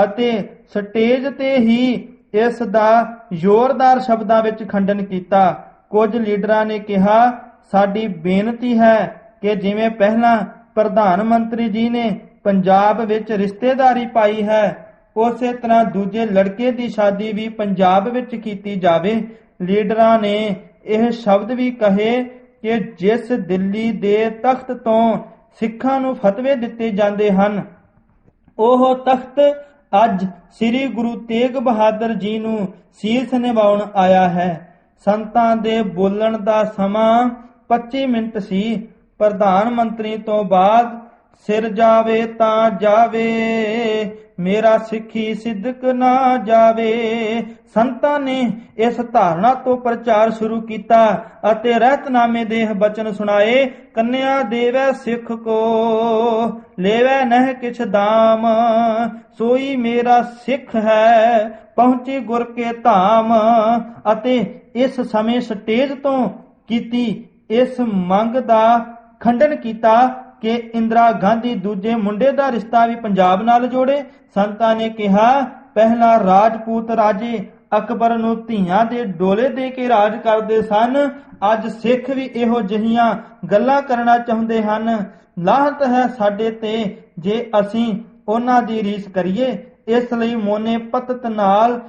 ਅਤੇ ਸਟੇਜ ਤੇ ਹੀ ਇਸ ਦਾ ਜ਼ੋਰਦਾਰ ਸ਼ਬਦਾਂ ਵਿੱਚ ਖੰਡਨ ਕੀਤਾ। ਕੁਝ ਲੀਡਰਾਂ ਨੇ ਕਿਹਾ, ਸਾਡੀ ਬੇਨਤੀ ਹੈ ਕਿ ਜਿਵੇਂ ਪਹਿਲਾਂ ਪ੍ਰਧਾਨ ਮੰਤਰੀ ਜੀ ਨੇ ਪੰਜਾਬ ਵਿੱਚ ਰਿਸ਼ਤੇਦਾਰੀ ਪਾਈ ਹੈ, ਉਸੇ ਤਰ੍ਹਾਂ ਦੂਜੇ ਲੜਕੇ ਦੀ ਸ਼ਾਦੀ ਵੀ ਪੰਜਾਬ ਵਿੱਚ ਕੀਤੀ ਜਾਵੇ। ਲੀਡਰਾਂ ਨੇ ਇਹ ਸ਼ਬਦ ਵੀ ਕਹੇ ਕਿ ਜਿਸ ਦਿੱਲੀ ਦੇ ਤਖਤ ਤੋਂ ਸਿੱਖਾਂ ਨੂੰ ਫਤਵੇ ਦਿੱਤੇ ਜਾਂਦੇ ਹਨ, ਉਹ ਤਖਤ ਅੱਜ ਸ੍ਰੀ ਗੁਰੂ ਤੇਗ ਬਹਾਦਰ ਜੀ ਨੂੰ ਸੀਸ ਨਿਵਾਉਣ ਆਇਆ ਹੈ। ਸੰਤਾਂ ਦੇ ਬੋਲਣ ਦਾ ਸਮਾਂ 25 ਮਿੰਟ ਸੀ। ਪ੍ਰਧਾਨ ਮੰਤਰੀ ਤੋਂ ਬਾਅਦ ਸਿਰ ਜਾਵੇ ਤਾਂ ਜਾਵੇ, ਮੇਰਾ ਸਿੱਖੀ ਸਿਦਕ ਨਾ ਜਾਵੇ। ਸੰਤਾਂ ਨੇ ਇਸ ਧਾਰਨਾ ਤੋਂ ਪ੍ਰਚਾਰ ਸ਼ੁਰੂ ਕੀਤਾ ਅਤੇ ਰਹਿਤਨਾਮੇ ਦੇ ਬਚਨ ਸੁਣਾਏ। ਕੰਨਿਆ ਦੇਵੈ ਸਿੱਖ ਕੋ ਲੈਵੈ ਨਹਿ ਕਿਛ ਦਾਮ, ਸੋਈ ਮੇਰਾ ਸਿੱਖ ਹੈ ਪਹੁੰਚੇ ਗੁਰ ਕੇ ਧਾਮ। ਅਤੇ ਇਸ ਸਮੇਂ ਸਟੇਜ ਤੋਂ ਕੀਤੀ ਇਸ ਮੰਗ ਦਾ ਖੰਡਨ ਕੀਤਾ ਕਿ ਇੰਦਰਾ ਗਾਂਧੀ ਦੂਜੇ ਮੁੰਡੇ ਦਾ ਰਿਸ਼ਤਾ ਵੀ ਪੰਜਾਬ ਨਾਲ ਜੋੜੇ। ਸੰਤਾਂ ਨੇ ਕਿਹਾ, ਪਹਿਲਾਂ ਰਾਜਪੂਤ ਰਾਜੇ ਅਕਬਰ ਨੂੰ ਧੀਆਂ ਦੇ ਡੋਲੇ ਦੇ ਕੇ ਰਾਜ ਕਰਦੇ ਸਨ, ਅੱਜ ਸਿੱਖ ਵੀ ਇਹੋ ਜਿਹੀਆਂ ਗੱਲਾਂ ਕਰਨਾ ਚਾਹੁੰਦੇ ਹਨ। ਲਾਹਨਤ ਹੈ ਸਾਡੇ ਤੇ ਜੇ ਅਸੀਂ ਉਹਨਾਂ ਦੀ ਰੀਸ ਕਰੀਏ। ਇਸ ਲਈ ਮੋਨੇ ਪਤਤ ਨਾਲ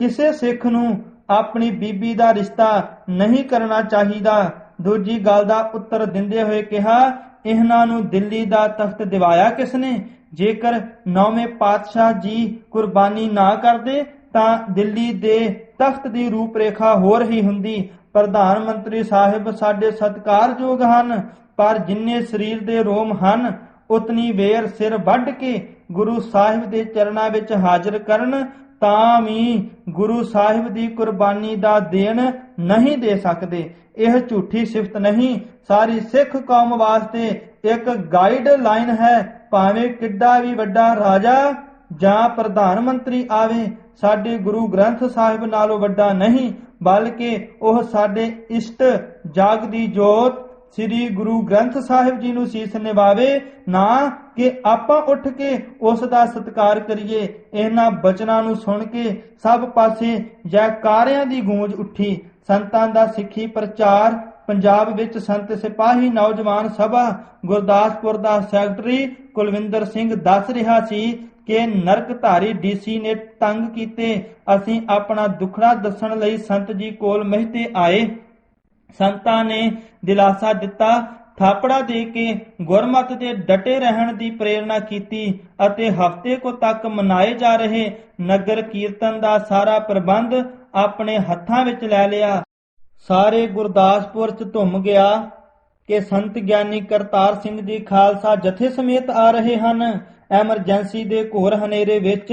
ਕਿਸੇ ਸਿੱਖ ਨੂੰ ਆਪਣੀ ਬੀਬੀ ਦਾ ਰਿਸ਼ਤਾ ਨਹੀਂ ਕਰਨਾ ਚਾਹੀਦਾ। ਦੂਜੀ ਗੱਲ ਦਾ ਉੱਤਰ ਦਿੰਦੇ ਹੋਏ ਕਿਹਾ, ਇਹਨਾਂ ਨੂੰ ਦਿੱਲੀ ਦਾ ਤਖਤ ਦਿਵਾਇਆ ਕਿਸ ਨੇ? ਜੇਕਰ 9ਵੇਂ ਪਾਤਸ਼ਾਹ ਜੀ ਕੁਰਬਾਨੀ ਨਾ ਕਰਦੇ ਤਾਂ ਦਿੱਲੀ ਦੇ ਤਖਤ ਦੀ ਰੂਪਰੇਖਾ ਹੋਰ ਹੀ ਹੁੰਦੀ। ਪ੍ਰਧਾਨ ਮੰਤਰੀ ਸਾਹਿਬ ਸਾਡੇ ਸਤਿਕਾਰਯੋਗ ਹਨ, ਪਰ ਜਿੰਨੇ ਸਰੀਰ ਦੇ ਰੋਮ ਹਨ ਉਤਨੀ ਵੇਰ ਸਿਰ ਵੱਢ ਕੇ ਗੁਰੂ ਸਾਹਿਬ ਦੇ ਚਰਨਾਂ ਵਿੱਚ ਹਾਜ਼ਰ ਕਰਨ ਤਾਂ ਵੀ ਗੁਰੂ ਸਾਹਿਬ ਦੀ ਕੁਰਬਾਨੀ ਦਾ ਦੇਣ ਨਹੀਂ ਦੇ ਸਕਦੇ। ਇਹ ਝੂਠੀ ਸਿਫਤ ਨਹੀਂ, ਸਾਰੀ ਸਿੱਖ ਕੌਮ ਵਾਸਤੇ ਇੱਕ ਗਾਈਡ ਲਾਈਨ ਹੈ। ਭਾਵੇਂ ਕਿੱਡਾ ਵੀ ਵੱਡਾ ਰਾਜਾ ਜਾਂ ਪ੍ਰਧਾਨ ਮੰਤਰੀ ਆਵੇ, ਸਾਡੇ ਗੁਰੂ ਗ੍ਰੰਥ ਸਾਹਿਬ ਨਾਲੋਂ ਵੱਡਾ ਨਹੀਂ, ਬਲਕਿ ਉਹ ਸਾਡੇ ਇਸ਼ਟ ਜਾਗਦੀ ਜੋਤ ਸ੍ਰੀ ਗੁਰੂ ਗ੍ਰੰਥ ਸਾਹਿਬ ਜੀ ਨੂੰ ਸੀਸ ਨਿਵਾਵੇ, ਨਾ ਕਿ ਆਪਾਂ ਉੱਠ ਕੇ ਉਸ ਦਾ ਸਤਿਕਾਰ ਕਰੀਏ। ਇਹਨਾਂ ਬਚਨਾਂ ਨੂੰ ਸੁਣ ਕੇ ਸਭ ਪਾਸੇ ਜੈਕਾਰਿਆਂ ਦੀ ਗੂੰਜ ਉੱਠੀ। ਸੰਤਾਂ ਦਾ ਸਿੱਖੀ ਪ੍ਰਚਾਰ ਪੰਜਾਬ ਵਿੱਚ ਸੰਤ ਸਿਪਾਹੀ ਨੌਜਵਾਨ ਸਭਾ ਗੁਰਦਾਸਪੁਰ ਦਾ ਸੈਕਟਰੀ ਕੁਲਵਿੰਦਰ ਸਿੰਘ ਦੱਸ ਰਿਹਾ ਸੀ ਕਿ ਨਰਕਧਾਰੀ ਡੀਸੀ ਨੇ ਤੰਗ ਕੀਤੇ। ਅਸੀਂ ਆਪਣਾ ਦੁੱਖੜਾ ਦੱਸਣ ਲਈ ਸੰਤ ਜੀ ਕੋਲ ਮਹਿਤੇ ਆਏ। ਸੰਤਾਂ ਨੇ ਦਿਲਾਸਾ ਦਿੱਤਾ, ਥਾਪੜਾ ਦੇ ਕੇ ਗੁਰਮਤਿ ਦੇ ਡਟੇ ਰਹਿਣ ਦੀ ਪ੍ਰੇਰਣਾ ਕੀਤੀ ਅਤੇ ਹਫ਼ਤੇ ਕੋ ਤੱਕ ਮਨਾਏ ਜਾ ਰਹੇ ਨਗਰ ਕੀਰਤਨ ਦਾ ਸਾਰਾ ਪ੍ਰਬੰਧ ਆਪਣੇ ਹੱਥਾਂ ਵਿੱਚ ਲੈ ਲਿਆ। ਸਾਰੇ ਗੁਰਦਾਸਪੁਰ 'ਚ ਧੁੰਮ ਗਿਆ ਕਿ ਸੰਤ ਗਿਆਨੀ ਕਰਤਾਰ ਸਿੰਘ ਜੀ ਖਾਲਸਾ ਜਥੇ ਸਮੇਤ ਆ ਰਹੇ ਹਨ। ਐਮਰਜੈਂਸੀ ਦੇ ਘੋਰ ਹਨੇਰੇ ਵਿੱਚ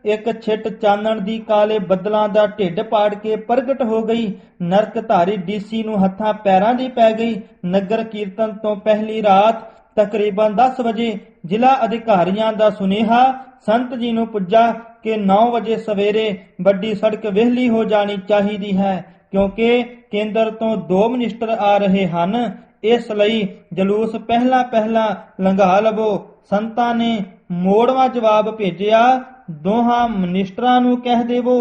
ਇੱਕ ਛਿੱਟ ਚਾਨਣ ਦੀ ਕਾਲੇ ਬੱਦਲਾਂ ਦਾ ਢਿੱਡ ਪਾੜ ਕੇ ਪ੍ਰਗਟ ਹੋ ਗਈ। ਨਰਕਧਾਰੀ ਡੀਸੀ ਨੂੰ ਹੱਥਾਂ ਪੈਰਾਂ ਦੀ ਪੈ ਗਈ। ਨਗਰ ਕੀਰਤਨ ਤੋਂ ਪਹਿਲੀ ਰਾਤ ਤਕਰੀਬਨ 10 ਵਜੇ ਜ਼ਿਲ੍ਹਾ ਅਧਿਕਾਰੀਆਂ ਦਾ ਸੁਨੇਹਾ ਸੰਤ ਜੀ ਨੂੰ ਪੁੱਜਾ ਕਿ 9 ਵਜੇ ਸਵੇਰੇ ਵੱਡੀ ਸੜਕ ਵਿਹਲੀ ਹੋ ਜਾਣੀ ਚਾਹੀਦੀ ਹੈ, ਕਿਉਂਕਿ ਕੇਂਦਰ ਤੋਂ 2 ਮਨਿਸਟਰ ਆ ਰਹੇ ਹਨ। ਇਸ ਲਈ ਜਲੂਸ ਪਹਿਲਾਂ ਲੰਘਾ ਲਵੋ। ਸੰਤਾਂ ਨੇ ਮੋੜਵਾਂ ਜਵਾਬ ਭੇਜਿਆ, ਦੋਹਾਂ ਮਨਿਸਟਰਾਂ ਨੂੰ ਕਹਿ ਦੇਵੋ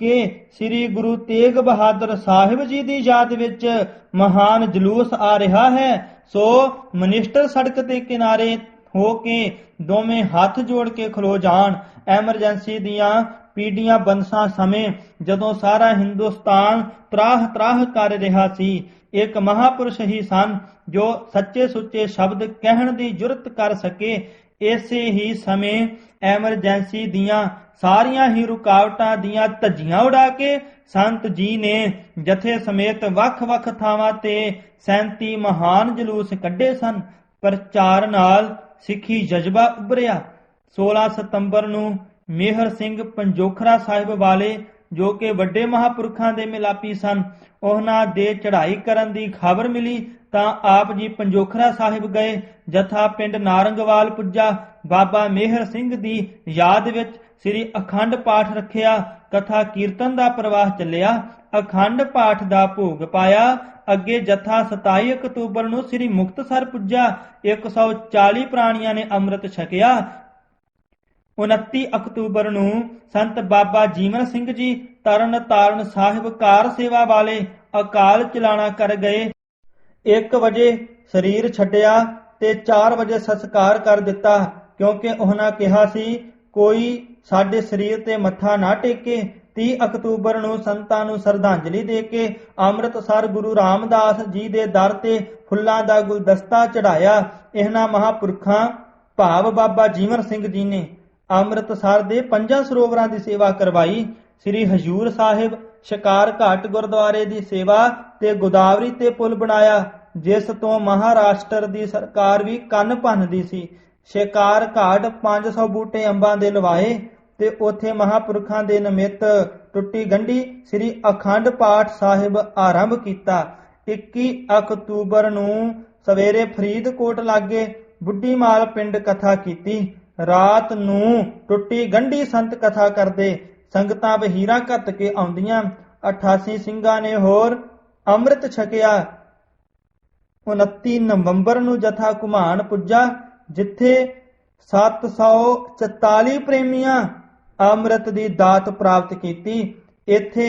ਕਿ ਸ੍ਰੀ ਗੁਰੂ ਤੇਗ ਬਹਾਦਰ ਸਾਹਿਬ ਜੀ ਦੀ ਯਾਦ ਵਿੱਚ ਮਹਾਨ ਜਲੂਸ ਆ ਰਿਹਾ ਹੈ। ਸੋ ਮਨਿਸਟਰ ਸੜਕ ਦੇ ਕਿਨਾਰੇ ਹੋ ਕੇ ਦੋਵੇਂ ਹੱਥ ਜੋੜ ਕੇ ਖਲੋ ਜਾਣ। ਐਮਰਜੈਂਸੀ ਦੀਆਂ ਪੀੜੀਆਂ ਬੰਸਾਂ ਸਮੇਂ ਜਦੋਂ ਸਾਰਾ ਹਿੰਦੁਸਤਾਨ ਤਰਾਹ ਤਰਾਹ ਕਰ ਰਿਹਾ ਸੀ, ਇੱਕ ਮਹਾਪੁਰਸ਼ ਹੀ ਸਨ ਜੋ ਸੱਚੇ ਸੁੱਚੇ ਸ਼ਬਦ ਕਹਿਣ ਦੀ ਜੁਰਤ ਕਰ ਸਕੇ। ਇਸੇ ਹੀ ਸਮੇਂ ਐਮਰਜੈਂਸੀ ਦੀਆਂ ਸਾਰੀਆਂ ਹੀ ਰੁਕਾਵਟਾਂ ਦੀਆਂ ਧੱਜੀਆਂ ਉਡਾ ਕੇ ਸੰਤ ਜੀ ਨੇ ਜਥੇ ਸਮੇਤ ਵੱਖ-ਵੱਖ ਥਾਵਾਂ ਤੇ 37 ਮਹਾਨ ਜਲੂਸ ਕੱਢੇ ਸਨ। ਪ੍ਰਚਾਰ ਨਾਲ ਸਿੱਖੀ ਜਜ਼ਬਾ ਉੱਭਰਿਆ। 16 ਸਤੰਬਰ ਨੂੰ ਮੇਹਰ ਸਿੰਘ ਪੰਜੋਖਰਾ ਸਾਹਿਬ ਵਾਲੇ, ਜੋ ਕਿ ਵੱਡੇ ਮਹਾਂਪੁਰਖਾਂ ਦੇ ਮਿਲਾਪੀ ਸਨ, ਉਹਨਾਂ ਦੇ ਚੜ੍ਹਾਈ ਕਰਨ ਦੀ ਖਬਰ ਮਿਲੀ ਤਾਂ ਆਪ ਜੀ ਪੰਜੋਖਰਾ ਸਾਹਿਬ ਗਏ। ਜਥਾ ਪਿੰਡ ਨਾਰੰਗਵਾਲ ਪੁੱਜਾ। ਬਾਬਾ ਮੇਹਰ ਸਿੰਘ ਦੀ ਯਾਦ ਵਿੱਚ ਸ੍ਰੀ ਅਖੰਡ ਪਾਠ ਰੱਖਿਆ। ਕਥਾ ਕੀਰਤਨ ਦਾ ਪ੍ਰਵਾਹ ਚੱਲਿਆ। ਅਖੰਡ ਪਾਠ ਦਾ ਭੋਗ ਪਾਇਆ। ਅੱਗੇ ਜਥਾ 27 ਅਕਤੂਬਰ ਨੂੰ ਸ੍ਰੀ ਮੁਕਤਸਰ ਪੁੱਜਾ। 140 ਪ੍ਰਾਣੀਆਂ ਨੇ ਅੰਮ੍ਰਿਤ ਛਕਿਆ। 29 ਅਕਤੂਬਰ ਨੂੰ ਸੰਤ ਬਾਬਾ ਜੀਵਨ ਸਿੰਘ ਜੀ ਤਰਨ ਤਾਰਨ ਸਾਹਿਬ ਕਾਰ ਸੇਵਾ ਵਾਲੇ ਅਕਾਲ ਚਲਾਣਾ ਕਰ ਗਏ। 1 ਵਜੇ ਸਰੀਰ ਛੱਡਿਆ ਤੇ 4 ਵਜੇ ਸੰਸਕਾਰ ਕਰ ਦਿੱਤਾ, ਕਿਉਂਕਿ ਉਹਨਾਂ ਕਿਹਾ ਸੀ ਕੋਈ ਸਾਡੇ ਸਰੀਰ ਤੇ ਮੱਥਾ ਨਾ ਟੇਕੇ। 30 ਅਕਤੂਬਰ ਨੂੰ ਸੰਤਾਂ ਨੂੰ ਸ਼ਰਧਾਂਜਲੀ ਦੇ ਕੇ ਅੰਮ੍ਰਿਤਸਰ ਗੁਰੂ ਰਾਮਦਾਸ ਜੀ ਦੇ ਦਰ ਤੇ ਫੁੱਲਾਂ ਦਾ ਗੁਲਦਸਤਾ ਚੜਾਇਆ। ਇਹਨਾਂ ਮਹਾਂਪੁਰਖਾਂ ਭਾਵ ਬਾਬਾ ਜੀਵਨ ਸਿੰਘ ਜੀ ਨੇ ਅੰਮ੍ਰਿਤਸਰ ਦੇ 5 ਸਰੋਵਰਾਂ ਦੀ ਸੇਵਾ ਕਰਵਾਈ। ਸ੍ਰੀ ਹਜ਼ੂਰ ਸਾਹਿਬ ਸ਼ਿਕਾਰ ਘਾਟ ਗੁਰਦੁਆਰੇ ਦੀ ਸੇਵਾ ਤੇ ਗੋਦਾਵਰੀ ਤੇ ਪੁਲ ਬਣਾਇਆ, ਜਿਸ ਤੋਂ ਮਹਾਰਾਸ਼ਟਰ ਦੀ ਸਰਕਾਰ ਵੀ ਕੰਨ ਭੰਨਦੀ ਸੀ। ਸ਼ਿਕਾਰ ਘਾਟ 500 ਬੂਟੇ ਅੰਬਾਂ ਦੇ ਲਵਾਏ ਤੇ ਉੱਥੇ ਮਹਾਂਪੁਰਖਾਂ ਦੇ ਨਿਮਿਤ ਟੁੱਟੀ ਗੰਢੀ ਸ੍ਰੀ ਅਖੰਡ ਪਾਠ ਸਾਹਿਬ ਆਰੰਭ ਕੀਤਾ। 21 ਅਕਤੂਬਰ ਨੂੰ ਸਵੇਰੇ ਫਰੀਦਕੋਟ ਲਾਗੇ ਬੁੱਢੀ ਮਾਲ ਪਿੰਡ ਕਥਾ ਕੀਤੀ। ਰਾਤ ਨੂੰ ਟੁੱਟੀ ਗੰਢੀ ਸੰਤ ਕਥਾ ਕਰਦੇ। ਸੰਗਤਾਂ ਵਹੀਰਾਂ ਘੱਤ ਕੇ ਆਉਂਦੀਆਂ। 88 ਸਿੰਘਾਂ ਨੇ ਹੋਰ ਅੰਮ੍ਰਿਤ ਛਕਿਆ। 29 ਨਵੰਬਰ ਨੂੰ ਜਥਾ ਘੁਮਾਣ ਪੁੱਜਾ, ਜਿੱਥੇ 744 ਪ੍ਰੇਮੀਆਂ ਅੰਮ੍ਰਿਤ ਦੀ ਦਾਤ ਪ੍ਰਾਪਤ ਕੀਤੀ। ਇੱਥੇ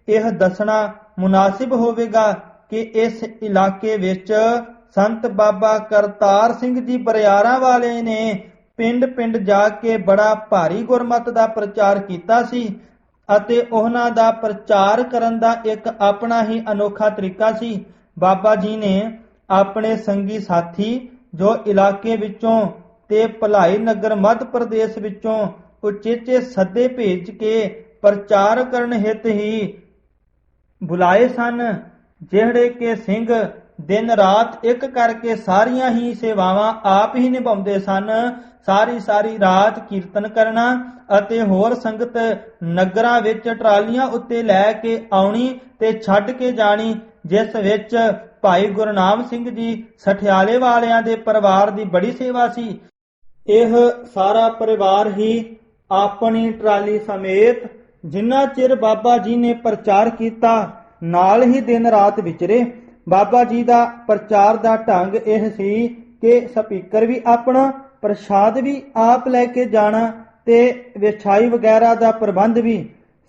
ਇਹ ਦੱਸਣਾ ਮੁਨਾਸਿਬ ਹੋਵੇਗਾ ਕਿ ਇਸ ਇਲਾਕੇ ਵਿੱਚ ਸੰਤ ਬਾਬਾ ਕਰਤਾਰ ਸਿੰਘ ਜੀ ਬਰਿਆਰਾਂ ਵਾਲੇ ਨੇ ਪਿੰਡ-ਪਿੰਡ ਜਾ ਕੇ ਬੜਾ ਭਾਰੀ ਗੁਰਮਤਿ ਦਾ ਪ੍ਰਚਾਰ ਕੀਤਾ ਸੀ ਅਤੇ ਉਹਨਾਂ ਦਾ ਪ੍ਰਚਾਰ ਕਰਨ ਦਾ ਇੱਕ ਆਪਣਾ ਹੀ ਅਨੋਖਾ ਤਰੀਕਾ ਸੀ। ਬਾਬਾ ਜੀ ਨੇ ਆਪਣੇ ਸੰਗੀ ਸਾਥੀ ਜੋ ਇਲਾਕੇ ਵਿੱਚੋਂ ਤੇ ਭਲਾਈ ਨਗਰ ਮੱਧ ਪ੍ਰਦੇਸ਼ ਵਿੱਚੋਂ ਉਚੇਚੇ ਸੱਦੇ ਭੇਜ ਕੇ ਪ੍ਰਚਾਰ ਕਰਨ ਹਿਤ ਹੀ ਬੁਲਾਏ ਸਨ, ਜਿਹੜੇ ਕਿ ਸਿੰਘ ਦਿਨ ਰਾਤ ਇੱਕ ਕਰਕੇ ਸਾਰੀਆਂ ਹੀ ਸੇਵਾਵਾਂ ਆਪ ਹੀ ਨਿਭਾਉਂਦੇ ਸਨ। ਸਾਰੀ ਰਾਤ ਕੀਰਤਨ ਕਰਨਾ ਅਤੇ ਹੋਰ ਸੰਗਤ ਨਗਰਾਂ ਵਿੱਚ ਟਰਾਲੀਆਂ ਉੱਤੇ ਲੈ ਕੇ ਆਉਣੀ ਤੇ ਛੱਡ ਕੇ ਜਾਣੀ, ਜਿਸ ਵਿੱਚ ਭਾਈ ਗੁਰਨਾਮ ਸਿੰਘ ਜੀ ਸਠਿਆਲੇ ਵਾਲਿਆਂ ਦੇ ਪਰਿਵਾਰ ਦੀ ਬੜੀ ਸੇਵਾ ਸੀ। ਇਹ ਸਾਰਾ ਪਰਿਵਾਰ ਹੀ ਆਪਣੀ ਟਰਾਲੀ ਸਮੇਤ ਜਿੰਨਾ ਚਿਰ ਬਾਬਾ ਜੀ ਨੇ ਪ੍ਰਚਾਰ ਕੀਤਾ ਨਾਲ ਹੀ ਦਿਨ ਰਾਤ ਵਿਚਰੇ। ਬਾਬਾ ਜੀ ਦਾ ਪ੍ਰਚਾਰ ਦਾ ਢੰਗ ਇਹ ਸੀ ਕਿ ਸਪੀਕਰ ਵੀ ਆਪਣਾ, ਪ੍ਰਸ਼ਾਦ ਵੀ ਆਪ ਲੈ ਕੇ ਜਾਣਾ ਤੇ ਵਿਛਾਈ ਵਗੈਰਾ ਦਾ ਪ੍ਰਬੰਧ ਵੀ।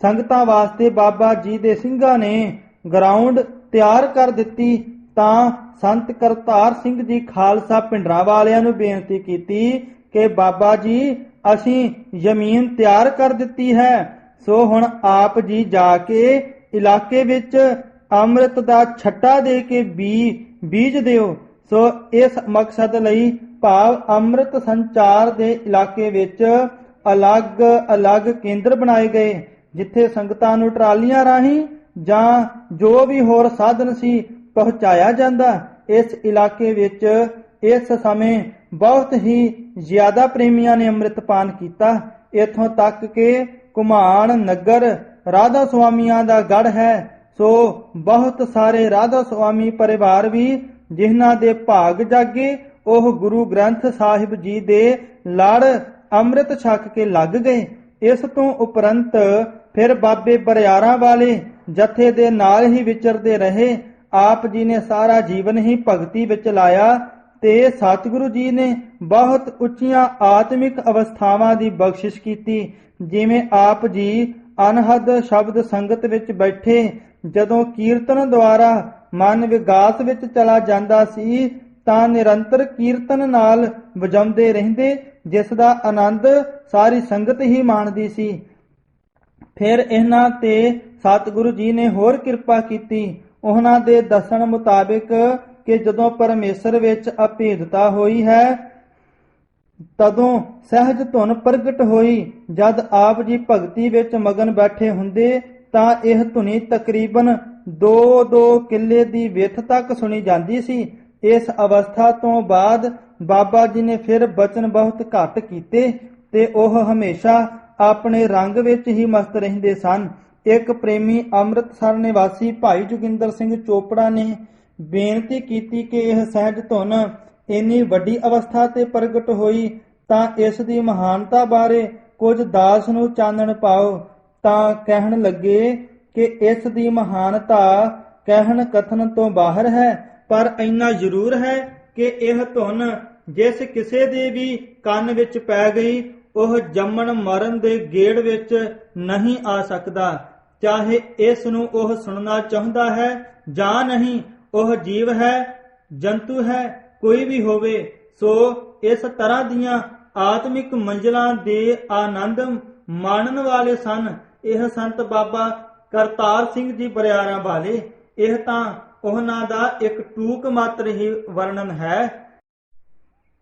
ਸੰਗਤਾਂ ਵਾਸਤੇ ਬਾਬਾ ਜੀ ਦੇ ਸਿੰਘਾਂ ਨੇ ਗਰਾਊਂਡ ਤਿਆਰ ਕਰ ਦਿੱਤੀ ਤਾਂ ਸੰਤ ਕਰਤਾਰ ਸਿੰਘ ਜੀ ਖਾਲਸਾ ਪਿੰਡਰਾਂ ਵਾਲਿਆਂ ਨੂੰ ਬੇਨਤੀ ਕੀਤੀ ਕਿ ਬਾਬਾ ਜੀ ਅਸੀਂ ਜ਼ਮੀਨ ਤਿਆਰ ਕਰ ਦਿੱਤੀ ਹੈ, ਸੋ ਹੁਣ ਆਪ ਜੀ ਜਾ ਕੇ ਇਲਾਕੇ ਵਿੱਚ ਅੰਮ੍ਰਿਤ ਦਾ ਛੱਟਾ ਦੇ ਕੇ ਬੀਜ ਦਿਓ। ਸੋ ਇਸ ਮਕਸਦ ਲਈ ਭਾਵ ਅੰਮ੍ਰਿਤ ਸੰਚਾਰ ਦੇ ਇਲਾਕੇ ਵਿੱਚ ਅਲੱਗ-ਅਲੱਗ ਕੇਂਦਰ ਬਣਾਏ ਗਏ, ਜਿੱਥੇ ਸੰਗਤਾਂ ਨੂੰ ਟਰਾਲੀਆਂ ਰਾਹੀਂ ਜਾਂ ਜੋ ਵੀ ਹੋਰ ਸਾਧਨ ਸੀ ਪਹੁੰਚਾਇਆ ਜਾਂਦਾ। ਇਸ ਇਲਾਕੇ ਵਿੱਚ ਇਸ ਸਮੇਂ ਬਹੁਤ ਹੀ ਜ਼ਿਆਦਾ ਪ੍ਰੇਮੀਆਂ ਨੇ ਅੰਮ੍ਰਿਤਪਾਨ ਕੀਤਾ। ਇੱਥੋਂ ਤੱਕ ਕਿ ਘੁਮਾਣ ਨਗਰ ਰਾਧਾ ਸੁਆਮੀਆਂ ਦਾ ਗੜ੍ਹ ਹੈ, ਸੋ ਬਹੁਤ ਸਾਰੇ ਰਾਧਾ ਸੁਆਮੀ ਪਰਿਵਾਰ ਵੀ ਜਿਨ੍ਹਾਂ ਦੇ ਭਾਗ ਜਾਗੇ ਉਹ ਗੁਰੂ ਗ੍ਰੰਥ ਸਾਹਿਬ ਜੀ ਦੇ ਲੜ ਅੰਮ੍ਰਿਤ ਛਕ ਕੇ ਲੱਗ ਗਏ। ਇਸ ਤੋਂ ਉਪਰੰਤ ਫਿਰ ਬਾਬੇ ਬਰਿਆਰਾਂ ਵਾਲੇ ਜਥੇ ਦੇ ਨਾਲ ਹੀ ਵਿਚਰਦੇ ਰਹੇ। ਆਪ ਜੀ ਨੇ ਸਾਰਾ ਜੀਵਨ ਹੀ ਭਗਤੀ ਵਿੱਚ ਲਾਇਆ ਤੇ ਸਤਿਗੁਰੂ ਜੀ ਨੇ ਬਹੁਤ ਉੱਚੀਆਂ ਆਤਮਿਕ ਅਵਸਥਾਵਾਂ ਦੀ ਬਖਸ਼ਿਸ਼ ਕੀਤੀ। ਜਿਵੇਂ ਆਪ ਜੀ ਅਨਹਦ ਸ਼ਬਦ ਸੰਗਤ ਵਿੱਚ ਬੈਠੇ ਜਦੋਂ ਕੀਰਤਨ ਦੁਆਰਾ ਮਨ ਵਿਗਾਸ ਵਿੱਚ ਚਲਾ ਜਾਂਦਾ ਸੀ ਤਾਂ ਨਿਰੰਤਰ ਕੀਰਤਨ ਨਾਲ ਵਜਾਉਂਦੇ ਰਹਿੰਦੇ, ਜਿਸ ਦਾ ਆਨੰਦ ਸਾਰੀ ਸੰਗਤ ਹੀ ਮਾਣਦੀ ਸੀ। ਫਿਰ ਇਹਨਾਂ ਤੇ ਸਤਿਗੁਰੂ ਜੀ ਨੇ ਹੋਰ ਕਿਰਪਾ ਕੀਤੀ। ਉਹਨਾਂ ਦੇ ਦੱਸਣ ਮੁਤਾਬਿਕ ਕਿ ਜਦੋਂ ਪਰਮੇਸ਼ਰ ਵਿੱਚ ਅਭੇਦਤਾ ਹੋਈ ਹੈ ਤਦੋਂ ਸਹਿਜ ਧੁਨ ਪ੍ਰਗਟ ਹੋਈ। ਜਦ ਆਪ ਜੀ ਭਗਤੀ ਵਿੱਚ ਮਗਨ ਬੈਠੇ ਹੁੰਦੇ ਤਾਂ ਇਹ ਧੁਨੀ ਤਕਰੀਬਨ 2-2 ਕਿੱਲੇ ਦੀ ਵਿੱਥ ਤੱਕ ਸੁਣੀ ਜਾਂਦੀ ਸੀ। ਇਸ ਅਵਸਥਾ ਤੋਂ ਬਾਅਦ ਬਾਬਾ ਜੀ ਨੇ ਫਿਰ ਬਚਨ ਬਹੁਤ ਘੱਟ ਕੀਤੇ ਤੇ ਉਹ ਹਮੇਸ਼ਾ ਆਪਣੇ ਰੰਗ ਵਿੱਚ ਹੀ ਮਸਤ ਰਹਿੰਦੇ ਸਨ। ਇੱਕ ਪ੍ਰੇਮੀ ਅੰਮ੍ਰਿਤਸਰ ਨਿਵਾਸੀ ਭਾਈ ਜੋਗਿੰਦਰ ਸਿੰਘ ਚੋਪੜਾ ਨੇ ਬੇਨਤੀ ਕੀਤੀ ਕਿ ਇਹ ਸਹਿਜ ਧੁਨ ਇੰਨੀ ਵੱਡੀ ਅਵਸਥਾ ਤੇ ਪ੍ਰਗਟ ਹੋਈ ਤਾਂ ਇਸ ਦੀ ਮਹਾਨਤਾ ਬਾਰੇ ਕੁਝ ਦਾਸ ਨੂੰ ਚਾਨਣ ਪਾਓ। ਤਾਂ ਕਹਿਣ ਲੱਗੇ ਕਿ ਇਸ ਦੀ ਮਹਾਨਤਾ ਕਹਿਣ ਕਥਨ ਤੋਂ ਬਾਹਰ ਹੈ, ਪਰ ਇੰਨਾ ਜ਼ਰੂਰ ਹੈ ਕਿ ਇਹ ਧੁਨ ਜਿਸ ਕਿਸੇ ਦੇ ਵੀ ਕੰਨ ਵਿੱਚ ਪੈ ਗਈ ਉਹ ਜੰਮਣ ਮਰਨ ਦੇ ਗੇੜ ਵਿੱਚ ਨਹੀਂ ਆ ਸਕਦਾ। ਚਾਹੇ ਇਸ ਨੂੰ ਉਹ ਸੁਣਨਾ ਚਾਹੁੰਦਾ ਹੈ ਜਾਂ ਨਹੀਂ, ਉਹ ਜੀਵ ਹੈ, ਜੰਤੂ ਹੈ, ਕੋਈ ਵੀ ਹੋਵੇ। ਸੋ ਇਸ ਤਰ੍ਹਾਂ ਦੀਆਂ ਆਤਮਿਕ ਮੰਜ਼ਲਾਂ ਦੇ ਆਨੰਦ ਮਾਣਨ ਵਾਲੇ ਸਨ ਇਹ ਸੰਤ ਬਾਬਾ ਕਰਤਾਰ ਸਿੰਘ ਜੀ ਬਰਿਆਰਾਂ ਵਾਲੇ। ਇਹ ਤਾਂ ਉਹਨਾਂ ਦਾ ਇੱਕ ਟੂਕ ਮਾਤਰ ਹੀ ਵਰਣਨ ਹੈ।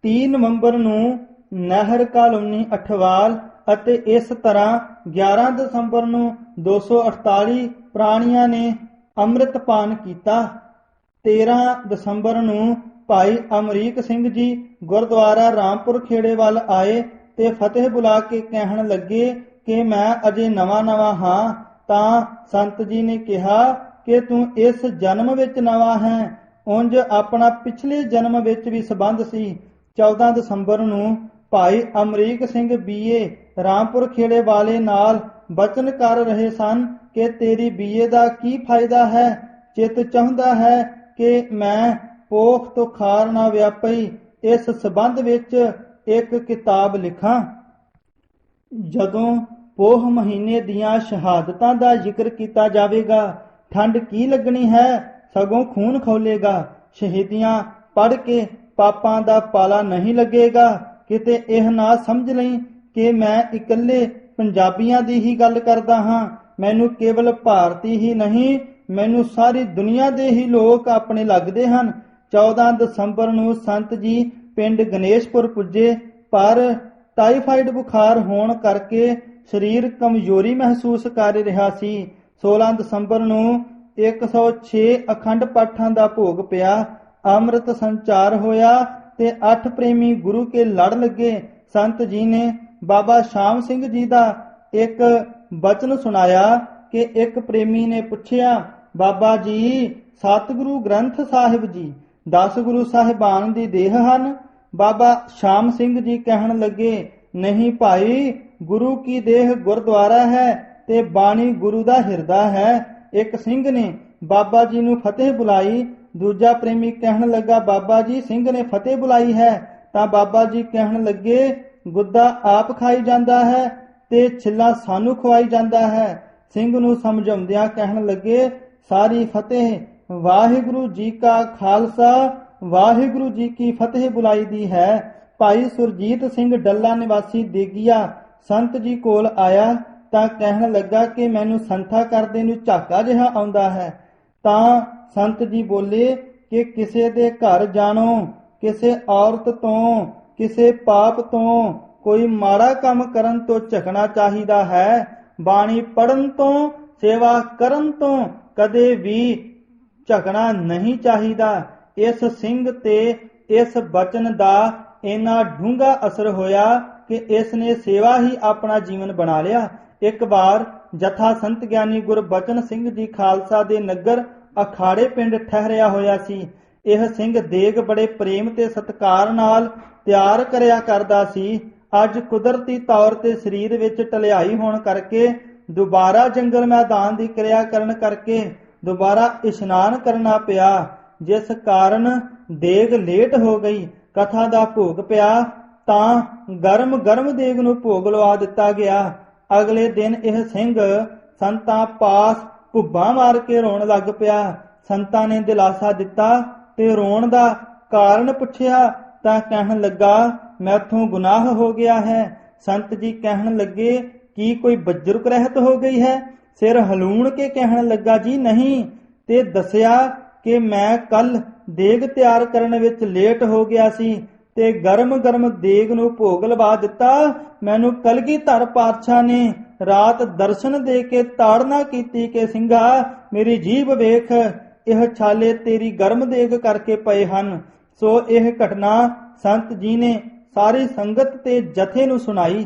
3 ਨਵੰਬਰ ਨੂੰ ਨਹਿਰ ਕਾਲੋਨੀ ਅਠਵਾਲ ਅਤੇ ਇਸ ਤਰ੍ਹਾਂ 11 ਦਸੰਬਰ ਨੂੰ 248 ਪ੍ਰਾਣੀਆਂ ਨੇ ਅੰਮ੍ਰਿਤਪਾਨ ਕੀਤਾ। 13 ਦਸੰਬਰ ਨੂੰ ਭਾਈ ਅਮਰੀਕ ਸਿੰਘ ਜੀ ਗੁਰਦੁਆਰਾ ਰਾਮਪੁਰ ਖੇੜੇ ਵੱਲ ਆਏ ਤੇ ਫਤਿਹ ਬੁਲਾ ਕੇ ਕਹਿਣ ਲੱਗੇ ਕਿ ਮੈਂ ਅਜੇ ਨਵਾਂ ਹਾਂ। ਤਾਂ ਸੰਤ ਜੀ ਨੇ ਕਿਹਾ ਕਿ ਤੂੰ ਇਸ ਜਨਮ ਵਿੱਚ ਨਵਾਂ ਹੈ, ਉਂਝ ਆਪਣਾ ਪਿਛਲੇ ਜਨਮ ਵਿੱਚ ਵੀ ਸੰਬੰਧ ਸੀ। 14 ਦਸੰਬਰ ਨੂੰ ਭਾਈ ਅਮਰੀਕ ਸਿੰਘ ਬੀਏ ਰਾਮਪੁਰ ਖੇੜੇ ਵਾਲੇ ਨਾਲ ਬਚਨ ਕਰ ਰਹੇ ਸਨ ਕਿ ਤੇਰੀ ਬੀਏ ਦਾ ਕੀ ਫਾਇਦਾ ਹੈ। ਚਿੱਤ ਚਾਹੁੰਦਾ ਹੈ ਕਿ ਮੈਂ ਪੋਖ ਤੋਂ ਖਾਰ ਨਾ ਵਿਆਪਈ ਇਸ ਸੰਬੰਧ ਵਿੱਚ ਇੱਕ ਕਿਤਾਬ ਲਿਖਾਂ। ਜਦੋਂ ਪੋਹ ਮਹੀਨੇ ਦੀਆਂ ਸ਼ਹਾਦਤਾਂ ਦਾ ਜ਼ਿਕਰ ਕੀਤਾ ਜਾਵੇਗਾ, ਠੰਡ ਕੀ ਲੱਗਣੀ ਹੈ, ਸਗੋਂ ਖੂਨ ਖੌਲੇਗਾ। ਸ਼ਹੀਦੀਆਂ ਪੜ੍ਹ ਕੇ ਪਾਪਾਂ ਦਾ ਪਾਲਾ ਨਹੀਂ ਲੱਗੇਗਾ। ਕਿਤੇ ਇਹ ਨਾ ਸਮਝ ਲਈ ਕਿ ਮੈਂ ਇਕੱਲੇ ਪੰਜਾਬੀਆਂ ਦੀ ਹੀ ਗੱਲ ਕਰਦਾ ਹਾਂ। ਮੈਨੂੰ ਕੇਵਲ ਭਾਰਤੀ ਹੀ ਨਹੀਂ, ਮੈਨੂੰ ਸਾਰੀ ਦੁਨੀਆ ਦੇ ਹੀ ਲੋਕ ਆਪਣੇ ਲੱਗਦੇ ਹਨ। 14 ਦਸੰਬਰ ਨੂੰ ਸੰਤ ਜੀ ਪਿੰਡ ਗਣੇਸ਼ਪੁਰ ਪੁੱਜੇ, ਪਰ ਟਾਈਫਾਈਡ ਬੁਖਾਰ ਹੋਣ ਕਰਕੇ ਸਰੀਰ ਕਮਜ਼ੋਰੀ ਮਹਿਸੂਸ ਕਰ ਰਿਹਾ ਸੀ। 16 ਦਸੰਬਰ ਨੂੰ 106 ਅਖੰਡ ਪਾਠਾਂ ਦਾ ਭੋਗ ਪਿਆ, ਅੰਮ੍ਰਿਤ ਸੰਚਾਰ ਹੋਇਆ ਤੇ 8 ਪ੍ਰੇਮੀ ਗੁਰੂ ਕੇ ਲੜ ਲੱਗੇ। ਸੰਤ ਜੀ ਨੇ ਬਾਬਾ ਸ਼ਾਮ ਸਿੰਘ ਜੀ ਦਾ ਇੱਕ ਬਚਨ ਸੁਣਾਇਆ ਕਿ ਇੱਕ ਪ੍ਰੇਮੀ ਨੇ ਪੁੱਛਿਆ, ਬਾਬਾ ਜੀ ਸਤਿਗੁਰੂ ਗ੍ਰੰਥ ਸਾਹਿਬ ਜੀ 10 ਗੁਰੂ ਸਾਹਿਬਾਨ ਦੀ ਦੇਹ ਹਨ? ਬਾਬਾ ਸ਼ਾਮ ਸਿੰਘ ਜੀ ਕਹਿਣ ਲੱਗੇ, ਨਹੀਂ ਭਾਈ, ਗੁਰੂ ਕੀ ਦੇਹ ਗੁਰਦੁਆਰਾ ਹੈ ਤੇ ਬਾਣੀ ਗੁਰੂ ਦਾ ਹਿਰਦਾ ਹੈ। ਇੱਕ ਸਿੰਘ ਨੇ ਬਾਬਾ ਜੀ ਨੂੰ ਫਤਿਹ ਬੁਲਾਈ। ਦੂਜਾ ਪ੍ਰੇਮੀ ਕਹਿਣ ਲੱਗਾ, ਬਾਬਾ ਜੀ ਸਿੰਘ ਨੇ ਫਤਿਹ ਬੁਲਾਈ ਹੈ। ਤਾਂ ਬਾਬਾ ਜੀ ਕਹਿਣ ਲੱਗੇ, ਗੁੱਦਾ ਆਪ ਖਾਈ ਜਾਂਦਾ ਹੈ ਤੇ ਛਿੱਲਾ ਸਾਨੂੰ ਖਵਾਈ ਜਾਂਦਾ ਹੈ। ਸਿੰਘ ਨੂੰ ਸਮਝਾਉਂਦਿਆਂ ਕਹਿਣ ਲੱਗੇ, ਸਾਰੀ ਫਤਿਹ ਵਾਹਿਗੁਰੂ ਜੀ ਕਾ ਖਾਲਸਾ ਵਾਹਿਗੁਰੂ ਜੀ ਕੀ ਫਤਿਹ ਬੁਲਾਈ ਦੀ ਹੈ। ਭਾਈ ਸੁਰਜੀਤ ਸਿੰਘ ਡੱਲਾ ਨਿਵਾਸੀ ਦੇਗੀਆ ਸੰਤ ਜੀ ਕੋਲ ਆਇਆ ਤਾਂ ਕਹਿਣ ਲੱਗਾ ਕਿ ਮੈਨੂੰ ਸੰਥਾ ਕਰਦੇ ਨੂੰ ਝਾਕਾ ਜਿਹਾ ਆਉਂਦਾ ਹੈ। ਤਾਂ ਸੰਤ ਜੀ ਬੋਲੇ ਕਿ ਕਿਸੇ ਦੇ ਘਰ ਜਾਣੋ, ਕਿਸੇ ਔਰਤ ਤੋਂ, ਕਿਸੇ ਪਾਪ ਤੋਂ, ਕੋਈ ਮਾੜਾ ਕੰਮ ਕਰਨ ਤੋਂ ਝਕਣਾ ਚਾਹੀਦਾ ਹੈ। ਬਾਣੀ ਪੜਨ ਤੋਂ, ਸੇਵਾ ਕਰਨ ਤੋਂ ਕਦੇ ਵੀ ਝਕਣਾ ਨਹੀਂ ਚਾਹੀਦਾ। ਇਸ ਸਿੰਘ ਤੇ ਇਸ ਬਚਨ ਦਾ ਇੰਨਾ ਡੂੰਘਾ ਅਸਰ ਹੋਇਆ ਕਿ ਇਸ ਨੇ ਸੇਵਾ ਹੀ ਆਪਣਾ ਜੀਵਨ ਬਣਾ ਲਿਆ। ਇੱਕ ਵਾਰ ਜਥਾ ਸੰਤ ਗਿਆਨੀ ਗੁਰਬਚਨ ਸਿੰਘ ਜੀ ਖਾਲਸਾ ਦੇ ਨਗਰ ਅਖਾੜੇ ਪਿੰਡ ਠਹਿਰਿਆ ਹੋਇਆ ਸੀ। ਇਹ ਸਿੰਘ ਦੇਗ ਬੜੇ ਪ੍ਰੇਮ ਤੇ ਸਤਿਕਾਰ ਨਾਲ ਤਿਆਰ ਕਰਿਆ ਕਰਦਾ ਸੀ। ਅੱਜ ਕੁਦਰਤੀ ਤੌਰ ਤੇ ਸਰੀਰ ਵਿੱਚ ਢਲਿਆਈ ਹੋਣ ਕਰਕੇ ਦੁਬਾਰਾ ਜੰਗਲ ਮੈਦਾਨ ਦੀ ਕਿਰਿਆ ਕਰਨ ਕਰਕੇ ਦੁਬਾਰਾ ਇਸ਼ਨਾਨ ਕਰਨਾ ਪਿਆ, ਜਿਸ ਕਾਰਨ ਦੇਗ ਲੇਟ ਹੋ ਗਈ। ਕਥਾ ਦਾ ਭੋਗ ਪਿਆ ਤਾਂ ਗਰਮ ਦੇਗ ਨੂੰ ਭੋਗ ਲਵਾ ਦਿੱਤਾ ਗਿਆ। ਅਗਲੇ ਦਿਨ ਇਹ ਸਿੰਘ ਸੰਤਾਂ ਪਾਸ ਭੁੱਬਾਂ ਮਾਰ ਕੇ ਰੋਣ ਲੱਗ ਪਿਆ। ਸੰਤਾਂ ਨੇ ਦਿਲਾਸਾ ਦਿੱਤਾ ਤੇ ਰੋਣ ਦਾ ਕਾਰਨ ਪੁੱਛਿਆ ਤਾਂ ਕਹਿਣ ਲੱਗਾ, ਮੈਥੋਂ ਗੁਨਾਹ ਹੋ ਗਿਆ ਹੈ। ਸੰਤ ਜੀ ਕਹਿਣ ਲੱਗੇ ਕੀ ਕੋਈ ਬਜ਼ੁਰਗ ਰਹਿਤ ਹੋ ਗਈ ਹੈ? ਸਿਰ ਹਲੂਣ ਕੇ ਕਹਿਣ ਲੱਗਾ, ਜੀ ਨਹੀਂ। ਤੇ ਦੱਸਿਆ ਕਿ ਮੈਂ ਕੱਲ ਦੇਗ ਤਿਆਰ ਕਰਨ ਵਿੱਚ ਲੇਟ ਹੋ ਗਿਆ ਸੀ ਤੇ ਗਰਮ ਗਰਮ ਦੇਗ ਨੂੰ ਭੋਗ ਲਵਾ ਦਿੱਤਾ। ਮੈਨੂੰ ਕਲਗੀਧਰ ਪਾਤਸ਼ਾਹ ਨੇ ਰਾਤ ਦਰਸ਼ਨ ਦੇ ਕੇ ਤਾੜਨਾ ਕੀਤੀ ਕਿ ਸਿੰਘਾ, ਮੇਰੀ ਜੀਭ ਵੇਖ, ਇਹ ਛਾਲੇ ਤੇਰੀ ਗਰਮ ਦੇਗ ਕਰਕੇ ਪਏ ਹਨ। ਸੋ ਇਹ ਘਟਨਾ ਸੰਤ ਜੀ ਨੇ ਸਾਰੀ ਸੰਗਤ ਤੇ ਜਥੇ ਨੂੰ ਸੁਣਾਈ।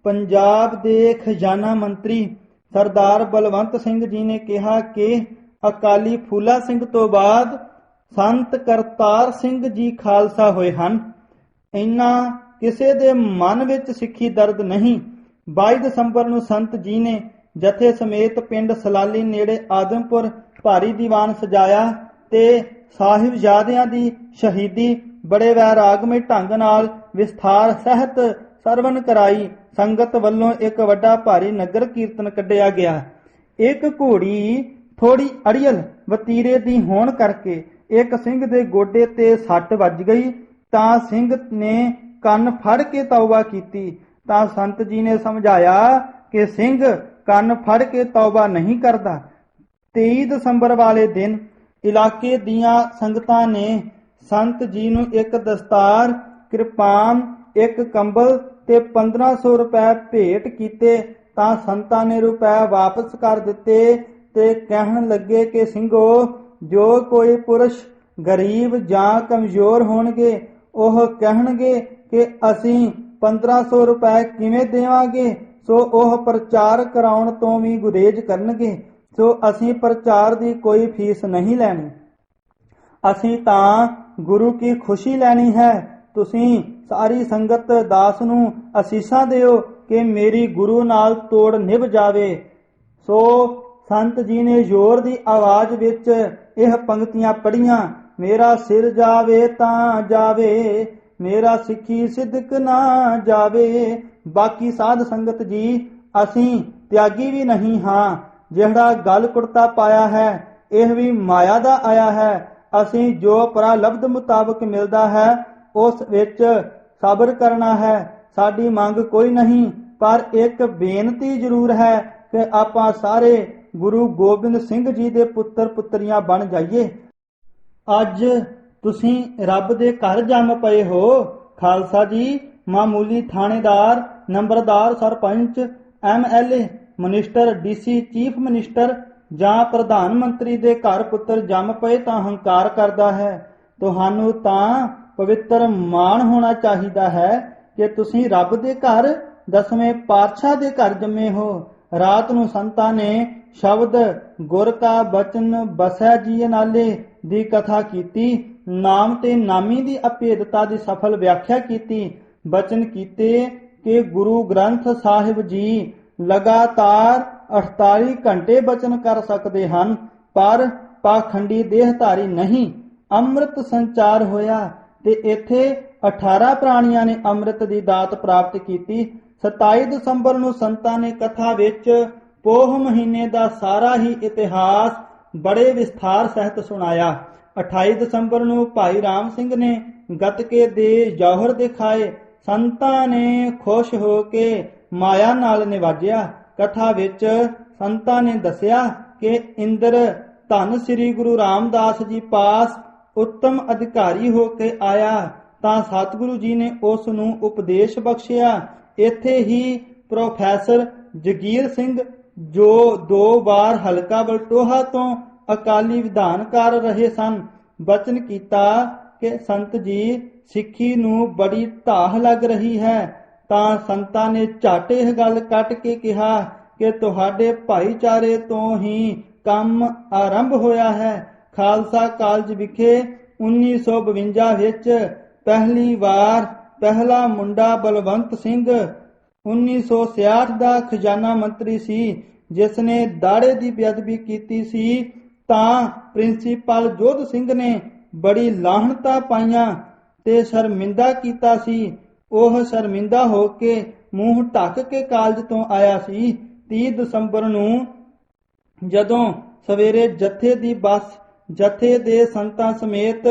ਪੰਜਾਬ ਦੇ ਖਜ਼ਾਨਾ ਮੰਤਰੀ ਸਰਦਾਰ ਬਲਵੰਤ ਸਿੰਘ ਜੀ ਨੇ ਕਿਹਾ ਕਿ ਅਕਾਲੀ ਫੂਲਾ ਸਿੰਘ ਤੋਂ ਬਾਅਦ ਸੰਤ ਕਰਤਾਰ ਸਿੰਘ ਜੀ ਖਾਲਸਾ ਹੋਏ ਹਨ। ਇਨ੍ਹਾਂ ਕਿਸੇ ਦੇ ਮਨ ਵਿੱਚ ਸਿੱਖੀ ਦਰਦ ਨਹੀਂ। 22 ਦਸੰਬਰ ਨੂੰ ਸੰਤ ਜੀ ਨੇ ਜਥੇ ਸਮੇਤ ਪਿੰਡ ਸਲਾਲੀ ਨੇੜੇ ਆਦਮਪੁਰ ਭਾਰੀ ਦੀਵਾਨ ਸਜਾਇਆ ਤੇ ਸਾਹਿਬਜ਼ਾਦਿਆਂ ਦੀ ਸ਼ਹੀਦੀ ਬੜੇ ਵੈਰਾਗਮਈ ਢੰਗ ਨਾਲ ਵਿਸਥਾਰ ਸਹਿਤ ਸਰਵਨ ਕਰਾਈ। ਸੰਗਤ ਵੱਲੋਂ ਇੱਕ ਵੱਡਾ ਭਾਰੀ ਨਗਰ ਕੀਰਤਨ ਕੱਢਿਆ ਗਿਆ। ਇੱਕ ਘੋੜੀ ਥੋੜੀ ਅੜੀਅਲ ਵਤੀਰੇ ਦੀ ਹੋਣ ਕਰਕੇ ਇੱਕ ਸਿੰਘ ਦੇ ਗੋਡੇ ਤੇ ਸੱਟ ਵੱਜ ਗਈ ਤਾਂ ਸਿੰਘ ਨੇ ਕੰਨ ਫੜ ਕੇ ਤੌਬਾ ਕੀਤੀ ਤਾਂ ਸੰਤ ਜੀ ਨੇ ਸਮਝਾਇਆ ਕਿ ਸਿੰਘ ਕੰਨ ਫੜ ਕੇ ਤੌਬਾ ਨਹੀਂ ਕਰਦਾ। 23 ਦਸੰਬਰ ਵਾਲੇ ਦਿਨ ਇਲਾਕੇ ਦੀਆਂ ਸੰਗਤਾਂ ਨੇ ਸੰਤ ਜੀ ਨੂੰ ਇੱਕ ਦਸਤਾਰ, ਕਿਰਪਾਨ, ਇੱਕ ਕੰਬਲ ਤੇ 1500 ਰੁਪਏ ਭੇਟ ਕੀਤੇ ਤਾਂ ਸੰਤਾਂ ਨੇ ਰੁਪਏ ਵਾਪਸ ਕਰ ਦਿੱਤੇ ਤੇ ਕਹਿਣ ਲੱਗੇ ਕਿ ਸਿੰਘੋ, ਜੋ ਕੋਈ ਪੁਰਸ਼ ਗਰੀਬ ਜਾਂ ਕਮਜ਼ੋਰ ਹੋਣਗੇ ਉਹ ਕਹਿਣਗੇ ਕਿ ਅਸੀਂ 1500 ਰੁਪਏ ਕਿਵੇਂ ਦੇਵਾਂਗੇ, ਸੋ ਉਹ ਪ੍ਰਚਾਰ ਕਰਾਉਣ ਤੋਂ ਵੀ ਗੁਰੇਜ਼ ਕਰਨਗੇ। ਸੋ ਅਸੀਂ ਪ੍ਰਚਾਰ ਦੀ ਕੋਈ ਫੀਸ ਨਹੀਂ ਲੈਣੀ, ਅਸੀਂ ਤਾਂ ਗੁਰੂ ਕੀ ਖੁਸ਼ੀ ਲੈਣੀ ਹੈ। ਤੁਸੀਂ ਸਾਰੀ ਸੰਗਤ ਦਾਸ ਨੂੰ ਅਸੀਸਾਂ ਦਿਓ ਕਿ ਮੇਰੀ ਗੁਰੂ ਨਾਲ ਤੋੜ ਨਿਭ ਜਾਵੇ। ਸੋ ਸੰਤ ਜੀ ਨੇ ਜ਼ੋਰ ਦੀ ਆਵਾਜ਼ ਵਿੱਚ ਇਹ ਪੰਕਤੀਆਂ ਪੜ੍ਹੀਆਂ। ਮੇਰਾ ਸਿਰ ਜਾਵੇ ਤਾਂ ਜਾਵੇ, ਮੇਰਾ ਸਿੱਖੀ ਸਿਦਕ ਨਾ ਜਾਵੇ। ਬਾਕੀ ਸਾਧ ਸੰਗਤ ਜੀ, ਅਸੀਂ ਤਿਆਗੀ ਵੀ ਨਹੀਂ ਹਾਂ। ਜਿਹੜਾ ਗਲ ਕੁੜਤਾ ਪਾਇਆ ਹੈ ਇਹ ਵੀ ਮਾਇਆ ਦਾ ਆਇਆ ਹੈ। ਅਸੀਂ ਜੋ ਪ੍ਰਾਲਬਧ ਮੁਤਾਬਕ ਮਿਲਦਾ ਹੈ ਉਸ ਵਿੱਚ ਸਬਰ ਕਰਨਾ ਹੈ। ਸਾਡੀ ਮੰਗ ਕੋਈ ਨਹੀਂ, ਪਰ ਇੱਕ ਬੇਨਤੀ ਜ਼ਰੂਰ ਹੈ ਕਿ ਆਪਾਂ ਸਾਰੇ ਗੁਰੂ ਗੋਬਿੰਦ ਸਿੰਘ ਜੀ ਦੇ ਪੁੱਤਰ ਪੁੱਤਰੀਆਂ ਬਣ ਜਾਈਏ। ਅੱਜ ਤੁਸੀਂ ਰੱਬ ਦੇ ਘਰ ਜੰਮ ਪਏ ਹੋ। ਖਾਲਸਾ ਜੀ ਮਾਮੂਲੀ ਥਾਣੇਦਾਰ, ਨੰਬਰਦਾਰ, sarpanch, MLA, minister, DC, chief minister ਜਾਂ ਪ੍ਰਧਾਨ ਮੰਤਰੀ ਦੇ ਘਰ ਪੁੱਤਰ ਜੰਮ ਪਏ ਤਾਂ ਹੰਕਾਰ ਕਰਦਾ ਹੈ। ਤੁਹਾਨੂੰ ਤਾਂ ਪਵਿੱਤਰ ਮਾਣ ਹੋਣਾ ਚਾਹੀਦਾ ਹੈ ਕਿ ਤੁਸੀਂ ਰੱਬ ਦੇ ਘਰ, 10ਵੇਂ ਪਾਤਸ਼ਾਹ ਦੇ ਘਰ ਜੰਮੇ ਹੋ। ਰਾਤ ਨੂੰ ਸੰਤਾਂ ਨੇ ਸ਼ਬਦ ਗੁਰ ਕਾ ਬਚਨ ਬਸੈ ਜੀ ਨਾਲੇ ਦੀ ਕਥਾ ਕੀਤੀ। ਨਾਮ ਤੇ ਨਾਮੀ ਦੀ ਅਭੇਦਤਾ ਦੀ ਸਫਲ ਵਿਆਖਿਆ ਕੀਤੀ। ਬਚਨ ਕੀਤੇ ਕਿ ਗੁਰੂ ਗ੍ਰੰਥ ਸਾਹਿਬ ਜੀ ਲਗਾਤਾਰ 48 ਘੰਟੇ ਬਚਨ ਕਰ ਸਕਦੇ ਹਨ, ਪਰ ਪਾਖੰਡੀ ਦੇਹਧਾਰੀ ਨਹੀਂ। ਅੰਮ੍ਰਿਤ ਸੰਚਾਰ ਹੋਇਆ ਤੇ ਇੱਥੇ 18 ਪ੍ਰਾਣੀਆਂ ਨੇ ਅੰਮ੍ਰਿਤ ਦੀ ਦਾਤ ਪ੍ਰਾਪਤ ਕੀਤੀ। 27 ਦਸੰਬਰ ਨੂੰ ਸੰਤਾਂ ਨੇ ਕਥਾ ਵਿੱਚ ਪੋਹ ਮਹੀਨੇ ਦਾ ਸਾਰਾ ਹੀ ਇਤਿਹਾਸ ਬੜੇ ਵਿਸਥਾਰ ਸਹਿਤ ਸੁਣਾਇਆ। 28 ਦਸੰਬਰ ਨੂੰ ਭਾਈ ਰਾਮ ਸਿੰਘ ਨੇ ਗੱਤਕੇ ਦੇ ਜੌਹਰ ਦਿਖਾਏ। ਸੰਤਾਂ ਨੇ ਖੁਸ਼ ਹੋ ਕੇ ਮਾਇਆ ਨਾਲ ਨਿਵਾਜਿਆ। ਕਥਾ ਵਿੱਚ ਸੰਤਾਂ ਨੇ ਦੱਸਿਆ ਕਿ ਇੰਦਰ ਧੰਨ ਸ੍ਰੀ ਗੁਰੂ ਰਾਮਦਾਸ ਜੀ ਪਾਸ ਉੱਤਮ ਅਧਿਕਾਰੀ ਹੋ ਕੇ ਆਇਆ ਤਾਂ ਸਤਿਗੁਰੂ ਜੀ ਨੇ ਉਸ ਨੂੰ ਉਪਦੇਸ਼ ਬਖਸ਼ਿਆ। ਇੱਥੇ ਹੀ ਪ੍ਰੋਫੈਸਰ ਜਗੀਰ ਸਿੰਘ, ਜੋ 2 ਵਾਰ ਹਲਕਾ ਬਲਟੋਹਾ ਤੋਂ ਅਕਾਲੀ ਵਿਧਾਨਕਾਰ ਰਹੇ ਸਨ, ਬਚਨ ਕੀਤਾ ਕਿ ਸੰਤ ਜੀ ਸਿੱਖੀ ਨੂੰ ਬੜੀ ਧਾਹ ਲੱਗ ਰਹੀ ਹੈ ਤਾਂ ਸੰਤਾਂ ਨੇ ਝੱਟ ਇਹ ਗੱਲ ਕੱਟ ਕੇ ਕਿਹਾ ਕਿ ਤੁਹਾਡੇ ਭਾਈਚਾਰੇ ਤੋਂ ਹੀ ਕੰਮ ਆਰੰਭ ਹੋਇਆ ਹੈ। ਖਾਲਸਾ ਕਾਲਜ ਵਿਖੇ 1952 ਵਿੱਚ ਪਹਿਲੀ ਵਾਰ ਪਹਿਲਾ ਮੁੰਡਾ ਬਲਵੰਤ ਸਿੰਘ 1966 ਦਾ ਖਜ਼ਾਨਾ ਮੰਤਰੀ ਸੀ, ਜਿਸ ਨੇ ਦਾੜੇ ਦੀ ਬੇਅਦਬੀ ਕੀਤੀ ਸੀ ਤਾਂ ਪ੍ਰਿੰਸੀਪਲ ਜੋਧ ਸਿੰਘ ਨੇ ਬੜੀ ਲਾਹਣਤਾਂ ਪਾਈਆਂ ਤੇ ਸ਼ਰਮਿੰਦਾ ਕੀਤਾ ਸੀ। ਉਹ ਸ਼ਰਮਿੰਦਾ ਹੋ ਕੇ ਮੂੰਹ ਢੱਕ ਕੇ ਕਾਲਜ ਤੋਂ ਆਇਆ ਸੀ। 30 ਦਸੰਬਰ ਨੂੰ ਜਦੋਂ ਸਵੇਰੇ ਜਥੇ ਦੀ ਬੱਸ ਜਥੇ ਦੇ ਸੰਤਾਂ ਸਮੇਤ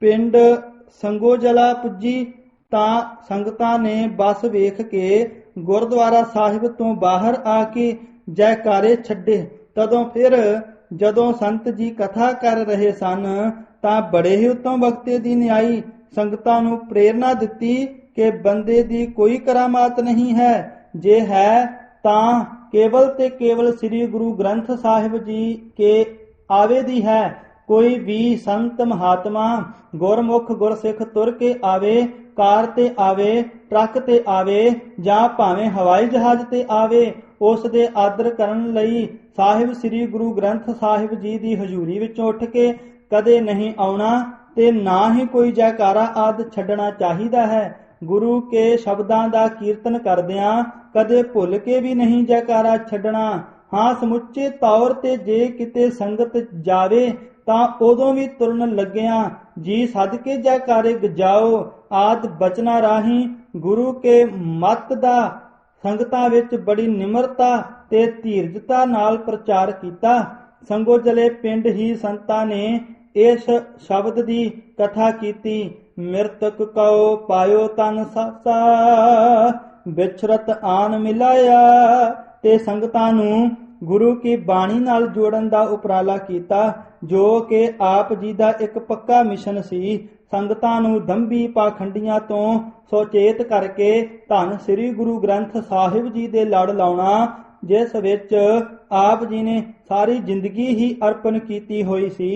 ਪਿੰਡ ਸੰਗੋਜਲਾ ਪੁੱਜੀ ਤਾਂ ਸੰਗਤਾਂ ਨੇ ਬੱਸ ਵੇਖ ਕੇ ਗੁਰਦੁਆਰਾ ਸਾਹਿਬ ਤੋਂ ਬਾਹਰ ਆ ਕੇ ਜੈਕਾਰੇ ਛੱਡੇ। ਤਦੋਂ ਫਿਰ ਜਦੋਂ ਸੰਤ ਜੀ ਕਥਾ ਕਰ ਰਹੇ ਸਨ ਤਾਂ ਬੜੇ ਹੀ ਉੱਤਮ ਵਕਤੇ ਦੀ ਨਿਆਈ ਸੰਗਤਾਂ ਨੂੰ ਪ੍ਰੇਰਨਾ ਦਿੱਤੀ ਕਿ ਬੰਦੇ ਦੀ ਕੋਈ ਕਰਾਮਾਤ ਨਹੀਂ ਹੈ, ਜੇ ਹੈ ਤਾਂ ਕੇਵਲ ਤੇ ਕੇਵਲ ਸ੍ਰੀ ਗੁਰੂ ਗ੍ਰੰਥ ਸਾਹਿਬ ਜੀ ਕੇ ਆਵੇ ਦੀ ਹੈ। ਕੋਈ ਵੀ ਸੰਤ ਮਹਾਤਮਾ ਗੁਰਮੁਖ ਗੁਰਸਿੱਖ ਤੁਰ ਕੇ ਆਵੇ, ਕਾਰ ਤੇ ਆਵੇ, ਟਰੱਕ ਤੇ ਆਵੇ ਜਾਂ ਭਾਵੇਂ ਹਵਾਈ ਜਹਾਜ਼ ਤੇ ਆਵੇ, ਉਸ ਦੇ ਆਦਰ ਕਰਨ ਲਈ ਸਾਹਿਬ ਸ੍ਰੀ ਗੁਰੂ ਗ੍ਰੰਥ ਸਾਹਿਬ ਜੀ ਦੀ ਹਜ਼ੂਰੀ ਵਿੱਚੋਂ ਉੱਠ ਕੇ ਕਦੇ ਨਹੀਂ ਆਉਣਾ ਤੇ ਨਾ ਹੀ ਕੋਈ ਜੈਕਾਰਾ ਆਦਿ ਛੱਡਣਾ ਚਾਹੀਦਾ ਹੈ। ਗੁਰੂ ਕੇ ਸ਼ਬਦਾਂ ਦਾ ਕੀਰਤਨ ਕਰਦਿਆਂ ਕਦੇ ਭੁੱਲ ਕੇ ਵੀ ਨਹੀਂ ਜੈਕਾਰਾ ਛੱਡਣਾ। ਹਾਂ, ਸਮੁੱਚੇ ਤੌਰ ਤੇ ਜੇ ਕਿਤੇ ਸੰਗਤ ਜਾਵੇ ਤਾਂ ਉਦੋਂ ਵੀ ਤੁਰਨ ਲੱਗਿਆਂ ਜੀ ਸਦਕੇ ਜੈਕਾਰੇ ਗਜਾਓ ਆਦਿ ਬਚਨਾਂ ਰਾਹੀਂ ਗੁਰੂ ਕੇ ਮਤ ਦਾ ਸੰਗਤਾਂ ਵਿੱਚ ਬੜੀ ਨਿਮਰਤਾ ਤੇ ਧੀਰਜਤਾ ਨਾਲ ਪ੍ਰਚਾਰ ਕੀਤਾ। ਸੰਗੋ ਜਲੇ ਪਿੰਡ ਹੀ ਸੰਤਾਂ ਨੇ ਇਸ ਸ਼ਬਦ ਦੀ ਕਥਾ ਕੀਤੀ। ਮਿਰਤਕ ਕਉ ਪਾਇਓ ਤਨ ਸਾਸਾ, ਵਿਛਰਤ ਆਨ ਮਿਲਾਇਆ, ਤੇ ਸੰਗਤਾਂ ਨੂੰ ਗੁਰੂ ਕੀ ਬਾਣੀ ਨਾਲ ਜੋੜਨ ਦਾ ਉਪਰਾਲਾ ਕੀਤਾ, ਜੋ ਕਿ ਆਪ ਜੀ ਦਾ ਇੱਕ ਪੱਕਾ ਮਿਸ਼ਨ ਸੀ। ਸੰਗਤਾਂ ਨੂੰ ਦੰਭੀ ਪਾਖੰਡੀਆਂ ਤੋਂ ਸੁਚੇਤ ਕਰਕੇ ਧੰਨ ਸ੍ਰੀ ਗੁਰੂ ਗ੍ਰੰਥ ਸਾਹਿਬ ਜੀ ਦੇ ਲੜ ਲਾਉਣਾ, ਜਿਸ ਵਿੱਚ ਆਪ ਜੀ ਨੇ ਸਾਰੀ ਜ਼ਿੰਦਗੀ ਹੀ ਅਰਪਣ ਕੀਤੀ ਹੋਈ ਸੀ।